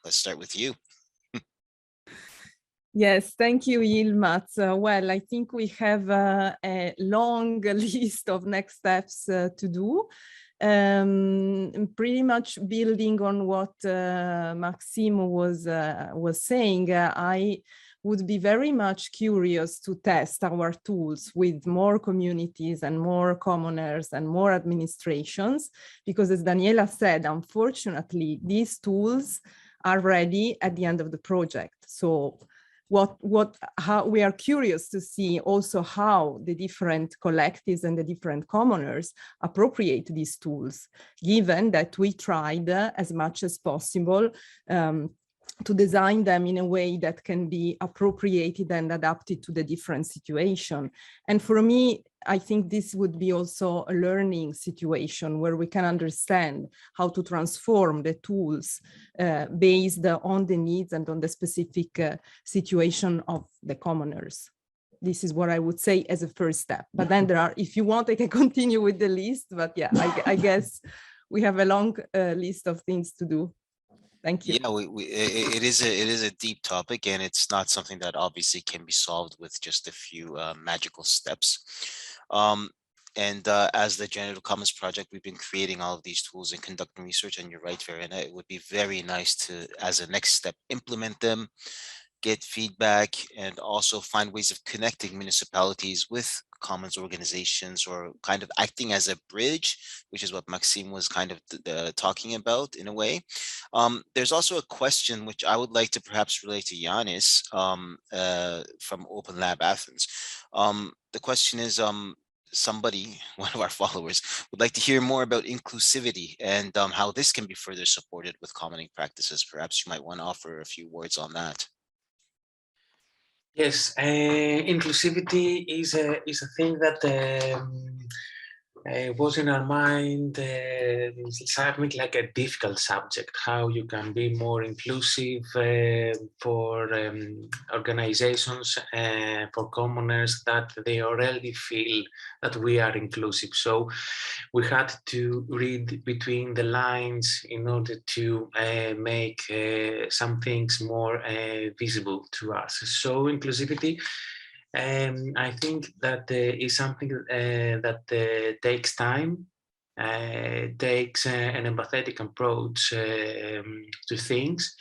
let's start with you. Yes, thank you, Yilmaz. Well, I think we have a long list of next steps to do. Pretty much building on what Maxime was saying, I would be very much curious to test our tools with more communities and more commoners and more administrations, because as Daniella said, unfortunately, these tools are ready at the end of the project. So how we are curious to see also how the different collectives and the different commoners appropriate these tools, given that we tried as much as possible to design them in a way that can be appropriated and adapted to the different situation. And for me, I think this would be also a learning situation where we can understand how to transform the tools based on the needs and on the specific situation of the commoners. This is what I would say as a first step. But then there are, if you want, I can continue with the list. But yeah, I guess we have a long list of things to do. Thank you. Yeah, it is a deep topic, and it's not something that obviously can be solved with just a few magical steps. As the Generative Commons project, we've been creating all of these tools and conducting research. And you're right, Verena, it would be very nice to, as a next step, implement them, get feedback, and also find ways of connecting municipalities with commons organizations, or kind of acting as a bridge, which is what Maxime was kind of talking about in a way. There's also a question which I would like to perhaps relate to Ioannis from Open Lab Athens. The question is, somebody, one of our followers, would like to hear more about inclusivity and how this can be further supported with commenting practices. Perhaps you might want to offer a few words on that. Yes, inclusivity is a thing that was in our mind, something like a difficult subject, how you can be more inclusive for organizations, for commoners, that they already feel that we are inclusive. So we had to read between the lines in order to make some things more visible to us. So inclusivity, I think that is something that takes time, takes an empathetic approach to things,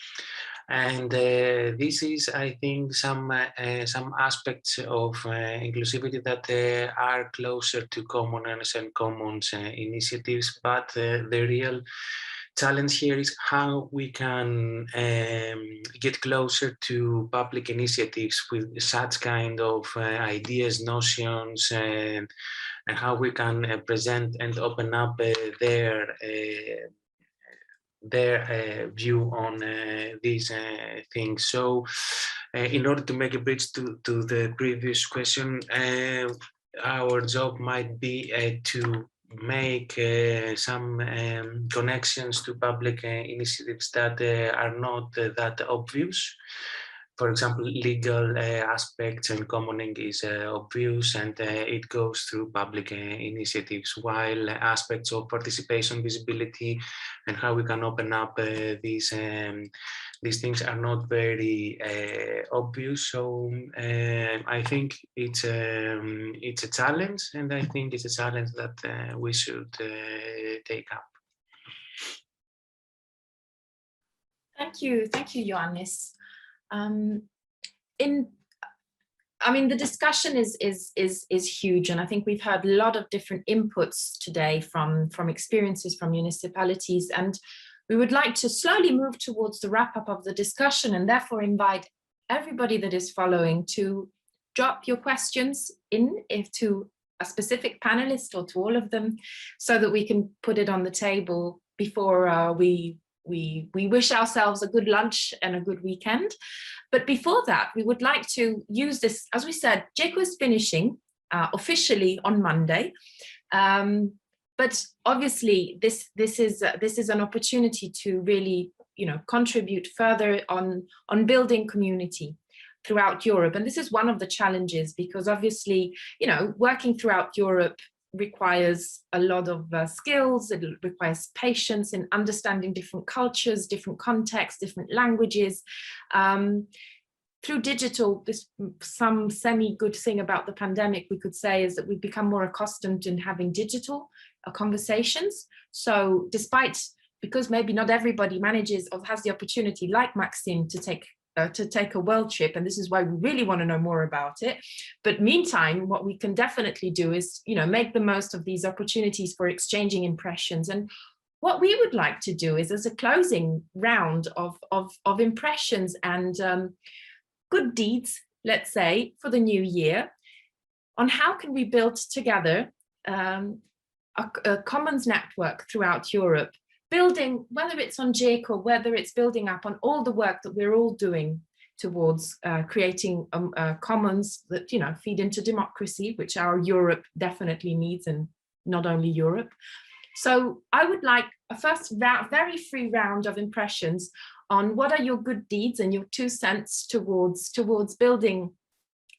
and this is, I think, some aspects of inclusivity that are closer to commoners and commons initiatives, but the real challenge here is how we can get closer to public initiatives with such kind of ideas, notions, and how we can present and open up their view on these things. So in order to make a bridge to the previous question, our job might be to make some connections to public initiatives that are not that obvious. For example, legal aspects and commoning is obvious, and it goes through public initiatives, while aspects of participation, visibility, and how we can open up these things are not very obvious. So I think it's a challenge, and I think it's a challenge that we should take up. Thank you, Ioannis. The discussion is huge, and I think we've heard a lot of different inputs today from experiences from municipalities, and we would like to slowly move towards the wrap up of the discussion, and therefore invite everybody that is following to drop your questions to a specific panelist or to all of them, so that we can put it on the table before we wish ourselves a good lunch and a good weekend. But before that, we would like to use this, as we said, JECO is finishing officially on Monday. But obviously, this is an opportunity to really, contribute further on building community throughout Europe. And this is one of the challenges, because obviously, working throughout Europe requires a lot of skills. It requires patience in understanding different cultures, different contexts, different languages. Through digital, some semi-good thing about the pandemic, we could say, is that we've become more accustomed in having digital conversations. So because maybe not everybody manages or has the opportunity, like Maxime, to take a world trip, and this is why we really want to know more about it. But meantime, what we can definitely do is, make the most of these opportunities for exchanging impressions. And what we would like to do is, as a closing round of impressions and good deeds, let's say, for the new year, on how can we build together a commons network throughout Europe, building, whether it's on JECO, whether it's building up on all the work that we're all doing towards creating commons that, feed into democracy, which our Europe definitely needs, and not only Europe. So I would like a first very free round of impressions on what are your good deeds and your 2 cents towards building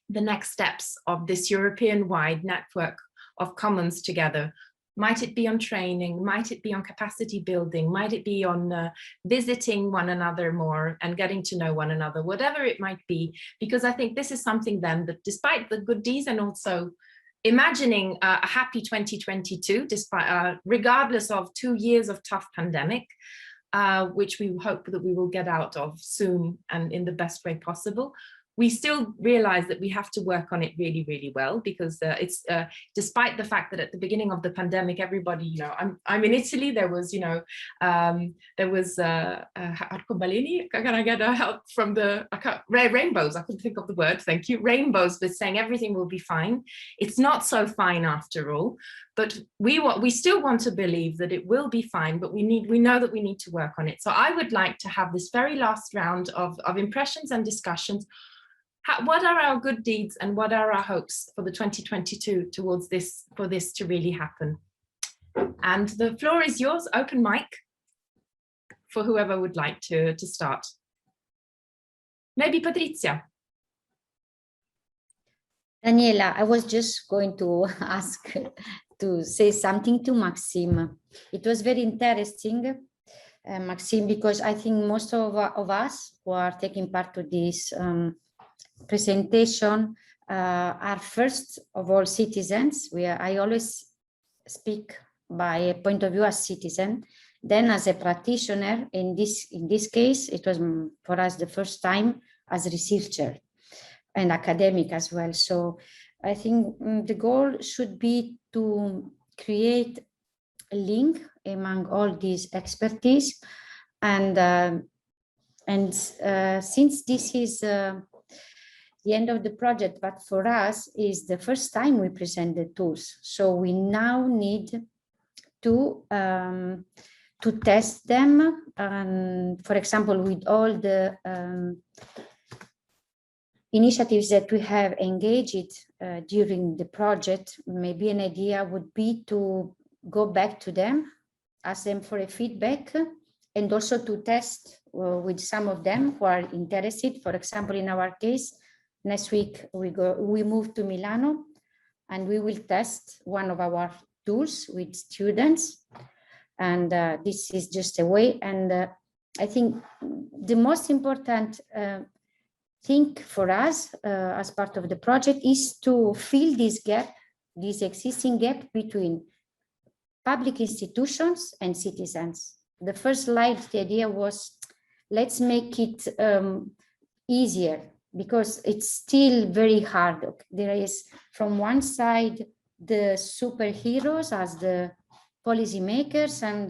the next steps of this European-wide network of commons together. Might it be on training? Might it be on capacity building? Might it be on visiting one another more and getting to know one another? Whatever it might be, because I think this is something then that, despite the good deeds and also imagining a happy 2022, despite regardless of 2 years of tough pandemic, which we hope that we will get out of soon and in the best way possible, we still realize that we have to work on it really, really well, because it's despite the fact that at the beginning of the pandemic, everybody, you know, I'm in Italy. There was, you know, arcobaleni. Can I get help from the rainbows? I couldn't think of the word. Thank you. Rainbows, but saying everything will be fine. It's not so fine after all. But we still want to believe that it will be fine. But we know that we need to work on it. So I would like to have this very last round of impressions and discussions. What are our good deeds and what are our hopes for the 2022 towards this, for this to really happen? And the floor is yours, open mic, for whoever would like to start. Maybe Patrizia. Daniela, I was just going to ask to say something to Maxime. It was very interesting, Maxime, because I think most of us who are taking part to this presentation are first of all citizens. I always speak by a point of view as citizen, then as a practitioner. In this case, it was for us the first time as a researcher and academic as well. So I think the goal should be to create a link among all these expertise, and since this is the end of the project, but for us is the first time we present the tools. So we now need to test them. For example, with all the initiatives that we have engaged during the project, maybe an idea would be to go back to them, ask them for a feedback, and also to test with some of them who are interested. For example, in our case, next week we move to Milano, and we will test one of our tools with students. And this is just a way. And I think the most important thing for us as part of the project is to fill this gap, this existing gap between public institutions and citizens. The first slide, the idea was, let's make it easier, because it's still very hard. There is, from one side, the superheroes as the policymakers and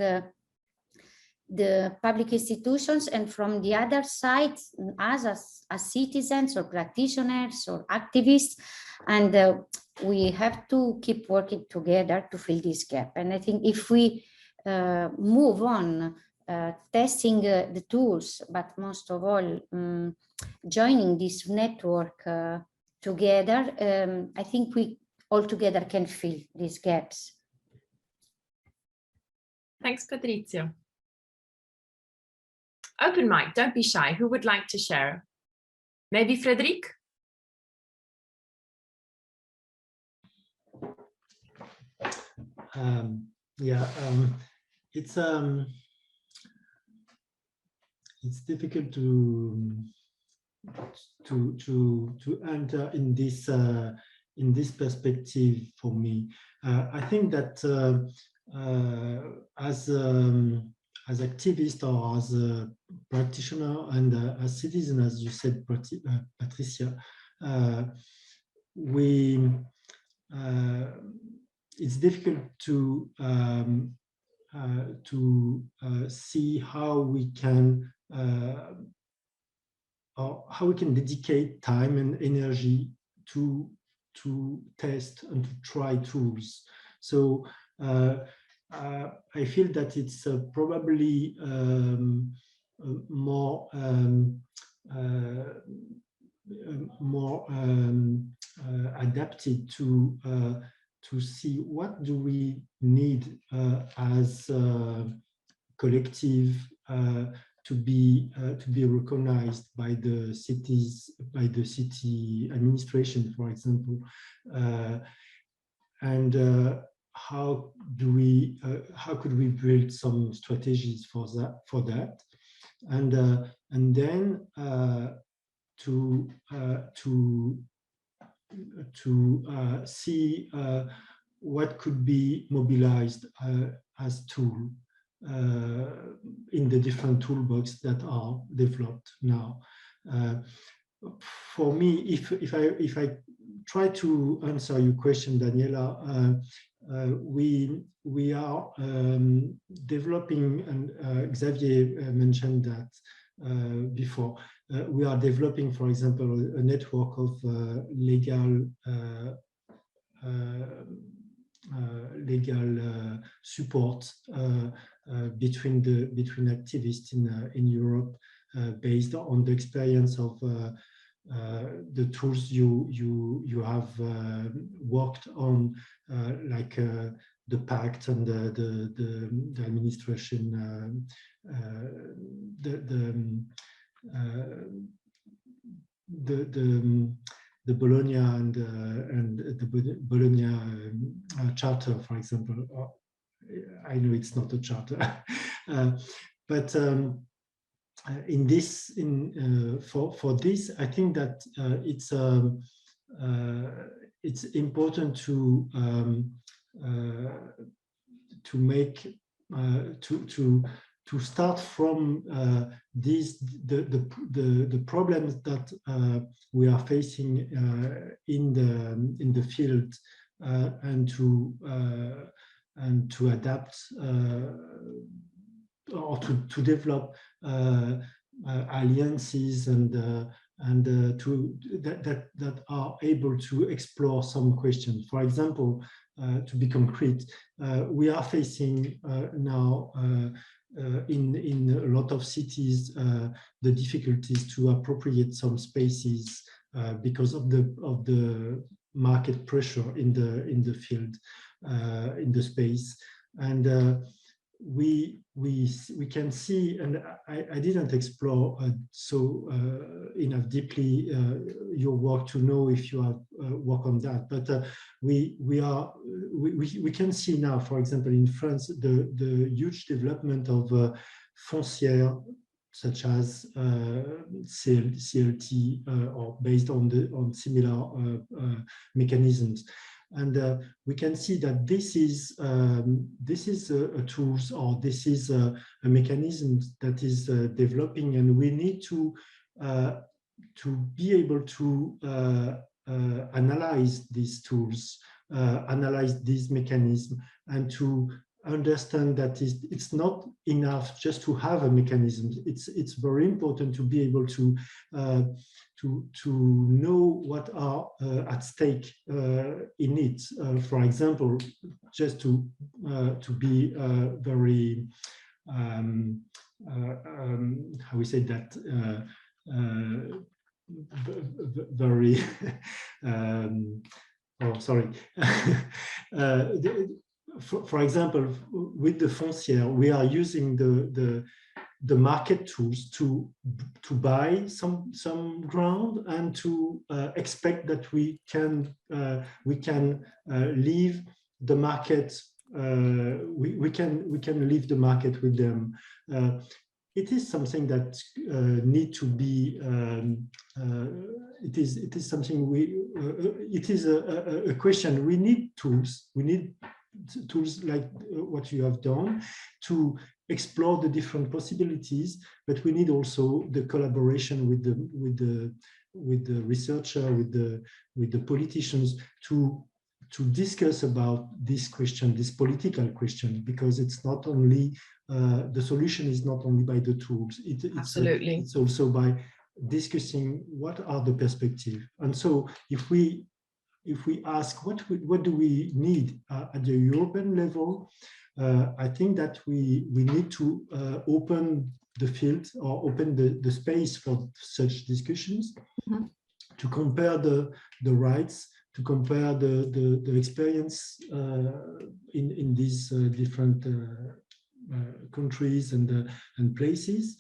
the public institutions, and from the other side, us as citizens or practitioners or activists, and we have to keep working together to fill this gap. And I think if we move on testing the tools, but most of all joining this network together, I think we all together can fill these gaps. Thanks, Patrizia. Open mic, don't be shy. Who would like to share? Maybe Frédéric? It's difficult to enter in this perspective for me. I think that as activist or as a practitioner and as citizen, as you said, Patrizia, it's difficult to see how we can dedicate time and energy to test and to try tools. So I feel that it's probably more adapted to see what do we need as a collective to be recognized by the cities, by the city administration, for example, and how could we build some strategies for that, and then to see what could be mobilized as tool in the different toolbox that are developed now. for me, if I try to answer your question, Daniela, we are developing, and Xavier mentioned that before. We are developing, for example, a network of legal support between activists in Europe, based on the experience of the tools you have worked on, like the pact and the administration, the Bologna and the Bologna charter, for example. I know it's not a charter, but in this, for this, I think that it's important to make to start from the problems that we are facing in the field, and to adapt or to develop alliances and that are able to explore some questions. For example, to be concrete, we are facing now in a lot of cities the difficulties to appropriate some spaces because of the market pressure in the field, in the space, and we can see, and I didn't explore so enough deeply your work to know if you have work on that, but we can see now, for example, in France, the huge development of foncières such as CLT or based on similar mechanisms. And we can see that this is a tools, or this is a mechanism that is developing, and we need to be able to analyze these tools, analyze these mechanisms, and to understand that it's not enough just to have a mechanism. It's very important to be able to know what are at stake in it. For example, just to be very how we say that, very oh, sorry. For example, with the foncière, we are using the market tools to buy some ground and to expect that we can leave the market. We can leave the market with them. It is something that need to be. It is something it is a question. We need tools. We need tools like what you have done to explore the different possibilities, but we need also the collaboration with the researcher, with the politicians to discuss about this question, this political question, because it's not only the solution is not only by the tools. Absolutely. It's also by discussing what are the perspectives. And so if we ask what do we need at the European level, I think that we need to open the field, or open the space for such discussions, to compare the rights, to compare the experience in these different countries and places,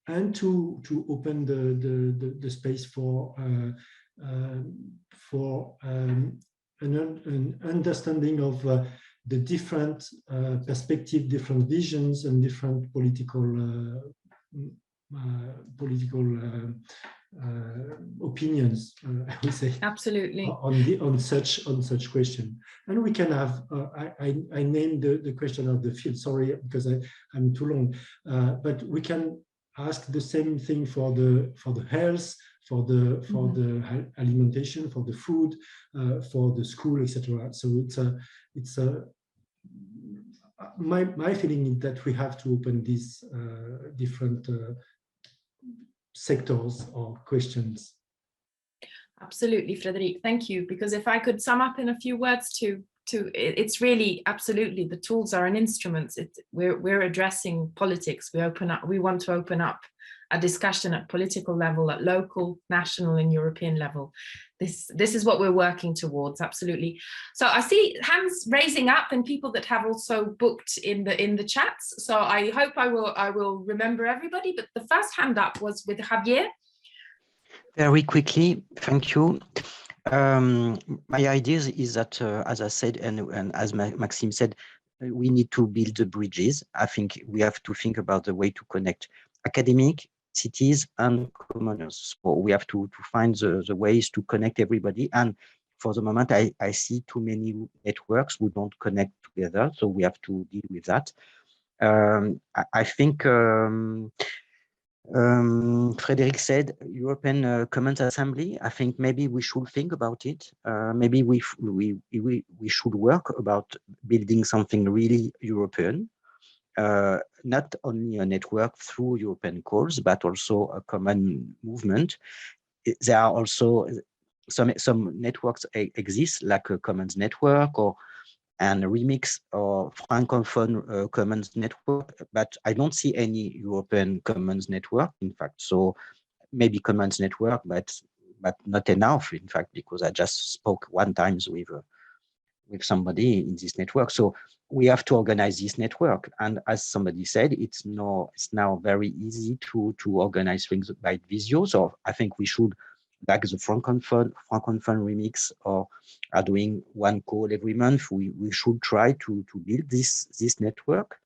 and to open the space for an understanding of the different perspectives, different visions, and different political opinions. I would say absolutely on such question. And we can have. I named the question of the field. Sorry, because I'm too long. But we can ask the same thing for the health, for the alimentation, for the food, for the school, etc. So it's a my feeling is that we have to open these different sectors or questions. Absolutely, Frédéric, thank you. Because if I could sum up in a few words it's really absolutely the tools are an instrument. We're addressing politics. We want to open up a discussion at political level, at local, national, and European level. This is what we're working towards. Absolutely. So I see hands raising up and people that have also booked in the chats. So I hope I will remember everybody. But the first hand up was with Javier. Very quickly, thank you. My idea is that, as I said, and as Maxime said, we need to build the bridges. I think we have to think about the way to connect academic, cities, and commoners. So we have to find the ways to connect everybody. And for the moment, I see too many networks who don't connect together. So we have to deal with that. I think Frédéric said European Commons Assembly. I think maybe we should think about it. Maybe we should work about building something really European, not only a network through European calls, but also a common movement. There are also some networks exist, like a Commons Network and Remix or Francophone Commons Network, but I don't see any European Commons Network, in fact. So maybe Commons Network, but not enough, in fact, because I just spoke one time with somebody in this network. So we have to organize this network. And as somebody said, it's now very easy to organize things by Visio. So I think we should, like the Francophone Remix or are doing one call every month, we should try to build this network.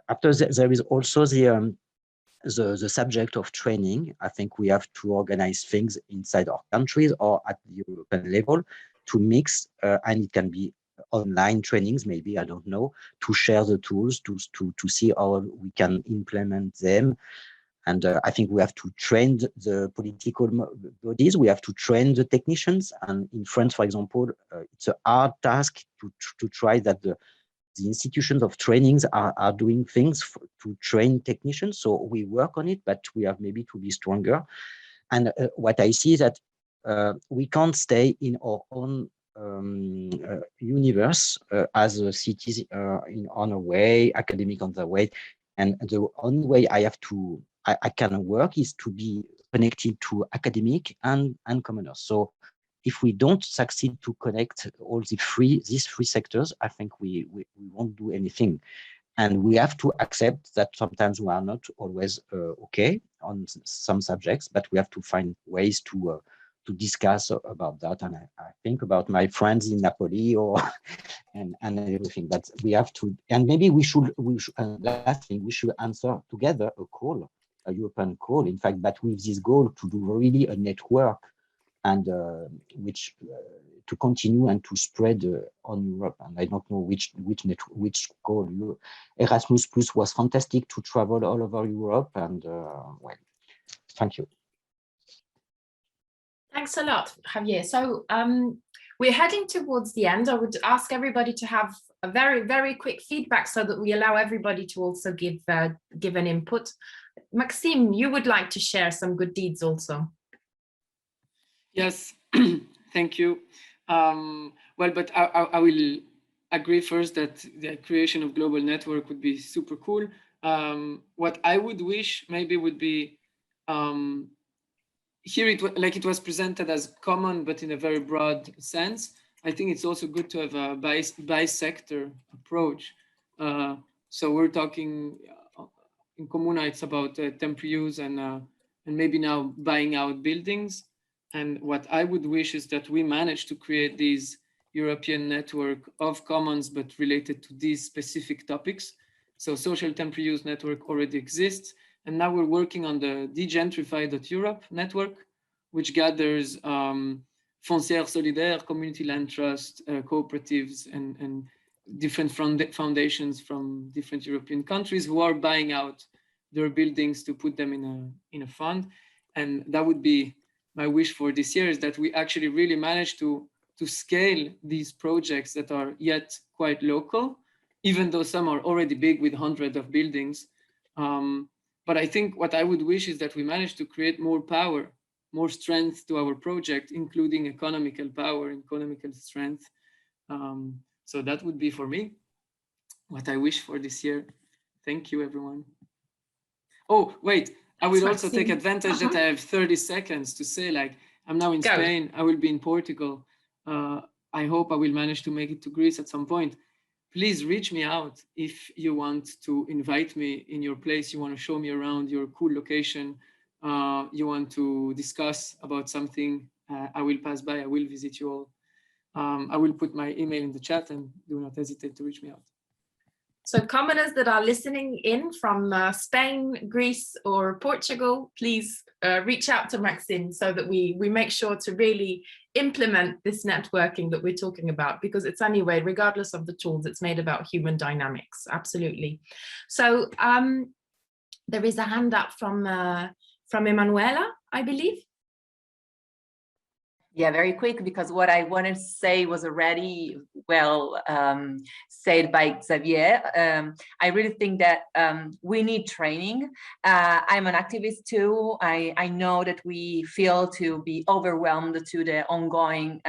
After that, there is also the subject of training. I think we have to organize things inside our countries or at the European level to mix, and it can be online trainings, maybe, I don't know, to share the tools, to see how we can implement them. And I think we have to train the political bodies. We have to train the technicians. And in France, for example, it's a hard task to try that the institutions of trainings are doing things to train technicians. So we work on it, but we have maybe to be stronger. And what I see is that we can't stay in our own universe as cities on a way, academic on the way. And the only way I can work is to be connected to academic and commoners. So if we don't succeed to connect all these three sectors, I think we won't do anything. And we have to accept that sometimes we are not always okay on some subjects, but we have to find ways to discuss about that. And I think about my friends in Napoli and everything, but we have to, and maybe we should last thing, we should answer together a European call, in fact, but with this goal to do really a network and which to continue and to spread on Europe. And I don't know which call. Erasmus Plus was fantastic to travel all over Europe, and well, thank you. Thanks a lot, Javier. So we're heading towards the end. I would ask everybody to have a very, very quick feedback so that we allow everybody to also give an input. Maxime, you would like to share some good deeds also. Yes, thank you. Well, but I will agree first that the creation of global network would be super cool. What I would wish maybe would be here it was presented as common, but in a very broad sense. I think it's also good to have a bi-sector approach. So we're talking in Comuna, it's about temporary use and maybe now buying out buildings. And what I would wish is that we manage to create these European network of commons, but related to these specific topics. So social temporary use network already exists. And now we're working on the Degentrify.Europe network, which gathers foncière solidaire, community land trust, cooperatives, and different foundations from different European countries who are buying out their buildings to put them in a fund. And that would be my wish for this year, is that we actually really manage to scale these projects that are yet quite local, even though some are already big with hundreds of buildings. But I think what I would wish is that we manage to create more power, more strength to our project, including economical power, economical strength. So that would be for me what I wish for this year. Thank you, everyone. Oh, wait, I will also take advantage that I have 30 seconds to say, like, I'm now in Spain, I will be in Portugal. I hope I will manage to make it to Greece at some point. Please reach me out if you want to invite me in your place, you want to show me around your cool location, you want to discuss about something, I will pass by, I will visit you all. I will put my email in the chat, and do not hesitate to reach me out. So commoners that are listening in from Spain, Greece, or Portugal, please reach out to Maxime so that we make sure to really implement this networking that we're talking about, because it's anyway, regardless of the tools, it's made about human dynamics. Absolutely. So there is a hand up from Emanuela, I believe. Yeah, very quick, because what I wanted to say was already well said by Xavier. I really think that we need training. I'm an activist too. I know that we feel to be overwhelmed to the ongoing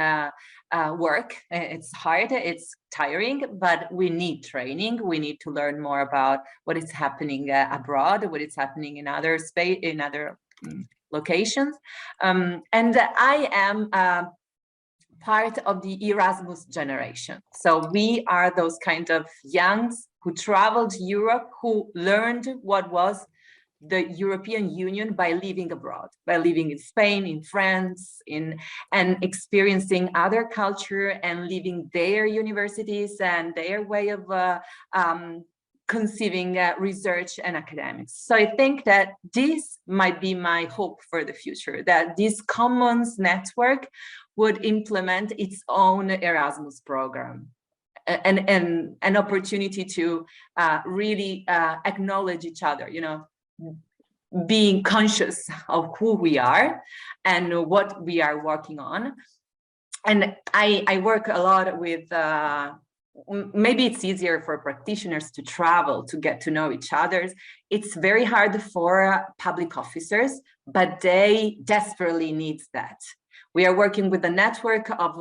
work. It's hard, it's tiring, but we need training. We need to learn more about what is happening abroad, what is happening in other space, in other locations. And I am part of the Erasmus generation. So we are those kind of youngs who traveled Europe, who learned what was the European Union by living abroad, by living in Spain, in France, and experiencing other culture and living their universities and their way of conceiving research and academics. So I think that this might be my hope for the future, that this Commons network would implement its own Erasmus program, and an opportunity to really acknowledge each other, you know, being conscious of who we are and what we are working on. And I work a lot with maybe it's easier for practitioners to travel, to get to know each other. It's very hard for public officers, but they desperately need that. We are working with a network of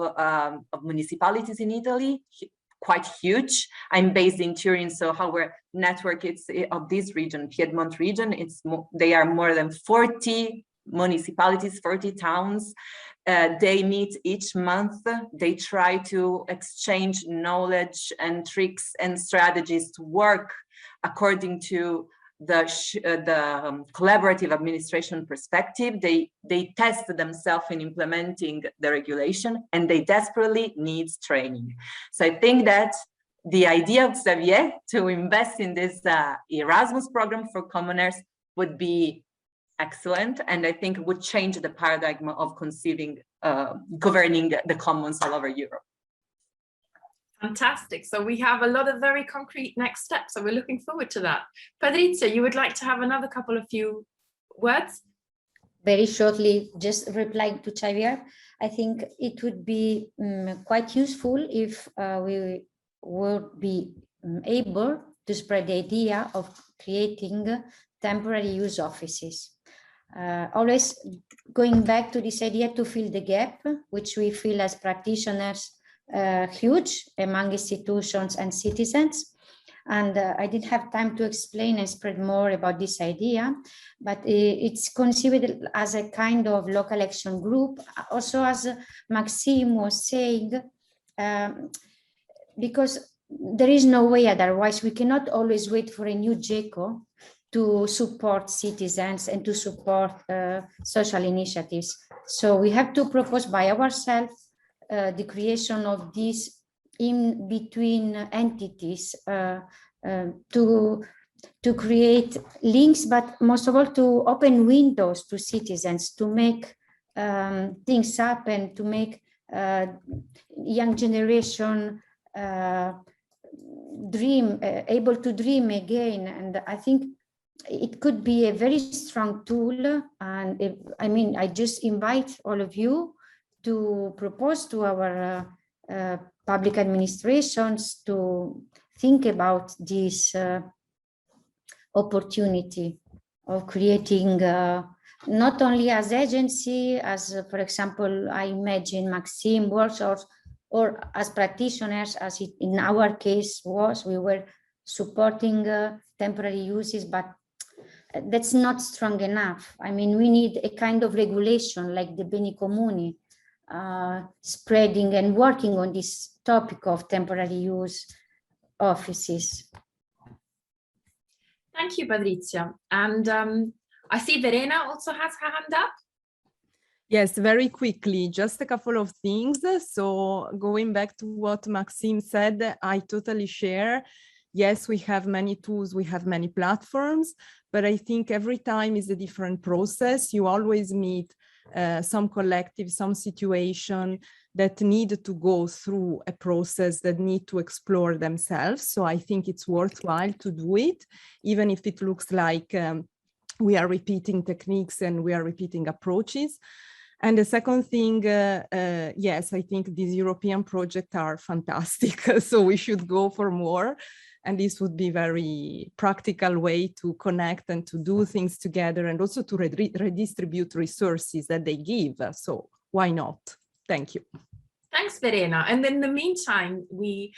municipalities in Italy, quite huge. I'm based in Turin, so our network is of this region, Piedmont region. They are more than 40 municipalities, 40 towns. They meet each month. They try to exchange knowledge and tricks and strategies to work according to the collaborative administration perspective. They test themselves in implementing the regulation, and they desperately need training. So I think that the idea of Xavier to invest in this Erasmus program for commoners would be excellent, and I think it would change the paradigm of conceiving, governing the commons all over Europe. Fantastic. So we have a lot of very concrete next steps, so we're looking forward to that. Patrizia, you would like to have another couple of few words? Very shortly, just replying to Xavier, I think it would be quite useful if we would be able to spread the idea of creating temporary use offices. Always going back to this idea to fill the gap, which we feel as practitioners huge among institutions and citizens. And I didn't have time to explain and spread more about this idea, but it's conceived as a kind of local action group. Also, as Maxime was saying, because there is no way otherwise, we cannot always wait for a new GECO to support citizens and to support social initiatives. So we have to propose by ourselves the creation of these in-between entities to create links, but most of all to open windows to citizens, to make things happen, to make young generation able to dream again. And I think it could be a very strong tool. And I mean, I just invite all of you to propose to our public administrations to think about this opportunity of creating not only as agency, as for example, I imagine Maxime works, or as practitioners, as it in our case was, we were supporting temporary uses, but that's not strong enough. I mean, we need a kind of regulation like the Beni Comuni, spreading and working on this topic of temporary use offices. Thank you, Patrizia. And I see Verena also has her hand up. Yes, very quickly, just a couple of things. So going back to what Maxime said, I totally share. Yes, we have many tools, we have many platforms, but I think every time is a different process. You always meet some collective, some situation that need to go through a process, that need to explore themselves. So I think it's worthwhile to do it, even if it looks like we are repeating techniques and we are repeating approaches. And the second thing, yes, I think these European projects are fantastic. So we should go for more. And this would be very practical way to connect and to do things together, and also to redistribute resources that they give. So why not? Thank you. Thanks, Verena. And in the meantime, we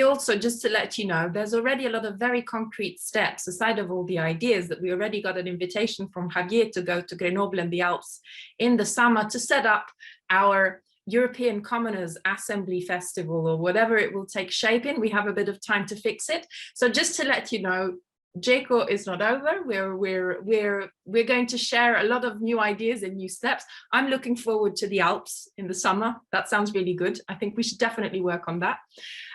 also, just to let you know, there's already a lot of very concrete steps aside of all the ideas that we already got an invitation from Javier to go to Grenoble and the Alps in the summer to set up our European Commoners Assembly Festival, or whatever it will take shape in. We have a bit of time to fix it. So just to let you know, JECO is not over. We're going to share a lot of new ideas and new steps. I'm looking forward to the Alps in the summer. That sounds really good. I think we should definitely work on that.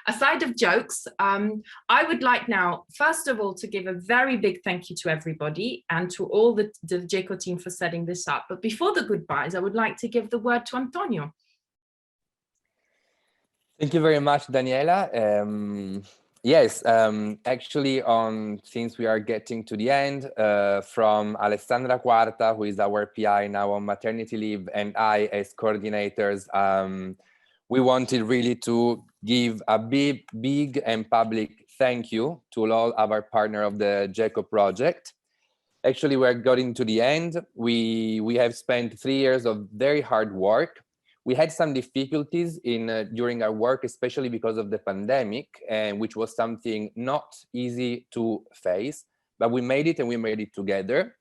Aside of jokes, I would like now, first of all, to give a very big thank you to everybody and to all the JECO team for setting this up. But before the goodbyes, I would like to give the word to Antonio. Thank you very much, Daniela. Yes, actually, since we are getting to the end, from Alessandra Quarta, who is our PI now on maternity leave, and I as coordinators, we wanted really to give a big and public thank you to all our partners of the JECO project. Actually, we're getting to the end. We have spent 3 years of very hard work. We had some difficulties during our work, especially because of the pandemic, which was something not easy to face, but we made it, and we made it together.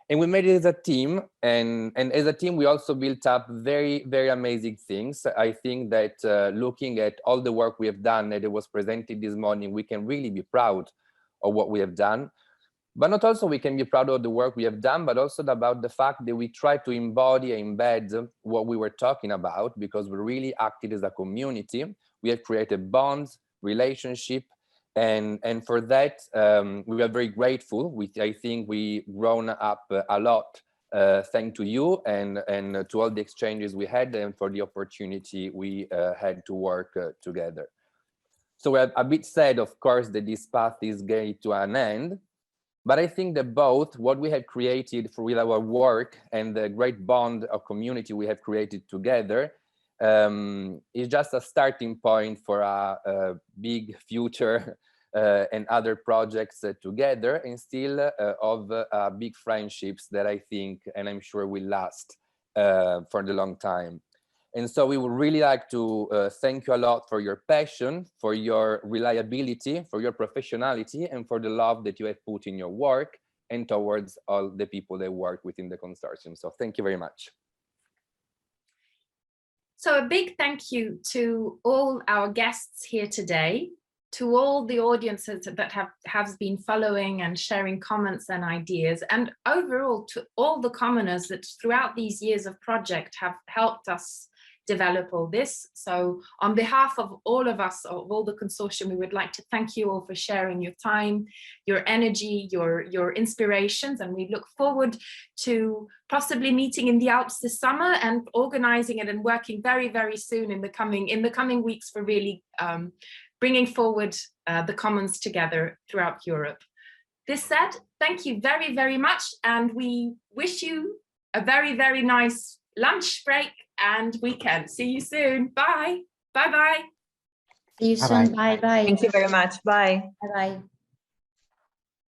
And we made it as a team, and as a team, we also built up very, very amazing things. I think that looking at all the work we have done that it was presented this morning, we can really be proud of what we have done. But not also we can be proud of the work we have done, but also about the fact that we try to embody and embed what we were talking about, because we really acted as a community. We have created bonds, relationship, and for that, we are very grateful. I think we grown up a lot thanks to you and to all the exchanges we had, and for the opportunity we had to work together. So we're a bit sad, of course, that this path is getting to an end. But I think that both what we have created with our work and the great bond of community we have created together is just a starting point for a big future and other projects together, and still of big friendships that I think, and I'm sure will last for the long time. And so we would really like to thank you a lot for your passion, for your reliability, for your professionality, and for the love that you have put in your work and towards all the people that work within the consortium. So thank you very much. So a big thank you to all our guests here today, to all the audiences that have been following and sharing comments and ideas, and overall to all the commoners that throughout these years of project have helped us develop all this. So on behalf of all of us, of all the consortium, we would like to thank you all for sharing your time, your energy, your inspirations, and we look forward to possibly meeting in the Alps this summer and organizing it and working very, very soon in the coming weeks for really bringing forward the commons together throughout Europe. this said, thank you very, very much. And we wish you a very, very nice lunch break and weekend. See you soon. Bye. Bye-bye. See you soon. Bye-bye. Thank you very much. Bye. Bye-bye.